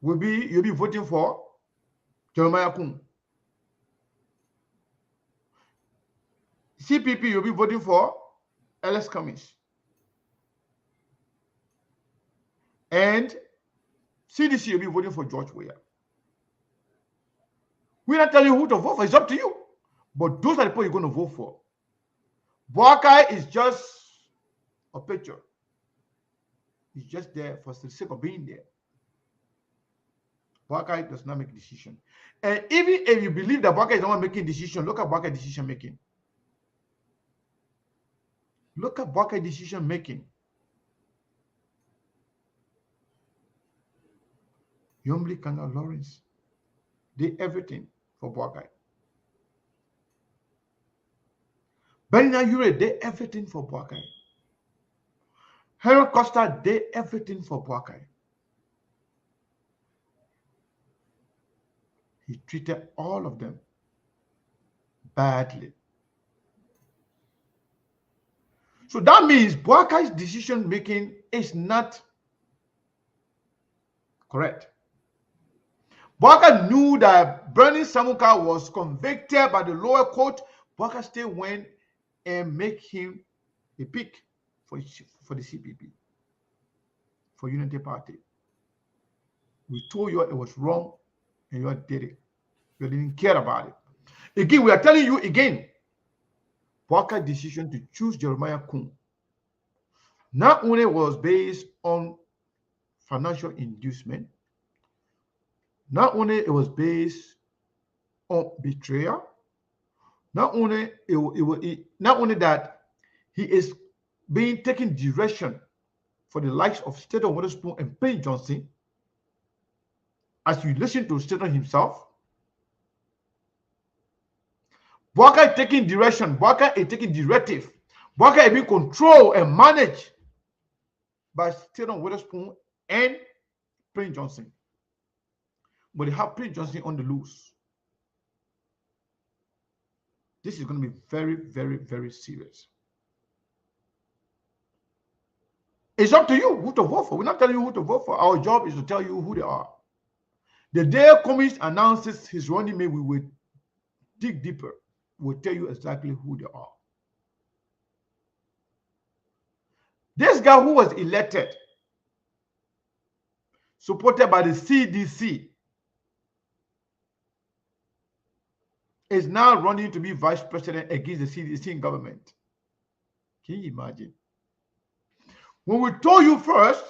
you'll be voting for Jeremiah Koung. CPP, you'll be voting for Alex Cummings. And CDC, you'll be voting for George Weah. We're not telling you who to vote for. It's up to you. But those are the people you're going to vote for. Boakai is just a picture. He's just there for the sake of being there. Boakai does not make a decision. And even if you believe that Boakai is not making a decision, look at Boakai decision making. Look at Boakai decision making. Yombli Kanga Lawrence did everything for Boakai. Benina Yure did everything for Boakai. Harold Costa did everything for Boakai. He treated all of them badly. So that means Boakai's decision making is not correct. Boakai knew that Bernie Samuka was convicted by the lower court. Boakai still went and make him a pick for the CPP, for Unity Party. We told you it was wrong, and you did it. You didn't care about it. Again, we are telling you again, Boakai's decision to choose Jeremiah Koung not only was based on financial inducement, not only it was based on betrayal, not only that he is being taken direction for the likes of Staton Witherspoon and Payne Johnson, as you listen to Staton himself, Boakai is taking direction, Boakai is taking directive, Boakai is being controlled and managed by Staton Witherspoon and Payne Johnson. But they have Payne Johnson on the loose. This is going to be very, very, very serious. It's up to you who to vote for. We're not telling you who to vote for. Our job is to tell you who they are. The day Cummings announces his running mate, we will dig deeper. We'll tell you exactly who they are. This guy who was elected, supported by the CDC, is now running to be vice president against the CDC in government. Can you imagine? When we told you first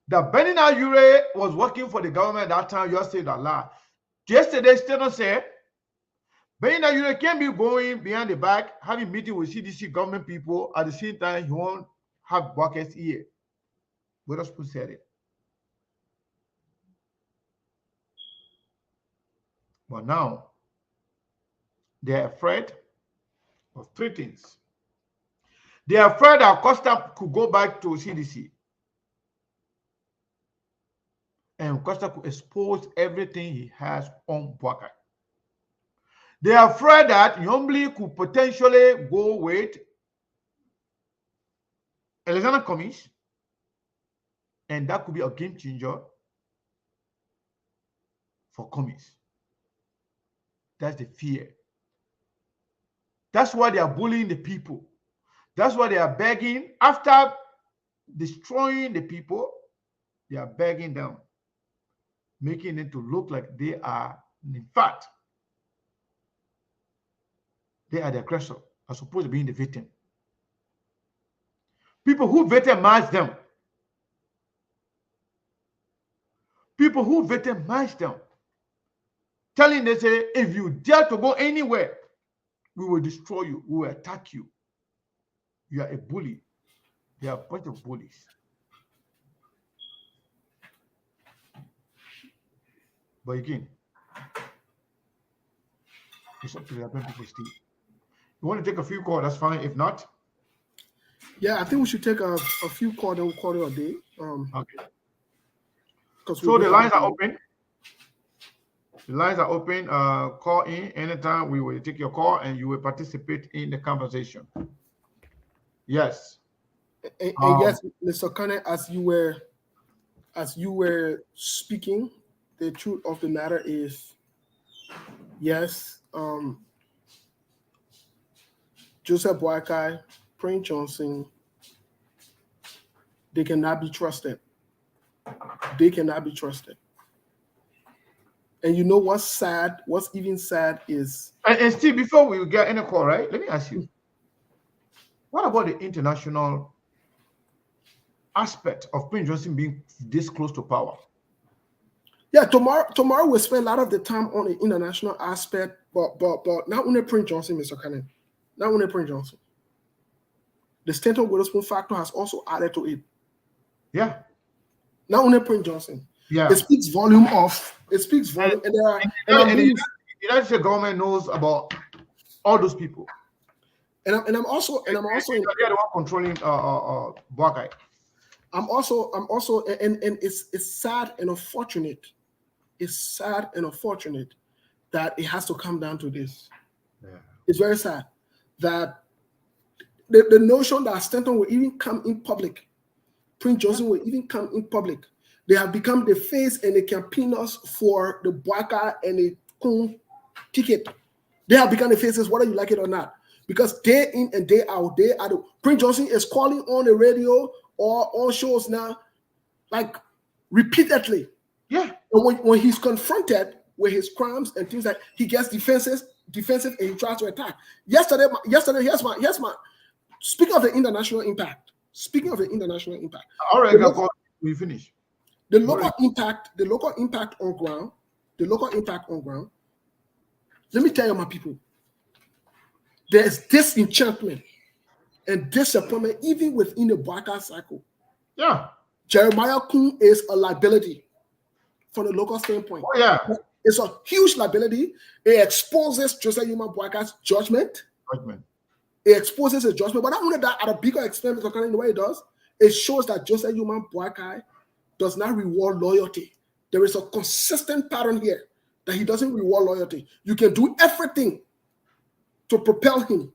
that Benin Ayure was working for the government at that time, you said that lie. Yesterday, Staton said Benin Ayure can't be going behind the back, having meeting with CDC government people at the same time he won't have buckets here. Witherspoon said it. But now they're afraid of three things. They are afraid that Costa could go back to CDC. And Costa could expose everything he has on Boakai. They are afraid that Yombly could potentially go with Alexander Cummings. And that could be a game changer for Cummings. That's the fear. That's why they are bullying the people. That's why they are begging, after destroying the people, they are begging them, making it to look like they are, in fact, they are the aggressor, as opposed to being the victim. People who victimize them. People who victimize them. Telling them, say, if you dare to go anywhere, we will destroy you, we will attack you. You are a bully. They are a bunch of bullies. But again, it's up to the other people still. You want to take a few calls, that's fine. If not, yeah, I think we should take a few quarter a day. okay. So the lines are open. The lines are open. Call in anytime. We will take your call and you will participate in the conversation. Yes. And yes, Mr. Koung, as you were speaking, the truth of the matter is, yes, Joseph Boakai, Payne Johnson, they cannot be trusted. They cannot be trusted. And you know what's sad? What's even sad is... And Steve, before we get any call, right? Let me ask you. What about the international aspect of Payne Johnson being this close to power? Yeah, tomorrow we'll spend a lot of the time on the international aspect, but not only Payne Johnson, Mr. Koung. Not only Payne Johnson. The Staton Witherspoon factor has also added to it. Yeah. Not only Payne Johnson. Yeah. It speaks volume, and there are... the United States government knows about all those people. And I'm also they are the one controlling Boakai. I'm also and it's sad and unfortunate. It's sad and unfortunate that it has to come down to this. Yeah. It's very sad that the notion that Stanton will even come in public, Payne Johnson will even come in public. They have become the face and the campaigners for the Boakai and the Koung ticket. They have become the faces, whether you like it or not. Because day in and day out, Payne Johnson is calling on the radio or on shows now, like repeatedly. Yeah. And when he's confronted with his crimes and things like, he gets defensive, and he tries to attack. Yesterday, here's my. Speaking of the international impact. All right, we finish. The local impact on ground. Let me tell you, my people. There is disenchantment and disappointment even within the Boycott cycle. Yeah. Jeremiah Koung is a liability from the local standpoint. Oh, yeah. It's a huge liability. It exposes Joseph Human Boycott's judgment. It exposes his judgment. But not only that, at a bigger extent, in the way it does, it shows that Joseph Human Boycott does not reward loyalty. There is a consistent pattern here that he doesn't reward loyalty. You can do everything to propel him.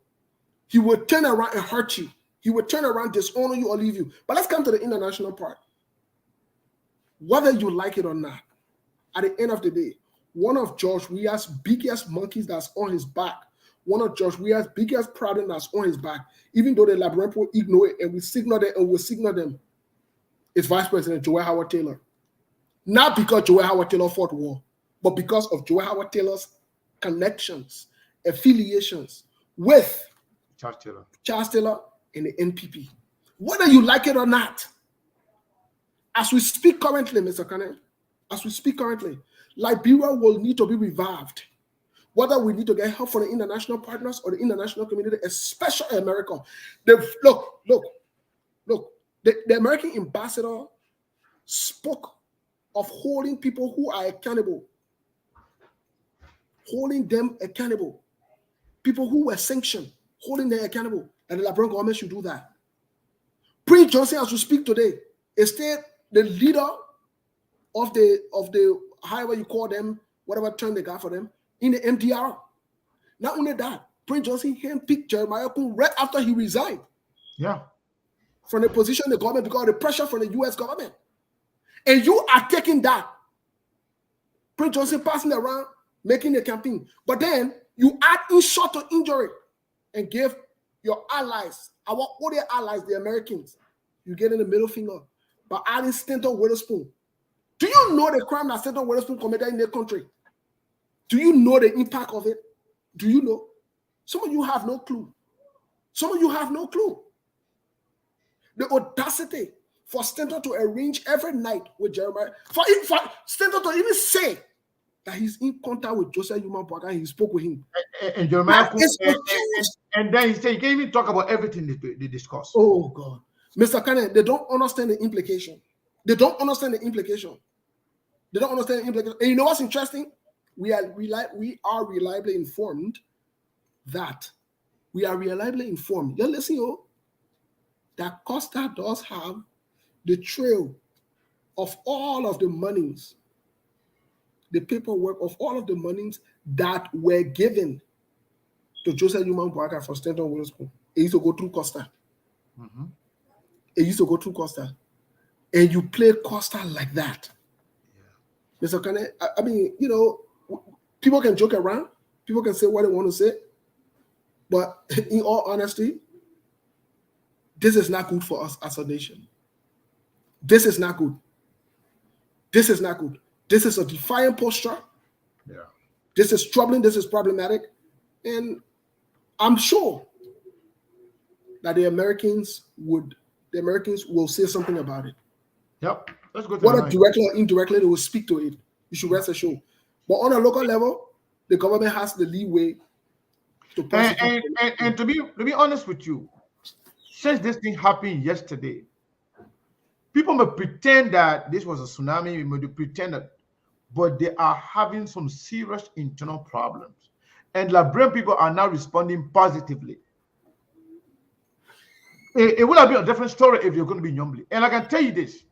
He will turn around and hurt you. He will turn around, dishonor you, or leave you. But let's come to the international part. Whether you like it or not, at the end of the day, one of George Weah's biggest monkeys that's on his back, one of George Weah's biggest problem that's on his back, even though the Liberian people ignore it and we signal them and will signal them, is Vice President Joel Howard Taylor. Not because Joel Howard Taylor fought war, but because of Joel Howard Taylor's connections, affiliations with Charles Taylor and the NPP. Whether you like it or not, as we speak currently, Mr. Kane, as we speak currently, Liberia will need to be revived. Whether we need to get help from the international partners or the international community, especially America. Look, the American ambassador spoke of holding people who are accountable, holding them accountable. People who were sanctioned, holding them accountable, and the Liberian government should do that. Prince Johnson, as we speak today, is still the leader of the however you call them, whatever term they got for them, in the MDR. Not only that, Prince Johnson handpicked Jeremiah Koung right after he resigned. Yeah. From the position of the government because of the pressure from the US government. And you are taking that. Prince Johnson passing around, making a campaign. But then you add insult to injury and give your allies, our other allies, the Americans, you get in the middle finger by adding Stanton Witherspoon. Do you know the crime that Stanton Witherspoon committed in their country? Do you know the impact of it? Do you know? Some of you have no clue. Some of you have no clue. The audacity for Stanton to arrange every night with Jeremiah, for Stanton to even say that he's in contact with Joseph Human Boycott and he spoke with him. And Jeremiah, and then he said he can't even talk about everything they discuss. Oh God, Mr. Kane, they don't understand the implication. They don't understand the implication. They don't understand the implication. And you know what's interesting? We are reliably informed that you listen, that Costa does have the trail of all of the monies, the paperwork of all of the monies that were given to Joseph Human Boycott for Stanton Witherspoon. It used to go through Costa. Mm-hmm. It used to go through Costa. And you play Costa like that. Yeah. Mr. Kane, I mean, you know, people can joke around. People can say what they want to say. But in all honesty, this is not good for us as a nation. This is not good. This is not good. This is a defiant posture. Yeah. This is troubling. This is problematic. And I'm sure that the Americans will say something about it. Yep. Let's go to whether directly or indirectly, they will speak to it. You should rest assured. But on a local level, the government has the leeway to pass and to be honest with you, since this thing happened yesterday, people may pretend that this was a tsunami, may pretend that, but they are having some serious internal problems. And Liberian people are now responding positively. It would have been a different story if you're going to be Nyombli. And I can tell you this,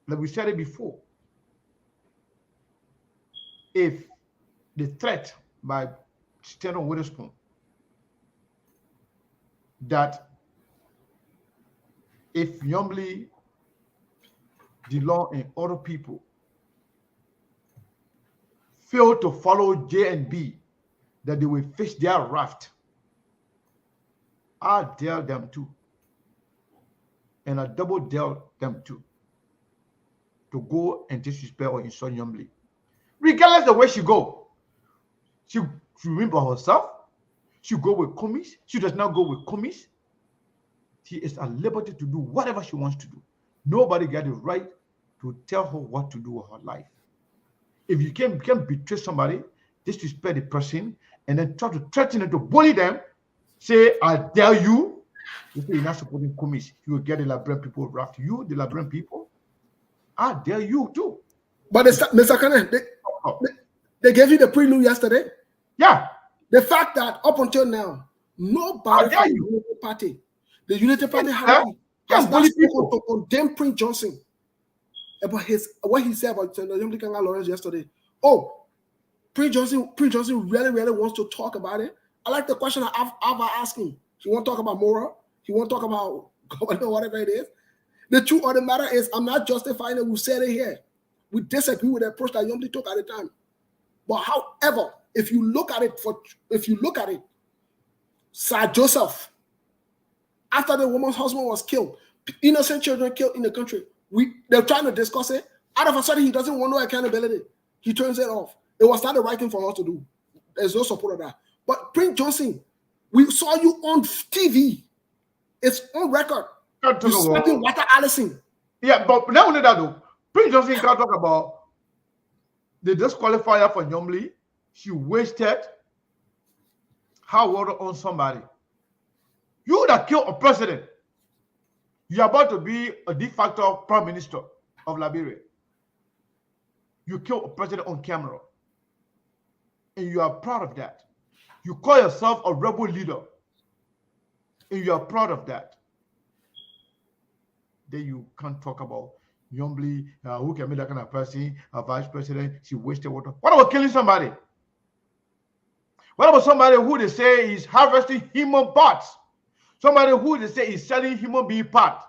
like we said it before, if the threat by Stanton Witherspoon that if Nyombli, DeLong, and other people fail to follow JNB, that they will fish their raft, I dare them too. And I double dare them too to go and disrespect or insult Nyombli. Regardless of where she go, she remember herself. She go with commies. She does not go with commies. She is at liberty to do whatever she wants to do. Nobody got the right to tell her what to do with her life. If you can betray somebody, disrespect the person, and then try to threaten them to bully them, say, I dare you, you say you're not supporting Kumis, you will get the Liberian people wrapped. You, the Liberian people, I dare you too. But Mr. Kane, they gave you the prelude yesterday. Yeah. The fact that up until now, nobody from the Unity Party, has not spoken to condemn Prince Johnson about what he said about Senator Kanga Lawrence yesterday. Oh, Prince Johnson really wants to talk about it. I like the question I've asked him. He won't talk about Mora. He won't talk about governor, whatever it is. The truth of the matter is, I'm not justifying it. We said it here. We disagree with the approach that Yomdi took at the time. But however, if you look at it, Sir Joseph, after the woman's husband was killed, innocent children killed in the country, they're trying to discuss it. Out of a sudden, he doesn't want no accountability. He turns it off. It was not the right thing for us to do. There's no support of that. But Prince Johnson, we saw you on TV. It's on record. You slapping Walter Allison. Yeah, but not only that though, Prince Johnson can't talk about the disqualifier for Nyomli. She wasted her water on somebody. You that killed a president. You're about to be a de facto prime minister of Liberia. You killed a president on camera. And you are proud of that. You call yourself a rebel leader. And you are proud of that. Then you can't talk about Nyomli, who can be that kind of person, a vice president, she wasted water. What about killing somebody? What about somebody who they say is harvesting human parts? Somebody who they say is selling human being parts.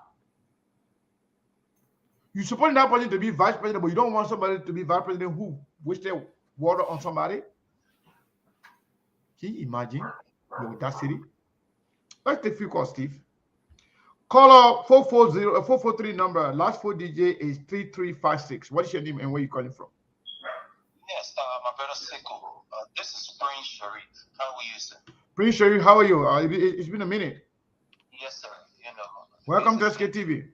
You support that person to be vice president, but you don't want somebody to be vice president who wasted water on somebody? Can you imagine the audacity? Let's take a few calls, Steve. Caller 443 number, last 4 digit is 3356. What is your name and where are you calling from? Yes, my brother Sekou. This is Prince Sharif. How are you, sir? Prince Sharif, how are you? It's been a minute. Yes, sir. Welcome to SKTV.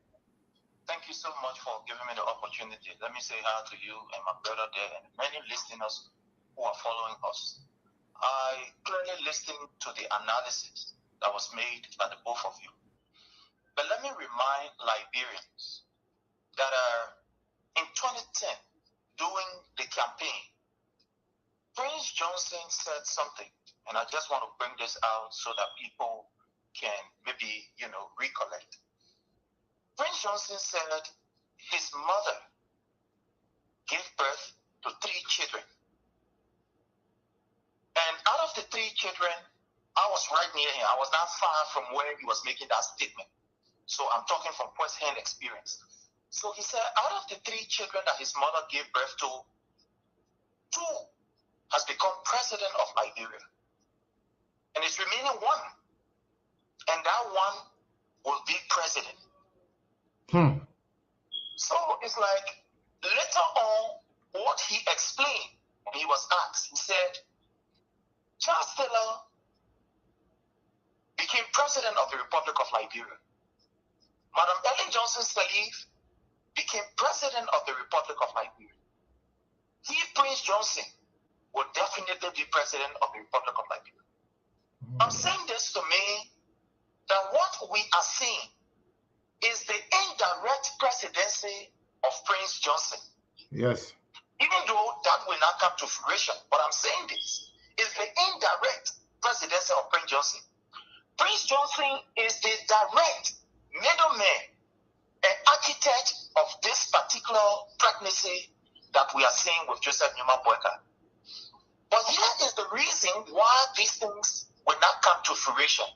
Thank you so much for giving me the opportunity. Let me say hi to you and my brother there and many listeners who are following us. I clearly listened to the analysis that was made by the both of you. But let me remind Liberians that in 2010, during the campaign, Prince Johnson said something, and I just want to bring this out so that people can maybe, recollect. Prince Johnson said his mother gave birth to 3 children. And out of the 3 children, I was right near him. I was not far from where he was making that statement. So I'm talking from first-hand experience. So he said, out of the 3 children that his mother gave birth to, 2 has become president of Liberia. And it's remaining 1. And that 1 will be president. So it's like, later on, what he explained when he was asked, he said, Charles Taylor became president of the Republic of Liberia. Madam Ellen Johnson Sirleaf became president of the Republic of Liberia. He, Prince Johnson, will definitely be president of the Republic of Liberia. I'm saying this to mean that what we are seeing is the indirect presidency of Prince Johnson. Yes. Even though that will not come to fruition, but I'm saying this is the indirect presidency of Prince Johnson. Prince Johnson is the direct middleman and architect of this particular pregnancy that we are seeing with Joseph Newman Boyka. But here is the reason why these things will not come to fruition.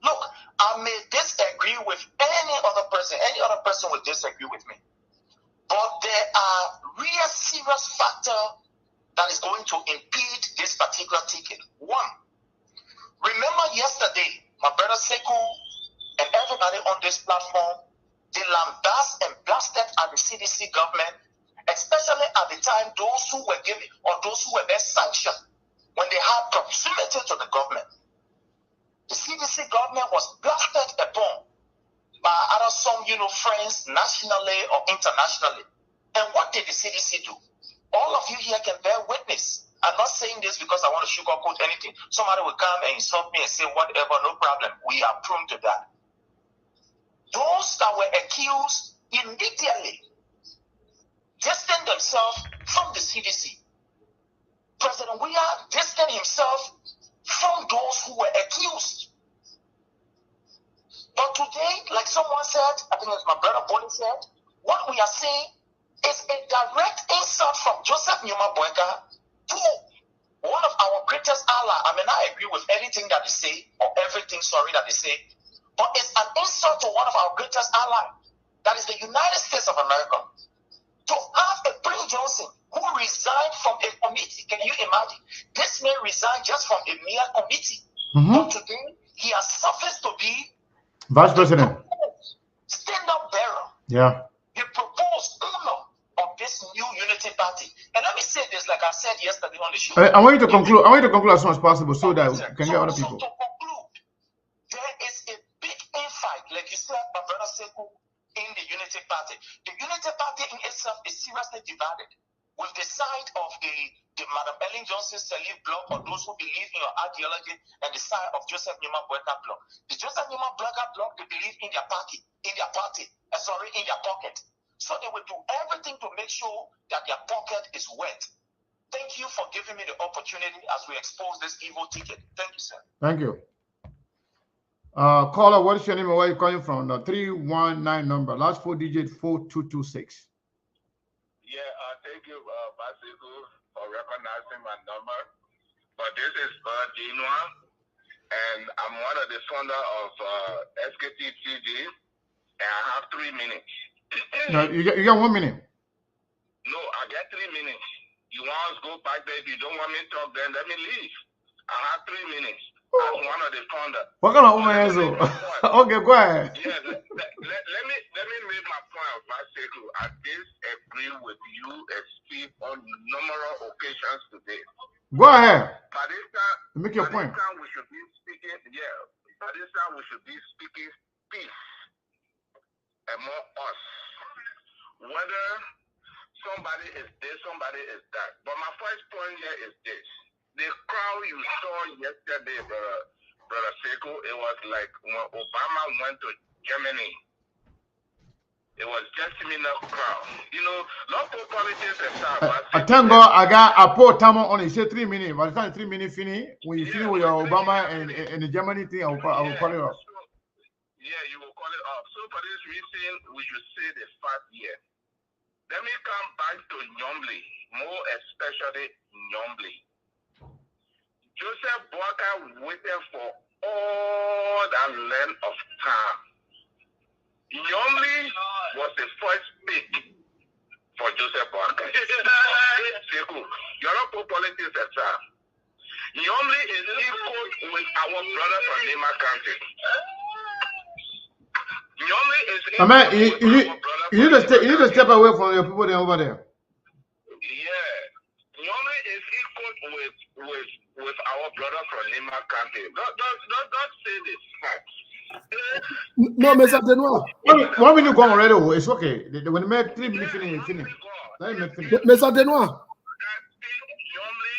Look, I may disagree with any other person will disagree with me. But there are real serious factors that is going to impede this particular ticket. 1, remember yesterday, my brother Sekou and everybody on this platform, they lambasted and blasted at the CDC government, especially at the time those who were given or those who were then sanctioned when they had proximity to the government. The CDC government was blasted upon by some friends nationally or internationally. And what did the CDC do? All of you here can bear witness. I'm not saying this because I want to sugarcoat anything. Somebody will come and insult me and say whatever, no problem. We are prone to that. Those that were accused immediately distanced themselves from the CDC. President Weah distanced himself from those who were accused. But today, like someone said, I think it's my brother Bonnie said, what we are seeing is a direct insult from Joseph Nyuma Boyka to one of our greatest allies. I may not agree with anything that they say, or everything, that they say, but it's an insult to one of our greatest allies, that is the United States of America. To have a Prince Johnson who resigned from a committee, can you imagine? This man resigned just from a mere committee. But today, he has surfaced to be Vice President. Stand-up bearer. Yeah. He proposed owner of this new unity party. And let me say this, like I said yesterday on the show. I want you to conclude. I want you to conclude as soon as possible so that we can get other people. So to conclude, there is a big infight, like you said, my brother Sekou, in the unity party. The unity party in itself is seriously divided. With the side of the Madam Ellen Johnson Sirleaf bloc, or those who believe in your ideology, and the side of Joseph Nyuma Boyka bloc. The Joseph Nyuma Boyka bloc, they believe in their party, in their pocket. So they will do everything to make sure that their pocket is wet. Thank you for giving me the opportunity as we expose this evil ticket. Thank you, sir. Thank you. Caller, what is your name and where are you calling from? The 319 number, last 4 digit 4226. Yeah, thank you, Basiku, for recognizing my number. But this is Genoa, and I'm one of the founder of SKT TV, and I have 3 minutes. No, you got 1 minute. No, I got 3 minutes. You want to go back there? If you don't want me to talk, then let me leave. I have 3 minutes. As one of the founders. What kind of woman is it? Okay, go ahead. Yeah, let me make my point, Basiku. I disagree with you and Steve on numerous occasions today. Go ahead. By this time, make your point. We should be speaking. Yeah, by this time we should be speaking peace among us. Whether somebody is this, somebody is that. But my first point here is this. The crowd you saw yesterday, brother Sekou, it was like when Obama went to Germany. It was just similar crowd. You know, local politics and stuff. I thank God I put time on it. He said 3 minutes. By the time 3 minutes finish, when you finish with your Obama and the Germany thing, I will call it off. Yeah, you will call it off. So for this reason, we should say the fact here. Let me come back to Nyomli, more especially Nyomli. Joseph Boyka waited for all that length of time. Nyomli was the first pick for Joseph Boyka. European politics aside, Nyomli is equal with our brother from Lima County. Nyomli is equal with our brother. You need to step away from your people over there. Yeah, Nyomli is equal with our brother from Lima County. Don't say this fact. No, Mr. Denoir. 1 minute gone already. It's okay. When they make 3 minutes finish. Let me finish. Mr. Denoir. Nyomli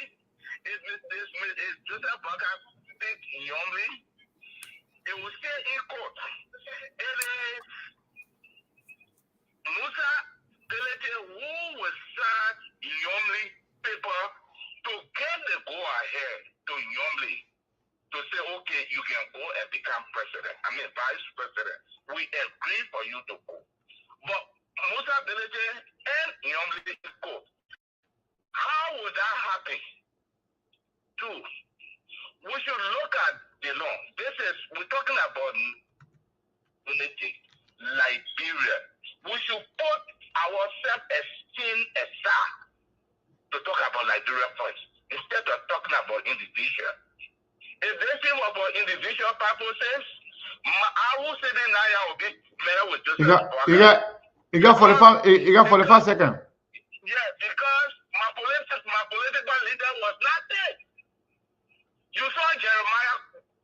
is Joseph Boyka pick Nyomli. It will stay in court. It is Musa Delete who will sign Nyomli paper to get the go-ahead to Nyomli to say, okay, you can go and become vice president. We agree for you to go. But Musa Delete and Nyomli go. How would that happen? Two, we should look at the law. We're talking about unity, Liberia. We should put our self-esteem aside to talk about Liberia first, instead of talking about individual. If this is about individual purposes, I will say that I will be mayor with Joseph Boyka. You got 45 seconds. Yeah, because my political leader was not there. You saw Jeremiah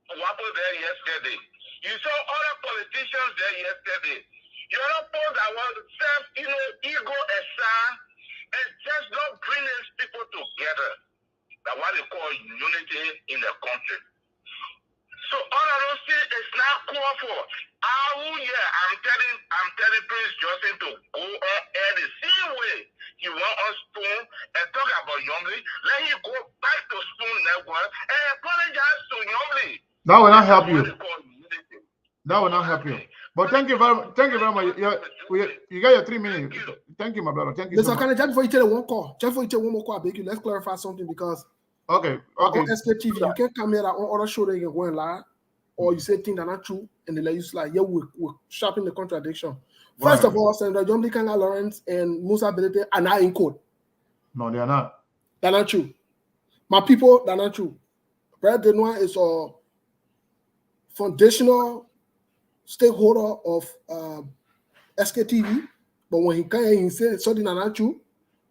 Koung there yesterday. You saw other politicians there yesterday. You're not supposed to have ego aside and just not bring these people together. for unity in the country. So all of those things is not called for. I'm telling Prince Johnson to go on air the same way he want us to and talk about Yomli. Let him go back to Spoon Network and apologize to Yomli. That will not help you. That will not help you. But thank you very much. You got your 3 minutes. Thank you, my brother. Thank you. Mr. Kane, just before you take one call, just before you take one more call, I beg you, let's clarify something because okay. On SKTV, you can't come here on other show that you can go and lie, or you say things that are not true, and they let you slide. Yeah, we're sharpening the contradiction. First of all, Senator John B. Kanga Lawrence and Musa Belete are not in court. No, they are not. They're not true. My people, they're not true. Brad Denoir is a foundational stakeholder of SKTV, but when he came and he said something that's not true,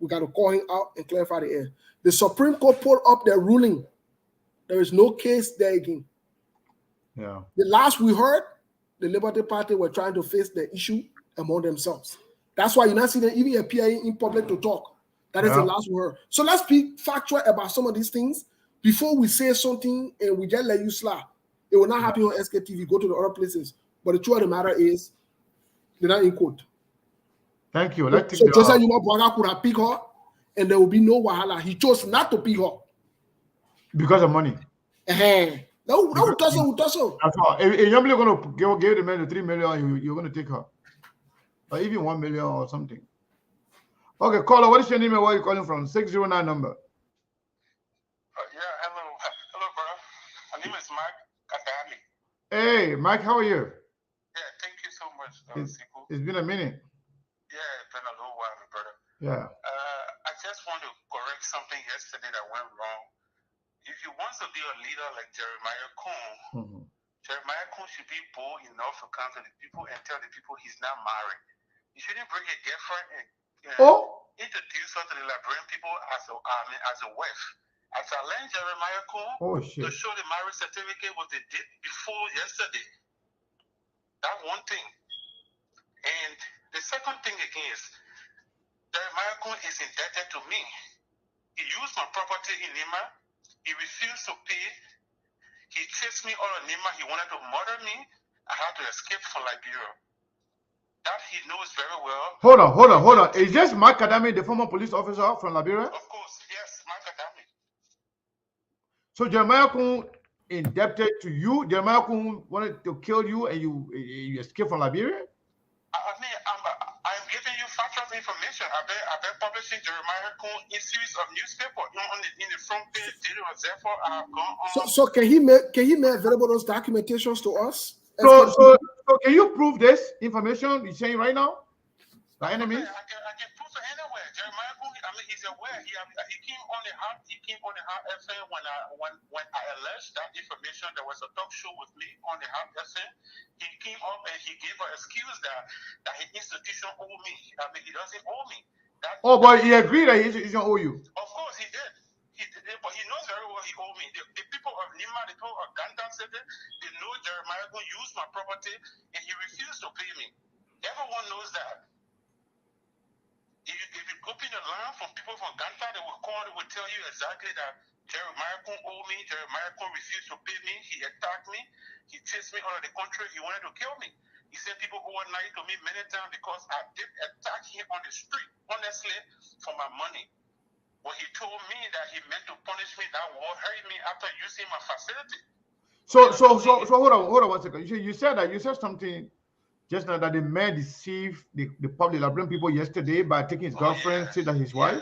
we got to call him out and clarify the air. The Supreme Court pulled up their ruling. There is no case there again. Yeah. The last we heard, the Liberty Party were trying to face the issue among themselves. That's why you not see them even appearing in public to talk. That is the last we heard. So let's be factual about some of these things before we say something and we just let you slide. It will not happen on SKTV. Go to the other places. But the truth of the matter is, they're not in court. Thank you. So Joseph Yuma Bwaga could have picked her, and there will be no wahala. He chose not to pick her because of money. No, that's all. That's all. If you're going to give the man the 3 million, you're going to take her, or even 1 million or something. Okay, caller, what is your name and where are you calling from? 609 number. Hello, bro. My name is Mike Katami. Hey, Mike, how are you? Yeah, thank you so much. It's been a minute. Yeah, it's been a little while, my brother. Yeah. I just want to correct something yesterday that went wrong. If you want to be a leader like Jeremiah Koung, Jeremiah Koung should be bold enough to come to the people and tell the people he's not married. You shouldn't bring a girlfriend and introduce her to the Liberian people as a wife. I challenged Jeremiah Koung to show the marriage certificate what they did before yesterday. That's one thing. And the second thing again is Jeremiah Koung is indebted to me. He used my property in Nima. He refused to pay. He chased me all of Nima. He wanted to murder me. I had to escape from Liberia. That he knows very well. Hold on. Is this Mark Kadami, the former police officer from Liberia? Of course, yes, Mark Kadami. So Jeremiah Koung indebted to you. Jeremiah Koung wanted to kill you, and you escaped from Liberia. I'm giving you factual information. I've been publishing Jeremiah Koung in series of newspapers in the front page. Therefore, I've gone on. So can he make available those documentations to us? So can you prove this information you're saying right now? The enemies? I can prove it anywhere. Jeremiah Koung, he's aware. He came on the Hot FM when I alleged that information. There was a talk show with me on the Hot FM. He came up and he gave an excuse that his institution owe me. He doesn't owe me. But he agreed that his institution owe you. Of course he did. But he knows very well he owed me. The people of Nima, the people of Ganta City, they know Jeremiah Koung used my property and he refused to pay me. Everyone knows that. If you open the line from people from Ganta, they will call, they will tell you exactly that Jeremiah Koung owed me, Jeremiah Koung refused to pay me, he attacked me, he chased me out of the country, he wanted to kill me. He said people who were nice to me many times because I did attack him on the street, honestly, for my money. But he told me that he meant to punish me, that will hurt me after using my facility. So hold on 1 second. You said something just now that the man deceived the public Liberian people yesterday by taking his girlfriend, say that his wife.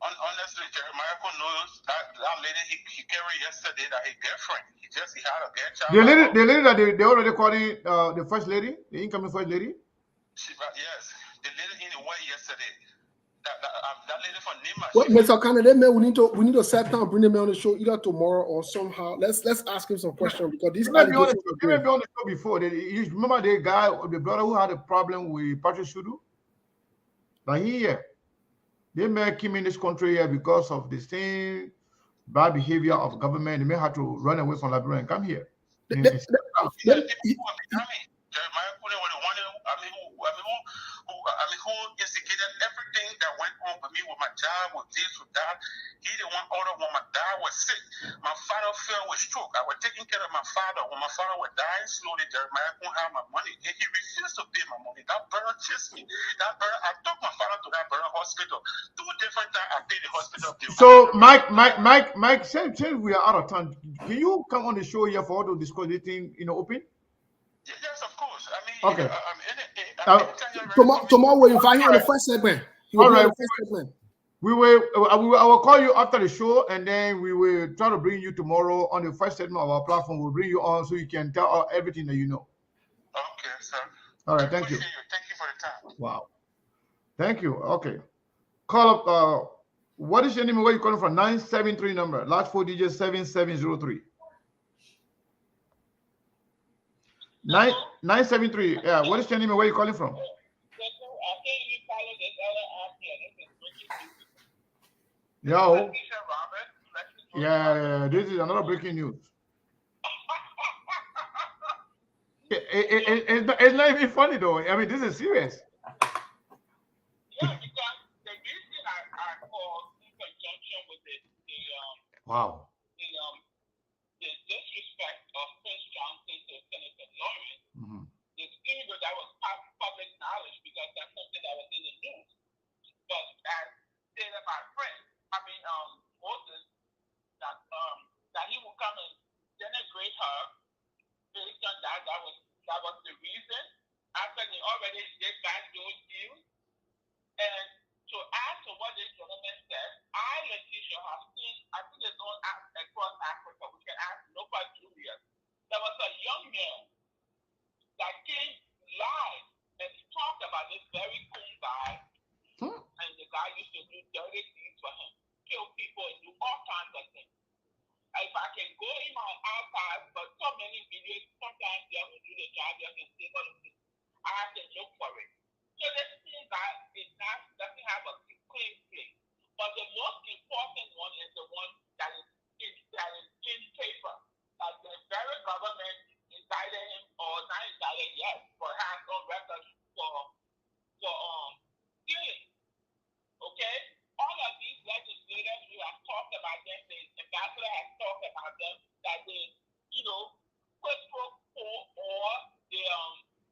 Honestly, Jeremiah Koung knows that lady he carried yesterday, that his girlfriend. He had a girl child. The lady that they already calling the first lady, the incoming first lady. Yes, the lady in the way yesterday. That lady from Nima. Well, Mr. Kane, we need to sit down and bring him on the show either tomorrow or somehow. Let's ask him some questions because these allegations are great. On the show before. You remember the guy, the brother who had a problem with Patrick Sudu? Like they may came in this country here because of the same bad behavior of government. They may have to run away from Liberia and come here. Jeremiah Koung was the one who who instigated everything that went on with me with my job, with this, with that. He the one ordered when my dad was sick. My father fell with stroke. I was taking care of my father. When my father was dying slowly, Jeremiah couldn't have my money. And he refused to pay my money. That brother chased me. That brother, I took my father to that brother hospital. 2 different times I paid the hospital bill. So, Mike, since we are out of time, can you come on the show here for all to discuss this thing, open? Yes, of course. I mean, Okay. Tomorrow we'll invite you on the first segment. All right. I will call you after the show, and then we will try to bring you tomorrow on the first segment of our platform. We'll bring you on so you can tell us everything that you know. Okay, sir. All right, thank you. Thank you for the time. Wow. Thank you. Okay. Call up. What is your name? Where you calling from? 973 number. Last 4 digits 7703. 973. Yeah. What is your name? Where you calling from? Yo. Yeah. This is another breaking news. It's not even funny though. I mean, this is serious. Yeah, because the reason I called in conjunction with Wow. the disrespect of Prince Johnson to Senator Lawrence, even though that was public knowledge because that's something that was in the news. But as stated my friend, Moses, that he would come and denigrate her based on that was the reason. After they already did back those deals. And to add to what this gentleman said, I, Letitia, have seen, I think it's on across Africa, we can ask Nova Julius. There was a young man that came live and talked about this very cool guy, and the guy used to do dirty things for him, kill people and do all kinds of things. If I can go in my archives, but so many videos, sometimes they have to do the job, you can see what it is. I have to look for it. So this thing that doesn't have a clean slate. But the most important one is the one that is in paper. The very government indicted him, or not indicted yet, but has on record for stealing. Okay? All of these legislators who have talked about them, the ambassador has talked about them, that they, quid pro quo or they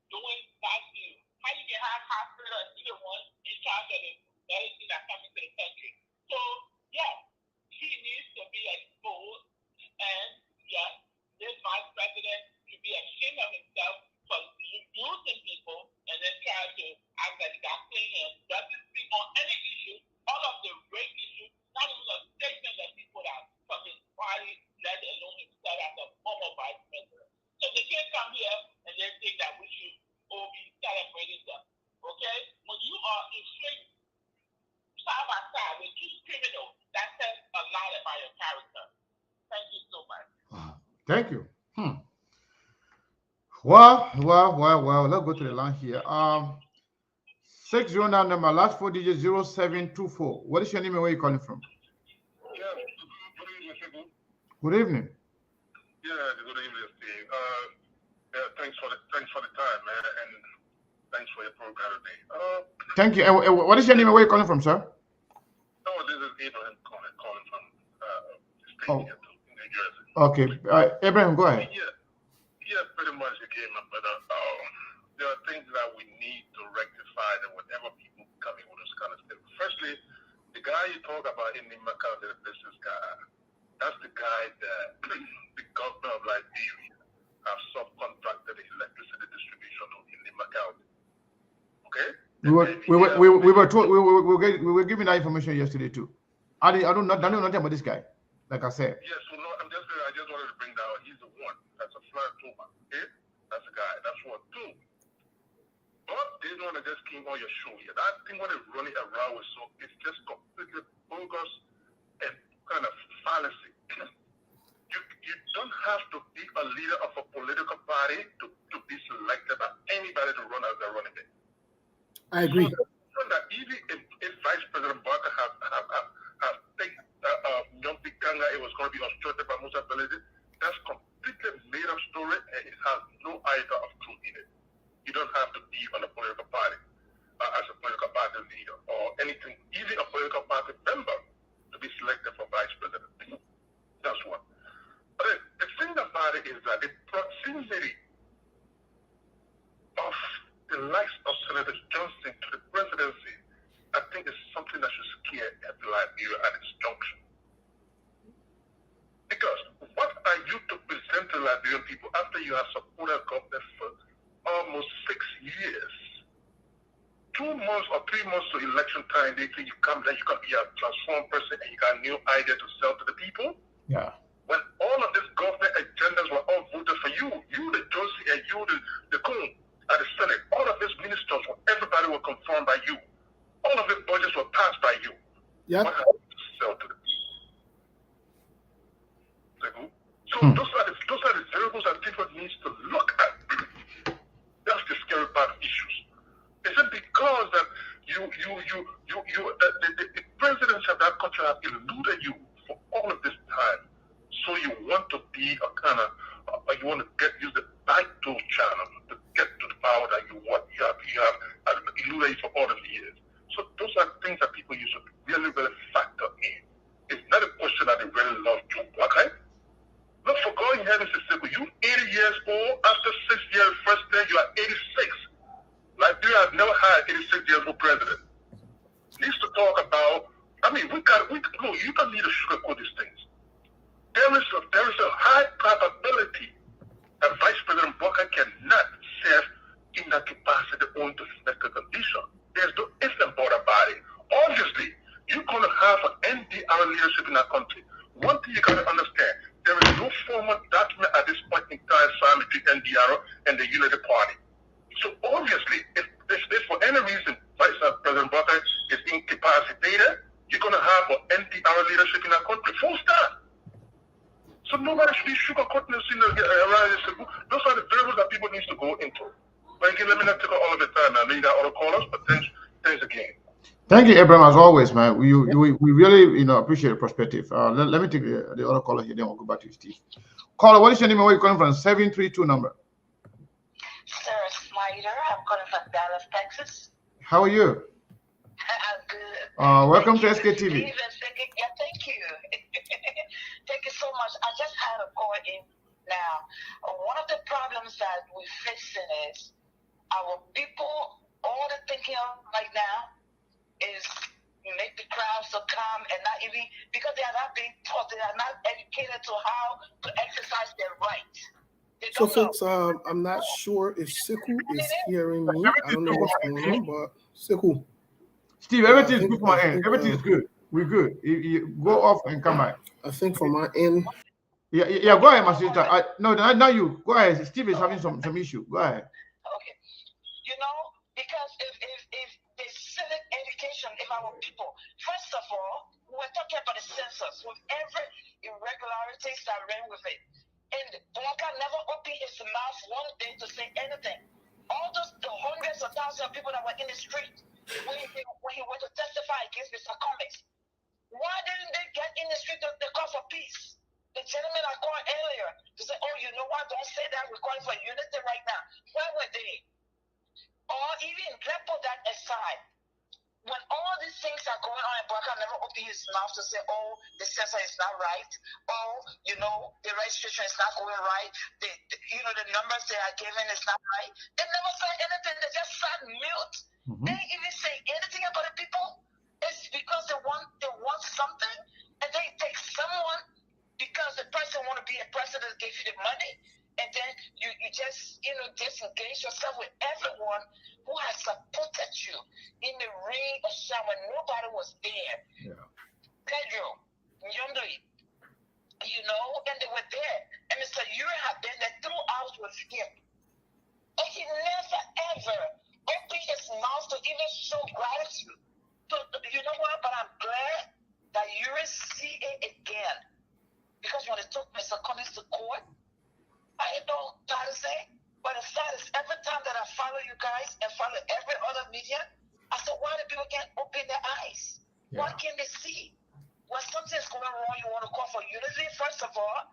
doing that deal. How you can have hospital and be the one in charge of the medicine that's coming to the country. So, yes, he needs to be exposed, and yes, this vice president should be ashamed of himself for using people and then try to act like that thing and doesn't speak on any issue, all of the rape issues, not even a statement that he put out from his party, let alone himself as a former vice president. So they can't come here and then think that we should all be celebrating them. Okay? When you are in street side by side with two criminals, that says a lot about your character. Thank you so much. Thank you. Well. Let's go to the line here. 609 number, last 4 digits 0724. What is your name and where are you calling from? Yeah, good evening. Good evening. Yeah, good evening, Steve. Thanks for the time, man, and thanks for your program today. Thank you. What is your name and where are you calling from, sir? Oh, this is Abraham calling from Spain, New Jersey. Okay, Abraham, go ahead. Yeah, pretty much again, my brother. There are things that we need to rectify that whenever people come in with this kind of stuff. Firstly, the guy you talk about in the County, the business guy, that's the guy that the governor of Liberia have subcontracted the electricity distribution in Lima County. Okay? We were told we were given that information yesterday too. I don't know nothing about this guy. Like I said. Yes, I just wanted to bring that out. He's the one. That's a flat tuma. Okay? That's the guy. That's what two. But they don't want to just keep on your show here. That thing when it's running around with so it's just completely bogus and kind of fallacy. You don't have to be a leader of a political party to be selected by anybody to run as a running mate. I agree. So that even if Vice President Barker have taken Nyompi Kanga, it was going to be obstructed by Musa Beledi, that's completely made up story and it has no iota of truth in it. You don't have to be on a Liberian people, after you have supported government for almost 6 years, 2 months or 3 months to election time, they think you come there, you can be a transformed person and you got a new idea to sell to the people. Yeah. When all of these government agendas were all voted for you, the Josie and you, the Koung at the Senate, all of these ministers, everybody were confirmed by you. All of these budgets were passed by you. Yep. What happened to sell to the people? So those are the variables that people need to look at. That's the scary part of issues. Is it because that the presidents of that country have eluded you for all of this time? So you want to be a kind of, you want to use the backdoor channel to get to the power that you want. You have eluded you for all of the years. So those are things that people use to really, really factor in. It's not a question that they really love you, okay? Look, for going ahead and say, you 80 years old, after 6 years, first day, you are 86. Liberia has never had 86 years old president. Needs to talk about, no, you don't need to sugarcoat these things. There is a high probability that Vice President Booker cannot serve in that capacity owing to physical condition. There's no if and but about it. Obviously, you're going to have an NDR leadership in that country. One thing you got to understand, there is no formal document at this point in time signed between NDR and the Unity Party. So obviously, if for any reason Vice President Booker is incapacitated, you're going to have an NDR leadership in that country. Full stop. So nobody should be sugarcoating this around this. Those are the variables that people need to go into. But again, let me not take all of the time. I know you got other callers, but thanks again. Thank you, Abraham, as always, man. We really appreciate your perspective. Let me take the other caller here, then we'll go back to Steve. Caller, what is your name and where are you calling from? 732 number. Sarah Snyder. I'm calling from Dallas, Texas. How are you? I'm good. Welcome to SKTV. Yeah, thank you. Thank you so much. I just had a call in now. One of the problems that we're facing is our people, all they're thinking of right now is make the crowd so calm and not even, because they are not being taught, they are not educated to how to exercise their rights. So folks, I'm not sure if Siku is hearing me. I don't know what's going on, but Siku. Steve, everything is good from my end. Everything is good. We're good. You go off and come back. I think from my end. Yeah. Go ahead, my sister. No, not you. Go ahead. Steve is having some issue. Go ahead. Okay. Because if the civic education, if our people, first of all, we're talking about the census with every irregularities that ran with it. And Blanca never opened his mouth one day to say anything. All the hundreds of thousands of people that were in the street when he went to testify against Mr. Cummings, why didn't they get in the street to call for peace? The gentleman I called earlier to say, oh, you know what, don't say that, we're calling for unity right now. Where were they? Or even, let's put that aside. When all these things are going on, and Blanca never opened his mouth to say, oh, the census is not right. Oh, the registration is not going right. The numbers they are giving is not right. They never said anything. They just sat mute. They didn't even say anything about the people. It's because they want something, and they take someone because the person want to be a president, gave you the money, and then you just disengage yourself with everyone who has supported you in the ring of shine when nobody was there. Yeah. Pedro, Nyondri, and they were there. And Mr. Uri had been there 2 hours with him. And he never ever opened his mouth to even show gratitude. So, you know what? But I'm glad that Uri see it again. Because when they took Mr. Cummings to court, I don't know how to say, but the fact is, every time that I follow you guys and follow every other media, I said, why do people can't open their eyes? Yeah. Why can't they see? When something's going wrong, you want to call for unity, first of all,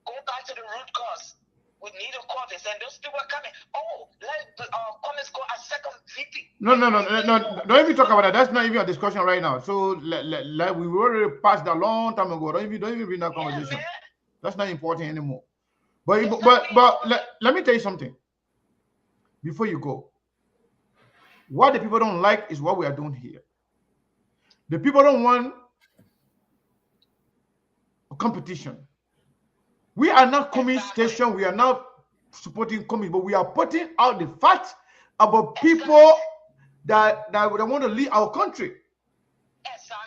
go back to the root cause. We need to call this, and those people are coming. Oh, let Cummings go as second VP. No. Don't even talk about that. That's not even a discussion right now. So we already passed that a long time ago. Don't even bring that conversation. That's not important anymore. But let me tell you something. Before you go, what the people don't like is what we are doing here. The people don't want a competition. We are not coming station. We are not supporting coming, but we are putting out the facts about people that want to lead our country.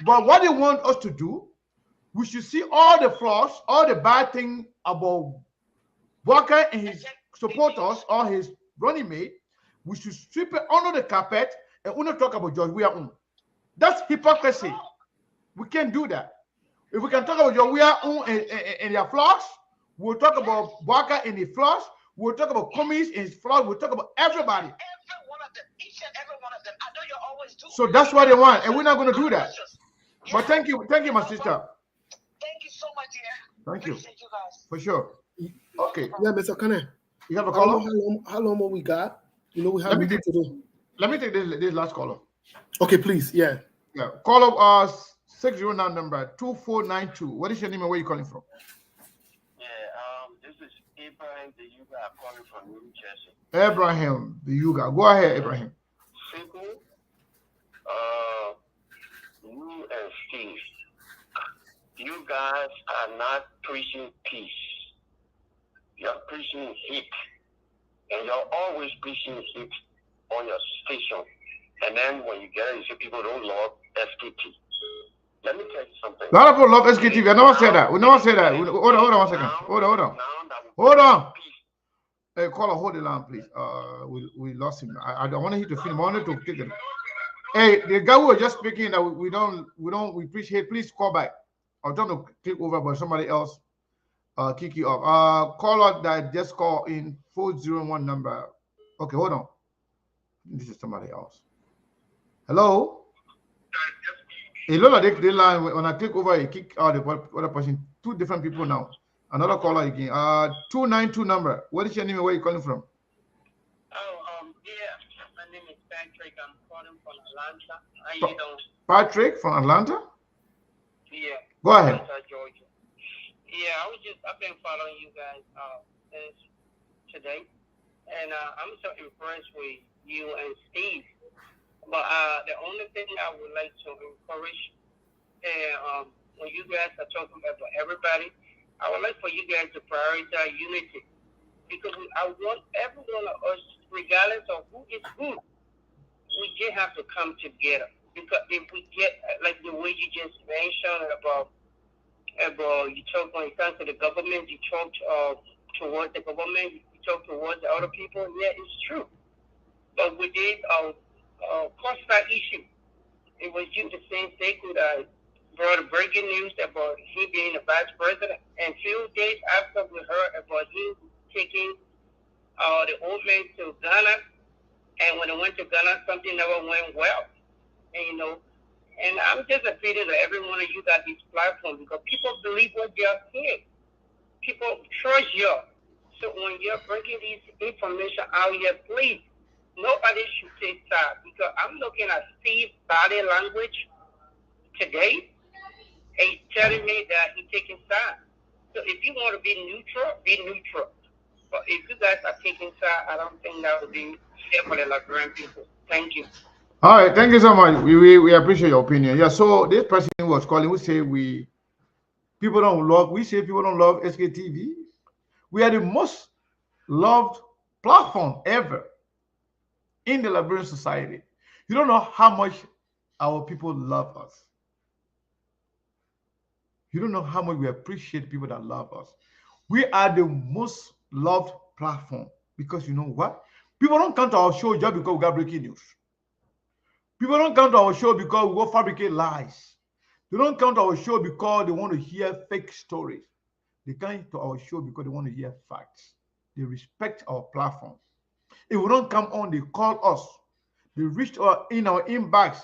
But what they want us to do, we should see all the flaws, all the bad things about Walker and his supporters or his running mate. We should sweep it under the carpet and we not talk about George Weah. That's hypocrisy. We can't do that. If we can talk about George Weah and their flaws, we'll talk about Walker and his flaws. We'll talk about Cummings and his flaws. We'll talk about everybody. Every one of them, each and every one of them. I know you always do. So that's what they want, and we're not going to do that. But thank you, my sister. Thank you so much, dear. Thank you. Appreciate you guys. For sure. Okay. Yeah, Mr. Kane. You have a I don't caller? know how long more we got. You know, we have to do. Let me take this last caller. Okay, please. Yeah. Yeah. Call up 609 number 2492. What is your name and where are you calling from? Yeah, this is Abraham the Yuga. I'm calling from New Jersey. Abraham the Yuga. Go ahead, Abraham. Simple. You and Steve, you guys are not preaching peace. You're preaching hate. And you're always preaching hate on your station. And then when you get it, you say people don't love SKT. Let me tell you something. A lot of people love SKT. I never said that. We never said that. Hold on 1 second. Hold on. Hey, caller, hold the line, please. We lost him. I don't want him to film. I wanted to kick it. Hey, the guy who was just speaking that we preach hate. Please call back. I'm trying to click over, but somebody else kick you off. Caller that just called in 401 number. Okay, hold on. This is somebody else. Hello. It looks like the line when I click over, it kick out the other person. Two different people now. Another caller again. 292 number. What is your name and where are you calling from? Yeah, my name is Patrick. I'm calling from Atlanta. How you doing? Patrick from Atlanta? Yeah. Go ahead. Atlanta, Georgia. Yeah, I've been following you guys since today. And I'm so impressed with you and Steve. But the only thing I would like to encourage, when you guys are talking about everybody, I would like for you guys to prioritize unity. Because I want every one of us, regardless of who is who, we just have to come together. Because if we get, like the way you just mentioned about you talk when it comes to the government, you talk towards the government, you talk towards the other people. Yeah, it's true. But with this Costa issue, it was you the same thing that brought breaking news about he being the vice president. And few days after we heard about him taking the old man to Ghana, and when he went to Ghana, something never went well. And and I'm just appealing to every one of you got this platform because people believe what they're saying. People trust you. So when you're bringing this information out here, please, nobody should take side because I'm looking at Steve's body language today, and he's telling me that he's taking side. So if you want to be neutral, be neutral. But if you guys are taking side, I don't think that would be fair for the Liberian people. Thank you. All right, thank you so much. We appreciate your opinion. Yeah, so this person who was calling, we say people don't love SKTV. We are the most loved platform ever in the Liberian society. You don't know how much our people love us. You don't know how much we appreciate people that love us. We are the most loved platform because you know what? People don't come to our show just because we got breaking news. People don't come to our show because we go fabricate lies. They don't come to our show because they want to hear fake stories. They come to our show because they want to hear facts. They respect our platform. If we don't come on, they call us. They reach in our inbox.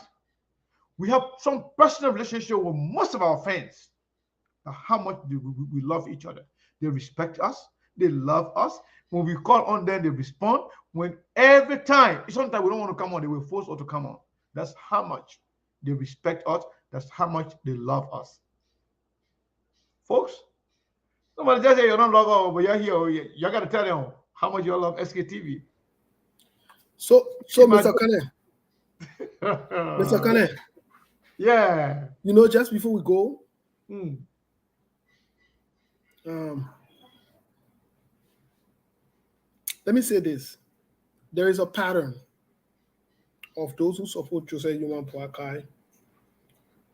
We have some personal relationship with most of our fans. How much we love each other. They respect us. They love us. When we call on them, they respond. When every time, sometimes we don't want to come on, they will force us to come on. That's how much they respect us. That's how much they love us. Folks, somebody just say you don't love us, but you're here. You got to tell them how much you love SKTV. So Mr. Kane. Mr. Kane. Yeah. Just before we go, let me say this. There is a pattern of those who support Joseph Yuma Boakai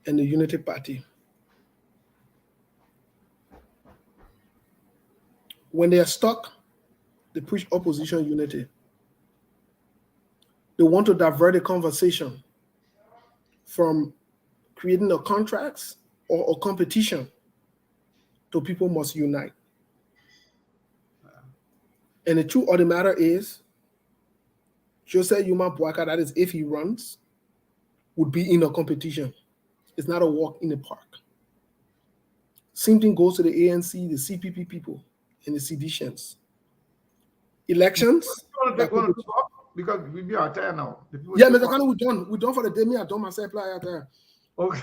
and the Unity Party. When they are stuck, they preach opposition unity. They want to divert the conversation from creating a contracts or a competition to people must unite. And the truth of the matter is, Joseph Yuma Boakai, that is if he runs, would be in a competition. It's not a walk in the park. Same thing goes to the ANC, the CPP people, and the seditionists. Elections. Because we be out there now. Yeah, Mr. Kanu, we're done. We're done for the day. Me, I done myself out there. Okay.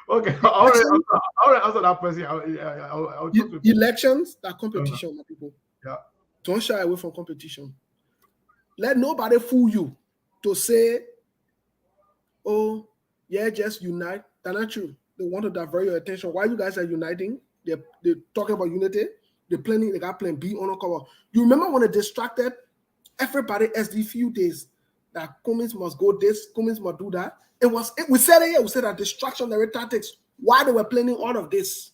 Okay. I already answer that question. I'll talk to elections are competition, my people. Yeah. Don't shy away from competition. Let nobody fool you to say, oh, yeah, just unite. That's not true. They want to divert your attention. Why you guys are uniting? They're talking about unity. They got plan B on a cover. You remember when they distracted everybody as the few days that Cummins must go this, Cummins must do that. We said it here, we said that distraction, the tactics, why they were planning all of this.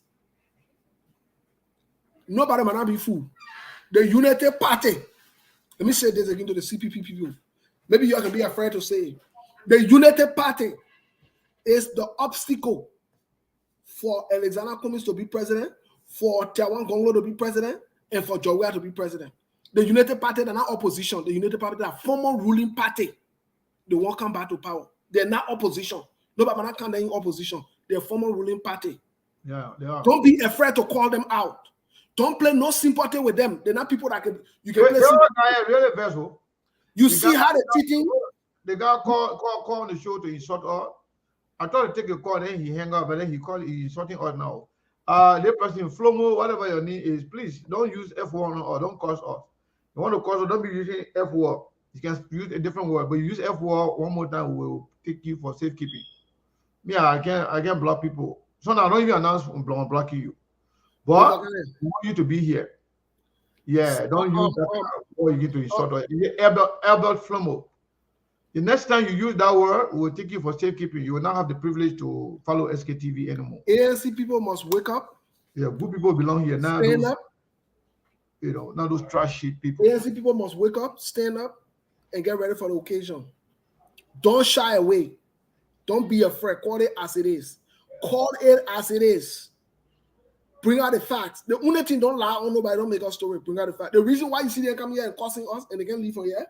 Nobody might not be fooled. The Unity Party, let me say this again to the CPP people. Maybe you can be afraid to say it. The Unity Party is the obstacle for Alexander Cummins to be president, for Tiawan Gonglo to be president, and for Jawea to be president. The United Party, they're not opposition. The United Party, they're former ruling party. They won't come back to power. They're not opposition. Nobody not come in opposition. They're former ruling party. Yeah, they are. Don't be afraid to call them out. Don't play no sympathy with them. They're not people that you can play. Really vessel. You see how they're cheating? The guy call on the show to insult us. I thought to take a call, then he hang up, and then he's insulting us now. The person, Flomo, whatever your name is, please don't use F1 or don't curse us. You want to curse us, don't be using F word. You can use a different word, but you use F word one more time, we'll take you for safekeeping. Me, I can't block people. So now I don't even announce I'm blocking you. But I want you to be here. Yeah, don't use that word you get to insult us. Albert Flomo. The next time you use that word, we'll take you for safekeeping. You will not have the privilege to follow SKTV anymore. ANC people must wake up. Yeah, good people belong here now. Stand up. You know, not those trash shit people. ANC people must wake up, stand up, and get ready for the occasion. Don't shy away. Don't be afraid. Call it as it is. Call it as it is. Bring out the facts. The only thing, don't lie on nobody, don't make a story. Bring out the facts. The reason why you see them come here and cursing us and they can't leave from here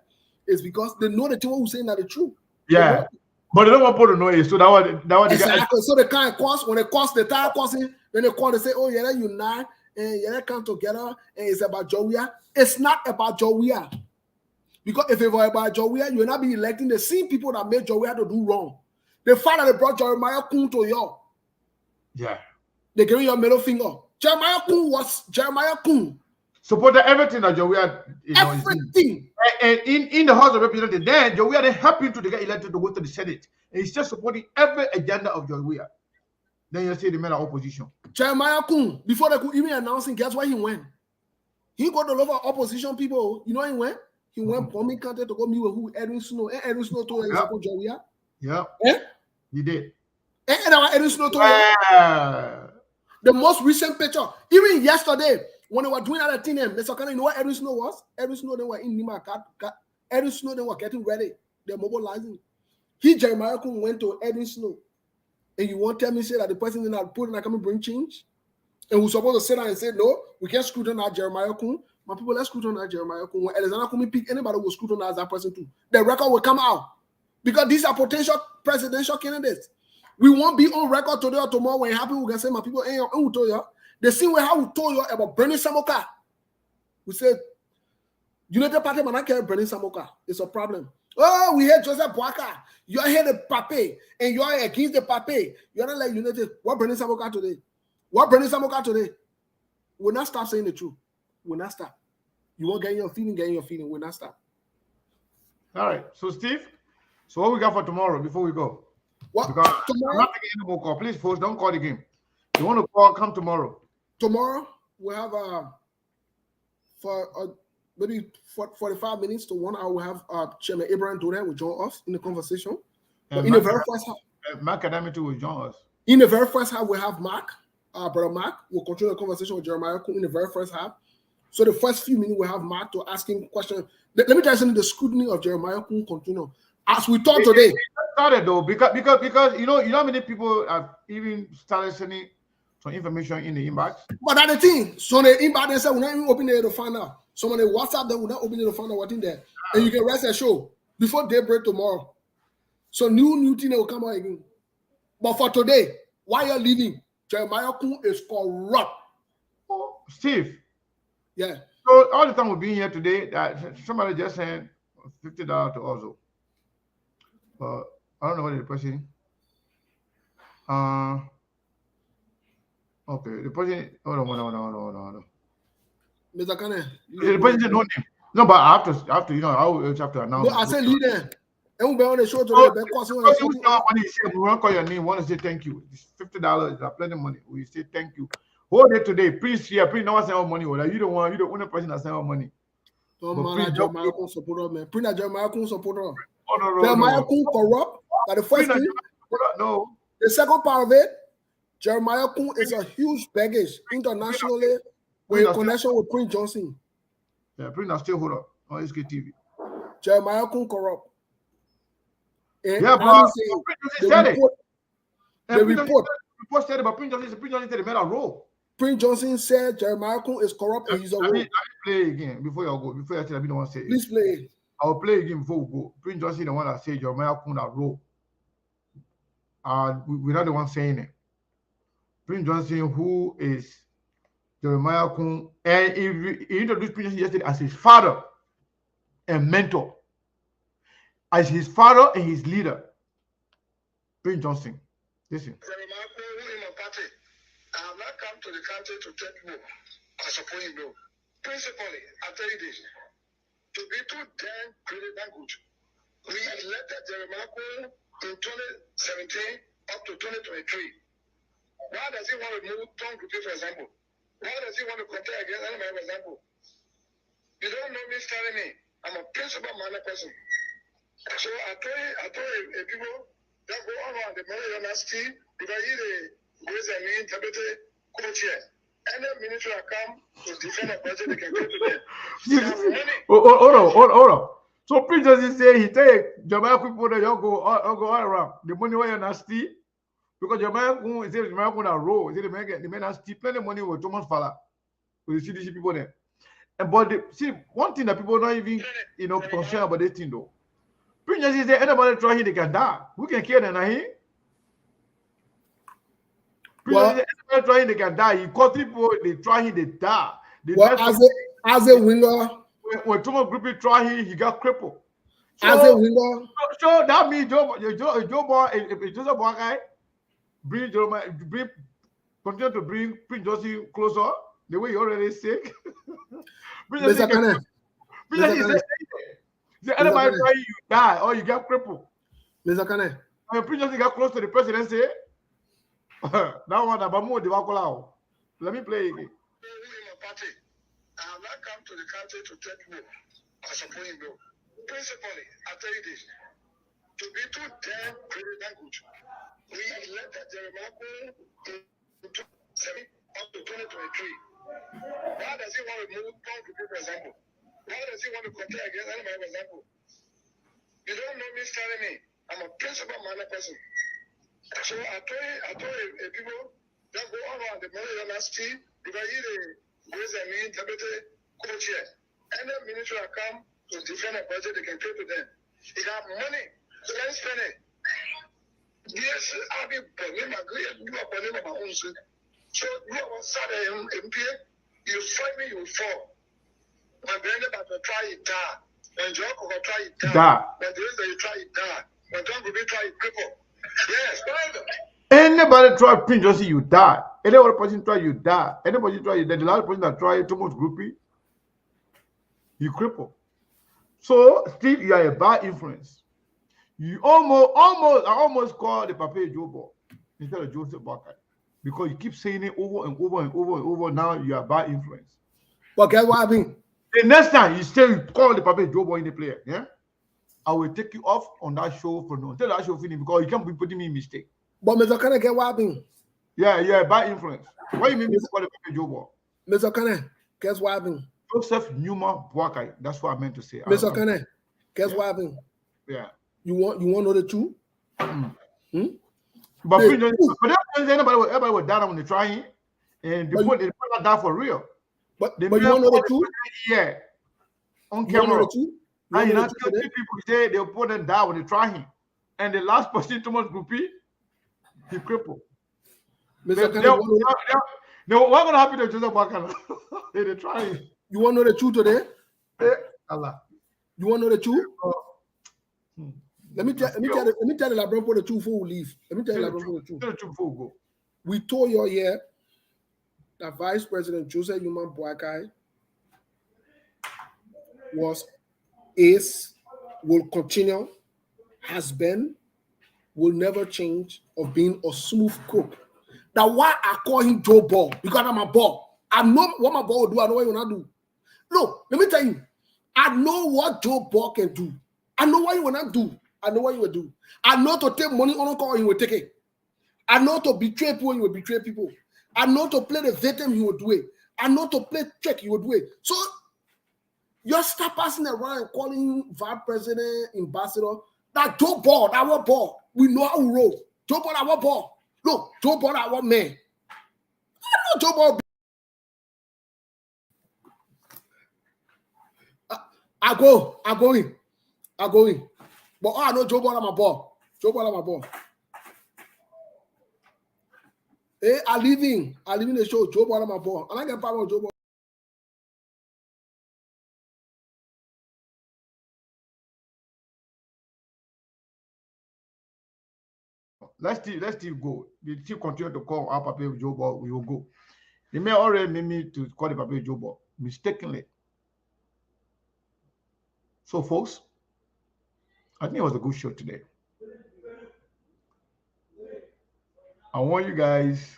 is because they know the thing who's saying that the truth. Yeah. But they don't want people to know it. So that was exactly. So they can't curse. When they curse, they start cursing. Then they call, they say, oh, yeah, they unite and yeah, they come together and it's about Jawea. It's not about Jawea. Because if it were about Jawea, you'll not be electing the same people that made Jawea to do wrong. The fact that they brought Jeremiah Koung to you. Yeah. They gave you your middle finger. Jeremiah Koung was Jeremiah Koung. Supported everything that Jawea, everything. And in the House of Representatives, then Jawea they helped him to get elected to go to the Senate. And he's just supporting every agenda of Jawea. Then you see the men are opposition. Jeremiah Koung, before they could even announce him, guess where he went? He got a lot of opposition people. You know he went? He went bombing country to go meet with who? Edwin Snow. And Edwin Snow told him support Jawea. Yeah. Eh? He did. And Edwin Snow told him. The most recent picture, even yesterday, when they were doing that thing, Mr. Kanu, you know what Edwin Snow was? Edwin Snow, they were in Nima. Edwin Snow, they were getting ready. They're mobilizing. Jeremiah Koung went to Edwin Snow. And you won't tell me, say that the person did not put in, come and bring change? And we're supposed to sit down and say, no, we can't scrutinize Jeremiah Koung. My people, let's scrutinize Jeremiah Koung. When Alexander Koung pick, anybody will scrutinize that person too. The record will come out. Because these are potential presidential candidates. We won't be on record today or tomorrow when it happens. We can say, my people, hey, who told you? The same way how we told you about Bernie Samoka. We said, United Party might not care Bernie Samoka. It's a problem. Oh, we hear Joseph Boakai. You're here the Pape, and you're against the Pape. You're not like United. What Bernie Samoka today? What Bernie Samoka today? We'll not stop saying the truth. We'll not stop. You won't get your feeling. We'll not stop. All right. So, Steve, so what we got for tomorrow before we go? What? Because Tomorrow? I'm not taking any more call. Please, folks, don't call the game. You want to call, come tomorrow. Tomorrow, we'll have maybe 45 minutes to 1 hour, we'll have Chairman Abraham Dolan will join us in the conversation. But in the very first half, Mark Adamity will join us. In the very first half, we have Mark, Brother Mark. We'll continue the conversation with Jeremiah Koung in the very first half. So the first few minutes, we have Mark to ask him questions. Let me tell you something, the scrutiny of Jeremiah Koung continue. As we talk today. It started though, because you know how many people have even started sending some information in the inbox. But that's the thing. So the inbox, they say, we're not even open there to find out. Some of the WhatsApp, they will not open it to find out what's in there. And you can rest the show before daybreak tomorrow. So new thing will come out again. But for today, while you're leaving, Jeremiah Koung is corrupt. Oh, Steve. Yeah. So all the time we've been here today, somebody just sent $50 to Ozo. But I don't know what the person. Okay, the person. Hold on. Mr. Kane. The person said no name. No, but I have to, I will have to announce. No, I said lead them. And we'll be on the show today. We won't call your name. We want to say thank you. It's $50. It's plenty of money. We say thank you. Hold it today. Please here. Please no one send out money. You don't want the person that send out money. Don't man, Jeremiah Koung supporter, man. Print that Jeremiah Koung supporter. No, Jeremiah Koung corrupt. That the first thing. No. The second part of it, Jeremiah Koung is a huge baggage internationally with connection with Prince Johnson. Yeah, Prince now still hold up on SKTV. Jeremiah Koung corrupt. And yeah, but the report said it, but Prince Johnson said he made a role. Prince Johnson said Jeremiah Koung is corrupt and he's a role. Let me play again before you go. Before I tell you, I don't want to say it. Please play. I'll play again before we go. Prince Johnson the one that said Jeremiah Koung that role. We're not the one saying it. Prince Johnson, who is Jeremiah Koung, and he introduced Prince Johnson yesterday as his father and mentor. As his father and his leader. Prince Johnson. Listen. Jeremiah Koung, who in my party, I have not come to the country to take war. I suppose you know. Principally, I tell you this. To be too damn greedy and good. We elected Jeremiah Koung in 2017 up to 2023. Why does he want to move Tom Group, for example? Why does he want to compare against anybody, for example? You don't know me, telling me. I'm a principle-minded person. So I told people that go on the money honesty because he raise a name, deputy co-chair. Any minister that come to defend a budget, they can go to them. Hold on. So Prince Johnson say he take Jeremiah Koung people that you go all around. The money where you nasty because Jeremiah Koung is Jeremiah Koung that roll. Is the man nasty plenty of money with Thomas Fala with the CDC people there. And but see one thing that people not even concerned about this thing though. Prince Johnson say anybody try him they can die. We can kill them, he. Anybody try him they can die. He caught people they try him they die. As a winger. When Thomas Group try him, he got crippled. So, as a winger. So that means Joe Boy guy continue to bring Prince Johnson closer the way he already sick. Mr. Kane. Anybody try you die or you get crippled. Mr. Kane. When Prince Johnson got close to the presidency, that one let me play again. I have not come to the country to take war. I suppose you know. Principally, I tell you this. To be too damn greedy and good. We elected Jeremiah Koung in 2017 up to 2023. Why does he want to move Tom Group, for example? Why does he want to compare against anybody, for example? You don't know me, telling me. I'm a principle-minded person. So I told people that go on the money honesty because he raise a name, deputy co-chair. Any minister that come to defend a budget, they can pay to them. They have money, so let's spend it. Yes, I'll be burning my own. So you are Saturday MP, you fight me, you fall. My brother about to try it down. When Joe will try it down. When there is that you try it down. When John will be try it cripple. Yes, right. Anybody try Prince Johnson, you die. Any other person try, you die. Anybody try, you die. The last person that try too much groupie, you cripple. So, Steve, you are a bad influence. You almost call the Papa Joe Boy instead of Joseph Barker because you keep saying it over and over and over and over. Now you are bad influence. But guess what I mean? The next time you say you call the Papa Joe Boy in the player, yeah, I will take you off on that show for no. Tell that show finish because you can't be putting me in mistake. But Mr. Kane, get what happened? Yeah, by influence. What do you mean you call the Papa Joe Boy? Mr. Kane, guess what happened? Joseph Numa Boakai. That's what I meant to say. Mr. Kane, guess what happened? Yeah. You want to know the truth? But everybody was down when they trying, and they put that down for real. But you want to know the truth? Yeah. On You want to know camera. the truth? And you know, people say they'll put them down when they trying. And the last person, Thomas Guppy, he crippled. Mr. Kane, no, what's going to happen to Joseph Bakana? They're trying. You want to know the truth today? Allah. You want to know the truth? Let me tell the LeBron for the truth before we leave. Let me tell you LeBron for the truth. Tell the truth before we go. We told you here that Vice President Joseph Numa Boakai will continue, has been, will never change of being a smooth crook. That's why I call him Joe Ball, because I'm a ball. I know what my ball will do. I know what he will not do. Look, let me tell you. I know what Joe Ball can do. I know what he will not do. I know what he will do. I know to take money on a call, he will take it. I know to betray people, he will betray people. I know to play the victim, he will do it. I know to play trick, he will do it. So, you stop passing around and calling Vice President, Ambassador, that Joe Ball, that our ball. We know how we roll. Joe Ball, our ball. Look, Joe Ball, our man. I know Joe Ball. I go in. But I know Joe Ball, my ball. Joe Ball, my ball. Hey, I live in the show. Joe Ball, my ball. And I get power with Joe Ball. Let's still go. They still continue to call our Papa Joe Ball. We will go. They may already made me to call the Papa Joe Ball mistakenly. So, folks, I think it was a good show today. I want you guys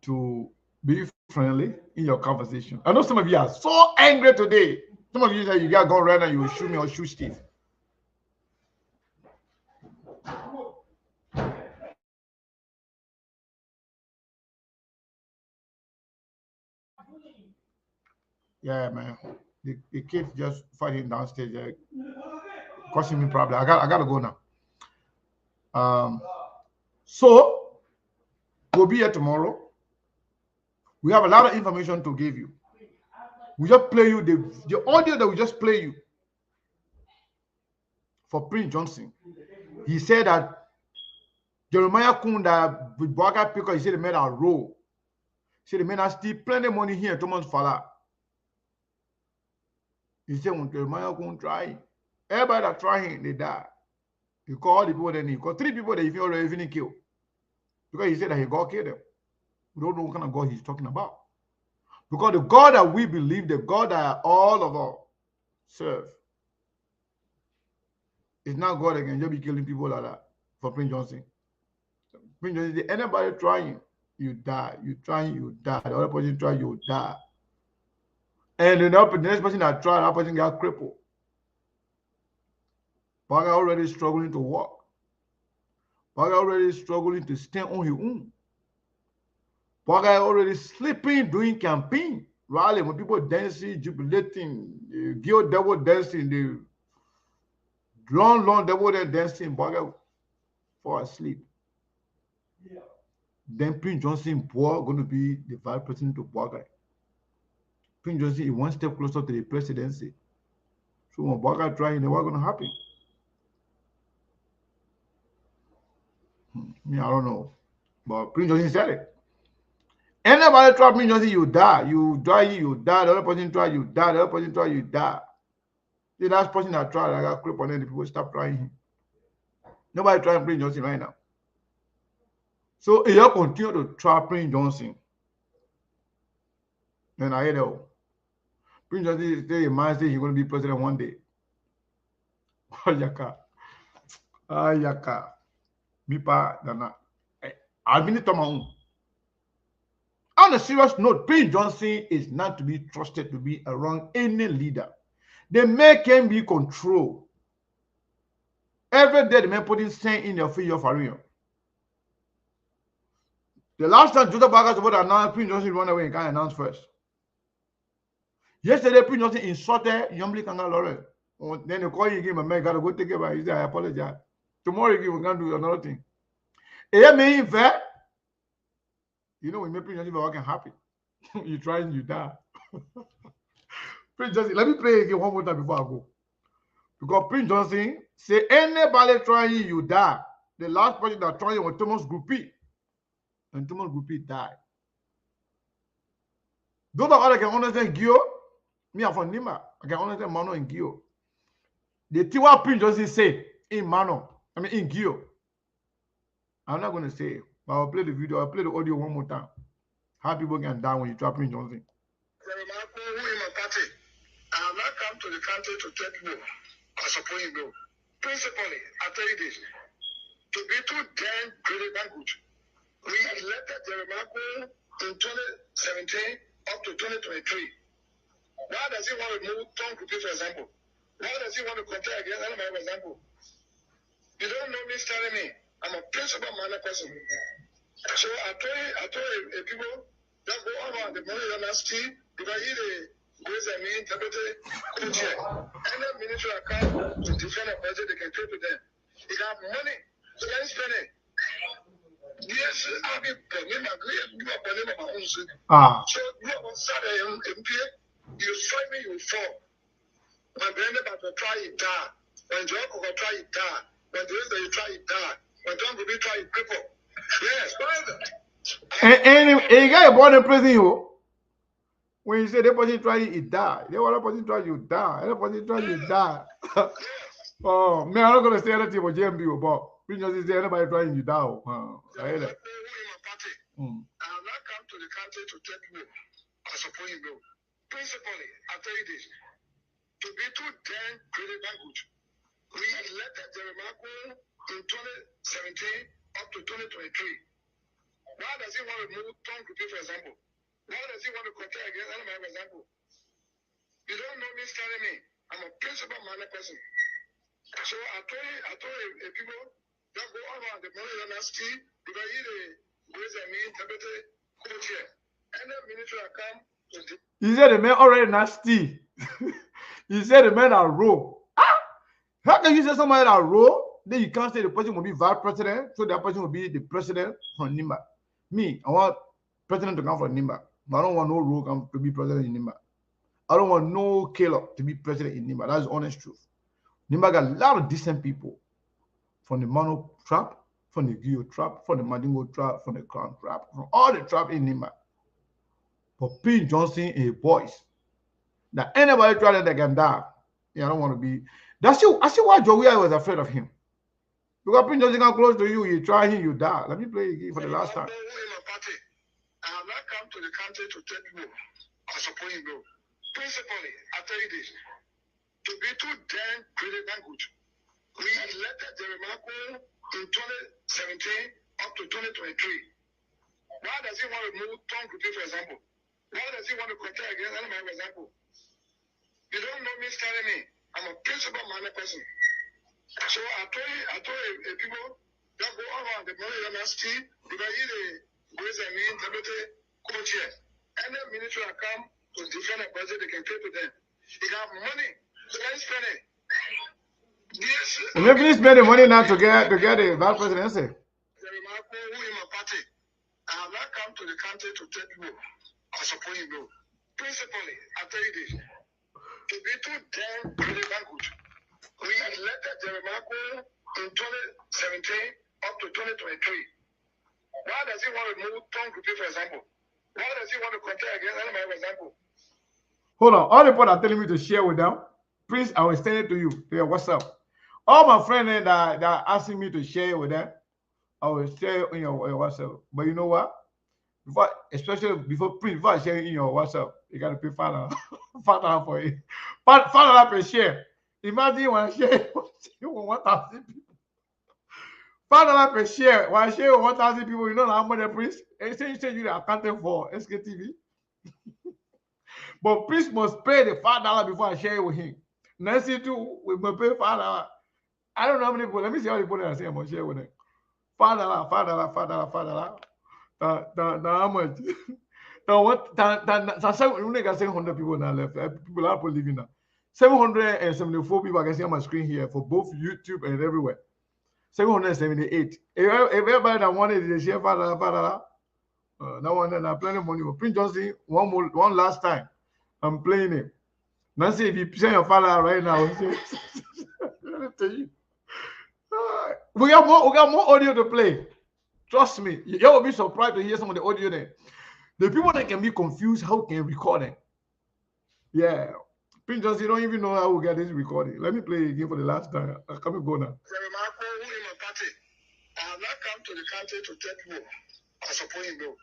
to be friendly in your conversation. I know some of you are so angry today. Some of you say you got to go around and you will shoot me or shoot Steve. Yeah, man. The kids just fighting downstairs, causing me problem. I gotta go now. So we'll be here tomorrow. We have a lot of information to give you. We just play you the audio that we just play you for Prince Johnson. He said that Jeremiah Koung that with Boakai Picker, he said they made a roll. He said they made us still plenty of money here. Thomas Fala. He said when Jeremiah Koung try, everybody that try him, they die. He called the people, then he called 3 people that he already even killed. Because he said that he God killed them. We don't know what kind of God he's talking about. Because the God that we believe, the God that all of us serve, is not God that can just be killing people like that for Prince Johnson. Prince Johnson, anybody trying, you die. You trying, you die. The other person try, you die. And the next person that tried, that person got crippled. Boakai already struggling to walk. Boakai already struggling to stand on his own. Boakai already sleeping, doing campaign, rally, when people dancing, jubilating, the girl devil dancing, the long devil there dancing, Boakai fall asleep. Yeah. Then Prince Johnson, boy, going to be the vice president of Boakai. Prince Johnson is one step closer to the presidency. So when Boakai trying, then what's going to happen? I don't know. But Prince Johnson said it. Anybody try Prince Johnson, you die. You die, you die. The other person try, you die. The other person try, you die. The last person that tried, I got crippled, and then the people stop trying him. Nobody trying Prince Johnson right now. So if you continue to try Prince Johnson, then I hear that. Prince Johnson say in mind say he's going to be president one day. Ayaka. Mipa Dana. I've been to my own. on a serious note, Prince Johnson is not to be trusted to be around any leader. The man can be controlled. Every day, the man putting saying in your face of area. The last time Joseph Bagas about to announce, Prince Johnson run away and can't announce first. Yesterday, Prince Johnson insulted Yombly Kanga Lauren. Then they call you again, my man, gotta go take it by. He said, I apologize. Tomorrow again, we're gonna do another thing. And me fair. You know, when Prince Johnson working happy. You try and you die. Prince Johnson, let me play again one more time before I go. Because Prince Johnson say anybody trying you die. The last person that tried was Thomas Groupie. And Thomas Groupie died. Those are all I can understand Gio. Me, I'm from Nima. I can understand Mano and Gio. The Tiwa Prince Johnson say in Mano. I mean in Gio. I'm not going to say it, but I'll play the video. I'll play the audio one more time. How people can die when you try Prince Johnson. Jeremiah Koung, who in my party, I have not come to the country to take no. I suppose you know. Principally, I tell you this. To be too damn greedy and good. We elected Jeremiah Koung in 2017 up to 2023. Why does he want to move Tom Kupi, for example? Why does he want to contest against anybody, for example? You don't know me telling me. I'm a principal manner person. So I told you people that go on the money on us because he the goes and mean deputy co-chair. Any ministry account to defend a budget, they can pay to them. They have money, so let's spend it. Yes, I'll be paying my own. So you have on Saturday, you fight me, you fall. When Brenda will try it down, when Joe will try it down, when the rest you try it down, when Tom will be try it cripple. Yes, and you got born in prison, you. When you say the person try it die, the other person try you die, the person try you die. Oh, man, I'm not gonna say anything about JNB, but we just say anybody trying you die. I have not come to the country to take no. I suppose you know. Principally, I tell you this. To be too damn greedy and good. We elected Jeremiah Koung in 2017 up to 2023. Why does he want to move Tom Kupi, for example? Why does he want to contest against anybody, for example? You don't know me telling me. I'm a principal manner person. So I told you people that go on the money on us because he the goes and mean deputy co-chair. And the ministry account to the He said the man already nasty. He said the man are raw. How can you say somebody that raw? Then you can't say the person will be vice president, so that person will be the president from Nimba. Me, I want president to come from Nimba. But I don't want no raw to be president in Nimba. I don't want no killer to be president in Nimba. That's the honest truth. Nimba got a lot of decent people. From the Mano trap, from the Gio trap, from the Madingo trap, from the Crown trap, from all the trap in Nimba. But Prince Johnson is a voice. That anybody try that they can die. Yeah, I don't want to be. I see why Joey was afraid of him. Because Prince Johnson come close to you, you try him, you die. Let me play again for the last time. I have not come to the country to take no. I suppose you know. Principally, I tell you this. To be too damn greedy and good. We elected Jeremiah Koung in 2017 up to 2023. Why does he want to move Tom Kupi, for example? Why does he want to contest against anybody, for example? You don't know me telling me. I'm a principal manner person. So I told you people that go on the money on us because he the goes and mean deputy co-chair. And the ministry account to defend a budget, they can pay to them. They have money, so let's spend it. Yes. Maybe he's spending money now to get the vice presidency. Jeremiah Koung, who in my party, I have not come to the country to take no. I suppose you know. Principally, I tell you this. To be too damn greedy and good. We elected Jeremiah Koung in 2017 up to 2023. Why does he want to move Tom Kupi, for example? Why does he want to contest against anybody, for example? Hold on. All the people are telling me to share with them. Please, I will send it to you. Yeah, what's up? All my friends that are asking me to share with them, I will share in your WhatsApp. But you know what? Especially before I share it in your WhatsApp, you got to pay $5 for it. $5 per share. Imagine when I share 1,000 people. $5 per share. Why share 1,000 people? You know how much the Prince? And say you are accounting for SKTV. But Prince must pay the $5 before I share it with him. Nancy too, we must pay $5. I don't know how many people. Let me see how many people I say I'm gonna share with them. $5, $5. How much? What? 700 people now left. People are living now. 774 people I can see on my screen here for both YouTube and everywhere. 778. If everybody that wanted to share $5. Now one then I'm playing money. Prince Johnson one last time. I'm playing it. Nancy, if you send your $5 right now, let tell you. We got more audio to play. Trust me. You will be surprised to hear some of the audio there. The people that can be confused, how can record it? Yeah. Prince Johnson, you don't even know how we get this recording. Let me play it again for the last time. Come and go now. Jeremiah Koung, who in my party, I have not come to the country to take vote. I support him though.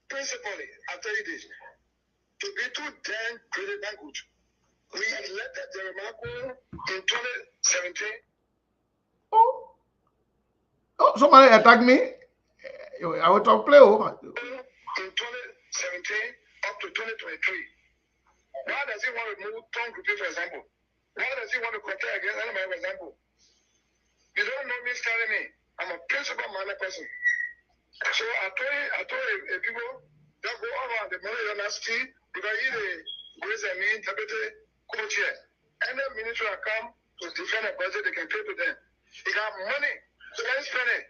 Principally, I tell you this. To be too damn great and good. We elected Jeremiah Koung in 2017. Oh, somebody attacked me. I will talk play over. In 2017 up to 2023. Why does he want to move Tom Group, for example? Why does he want to compare against anybody, for example? You don't know me, telling me. I'm a principle-minded person. So I told people that go around the money university because he is a mean deputy co-chair. And the minister will come to defend a budget they can pay to them. He got money, so let's spend it.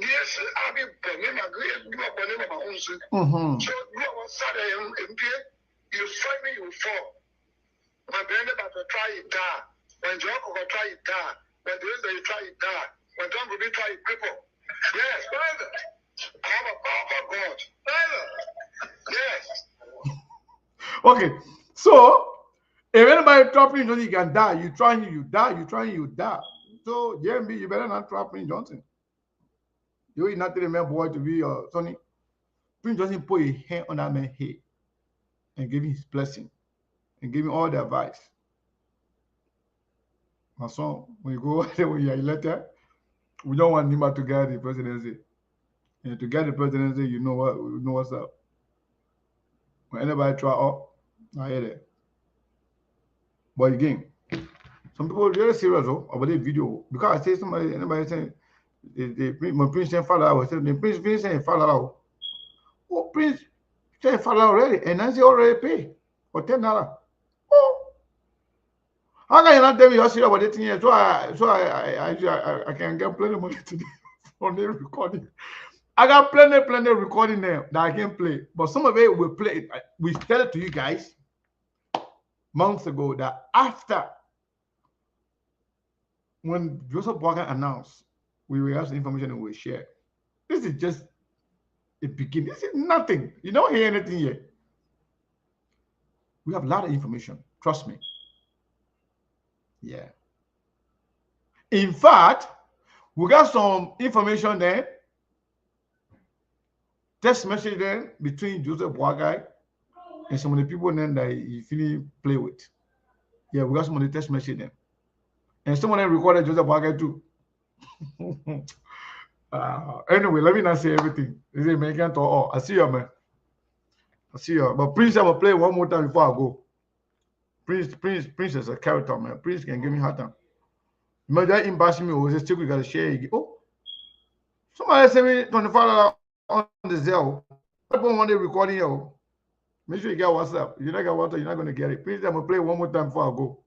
Yes, I'll be burning my grave, you are burning my own soup. So you are one side of him, you fight me, you fall. When Brenda about to try it down, when John will try it down, when there is that you try it down, when John will be try it cripple. Yes, brother. I have a powerful God. Brother. Yes. Okay, so if anybody trap Prince Johnson, you can die. You try, you die. You try, you die. So JNB, you better not trap Prince Johnson. You will not tell the boy to be Sonny. Prince Johnson put a hand on that man's head and give him his blessing and give him all the advice. My son, when you go there, when you are elected, we don't want Nima to get the presidency. And to get the presidency, you know what's up. When anybody try up, I hear that. But again, some people are really serious about the video because I say anybody saying my Prince saying $5, I was saying the Prince saying $5. Oh, Prince saying $5 already, and Nancy already pay for $10. Oh, how can you not tell me you're serious about this thing? So I can get plenty of money today on the recording. I got plenty recording there that I can play, but some of it will play. We tell it to you guys months ago that after when Joseph Boakai announced, we will have some information and we'll share. This is just a beginning. This is nothing. You don't hear anything yet. We have a lot of information. Trust me. Yeah. In fact, we got some information there. Text message there between Joseph Boakai and some of the people then that he really play with. Yeah, we got some of the text message there. And someone then recorded Joseph Boakai too. Anyway, let me not say everything. This is American talk. Oh, I see you, man. I see you. But Prince, I'm gonna play one more time before I go. Prince is a character, man. Prince can give me hard time. Imagine embarrassing me, or just still we gotta share again. Oh, somebody send me $25 on the Zelle. People want the recording here. Make sure you get WhatsApp. If you don't get WhatsApp, you're not gonna get it. Prince, I'm gonna play one more time before I go.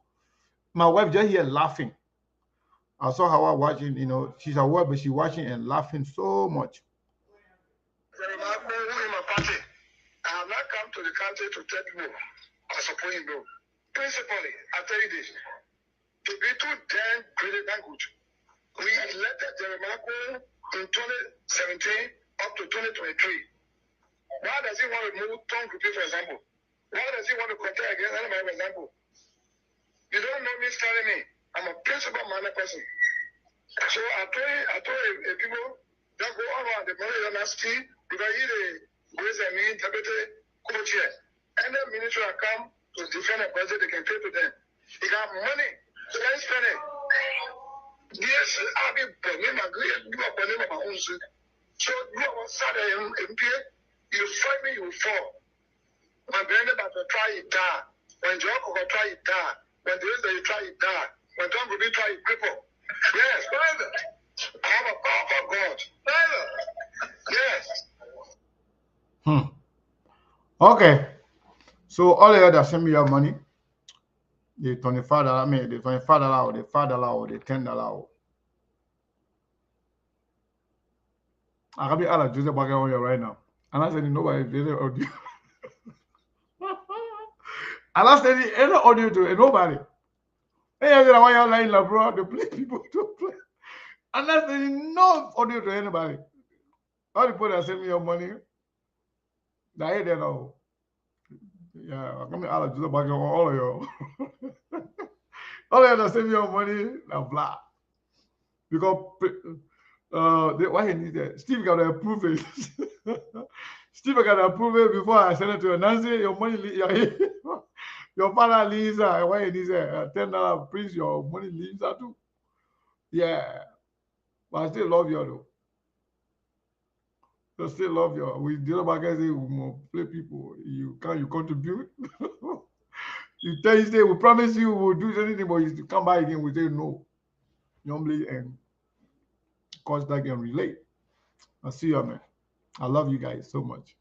My wife just here laughing. I saw her watching, she's at work, but she's watching and laughing so much. Jeremiah Koung, who in my party, I have not come to the country to take vote. I support him though. Principally, I tell you this. To be too damn great and good. We elected Jeremiah Koung in 2017 up to 2023. Why does he want to move Tom Group, for example? Why does he want to compare against anybody, for example? You don't know me, telling me. I'm a principle-minded person. So I told people that go around the money university because he is a mean deputy co-chair. And the minister will come to defend a budget they can pay to them. He got money, so let's spend it. Yes, I'll be born. My great, you are born in my own city. So you are Saturday and you fight me, you fall. My brother about to try it down. When Joe will try it down. When there is a try it down. When Tom will be try it cripple. Yes, brother. I have a powerful God. Brother. Yes. Okay. So all of you that send me your money, the $25, I mean the $25 or the $5 or the $10. I can be out of Joseph Baker on you right now. And I said nobody did it audio. And I said any audio to nobody. Hey, I said I want you line la bro to play people to play. And I said no audio to anybody. All the people that send me your money, they ain't there now. Yeah, I'm coming out of Joseph Baker on all of you. All of you that send me your money, now blah. Because why he need that? Steve got to approve it. Steve got to approve it before I send it to you. Nancy, your money, your father leaves her. Why he needs $10, please, your money leaves her too. Yeah, but I still love you though. I still love you. We the other guys say we play people. You contribute. You tell you say we promise you we'll do anything, but you come back again, we say no. Normally and cause that can relate. I see you, man. I love you guys so much.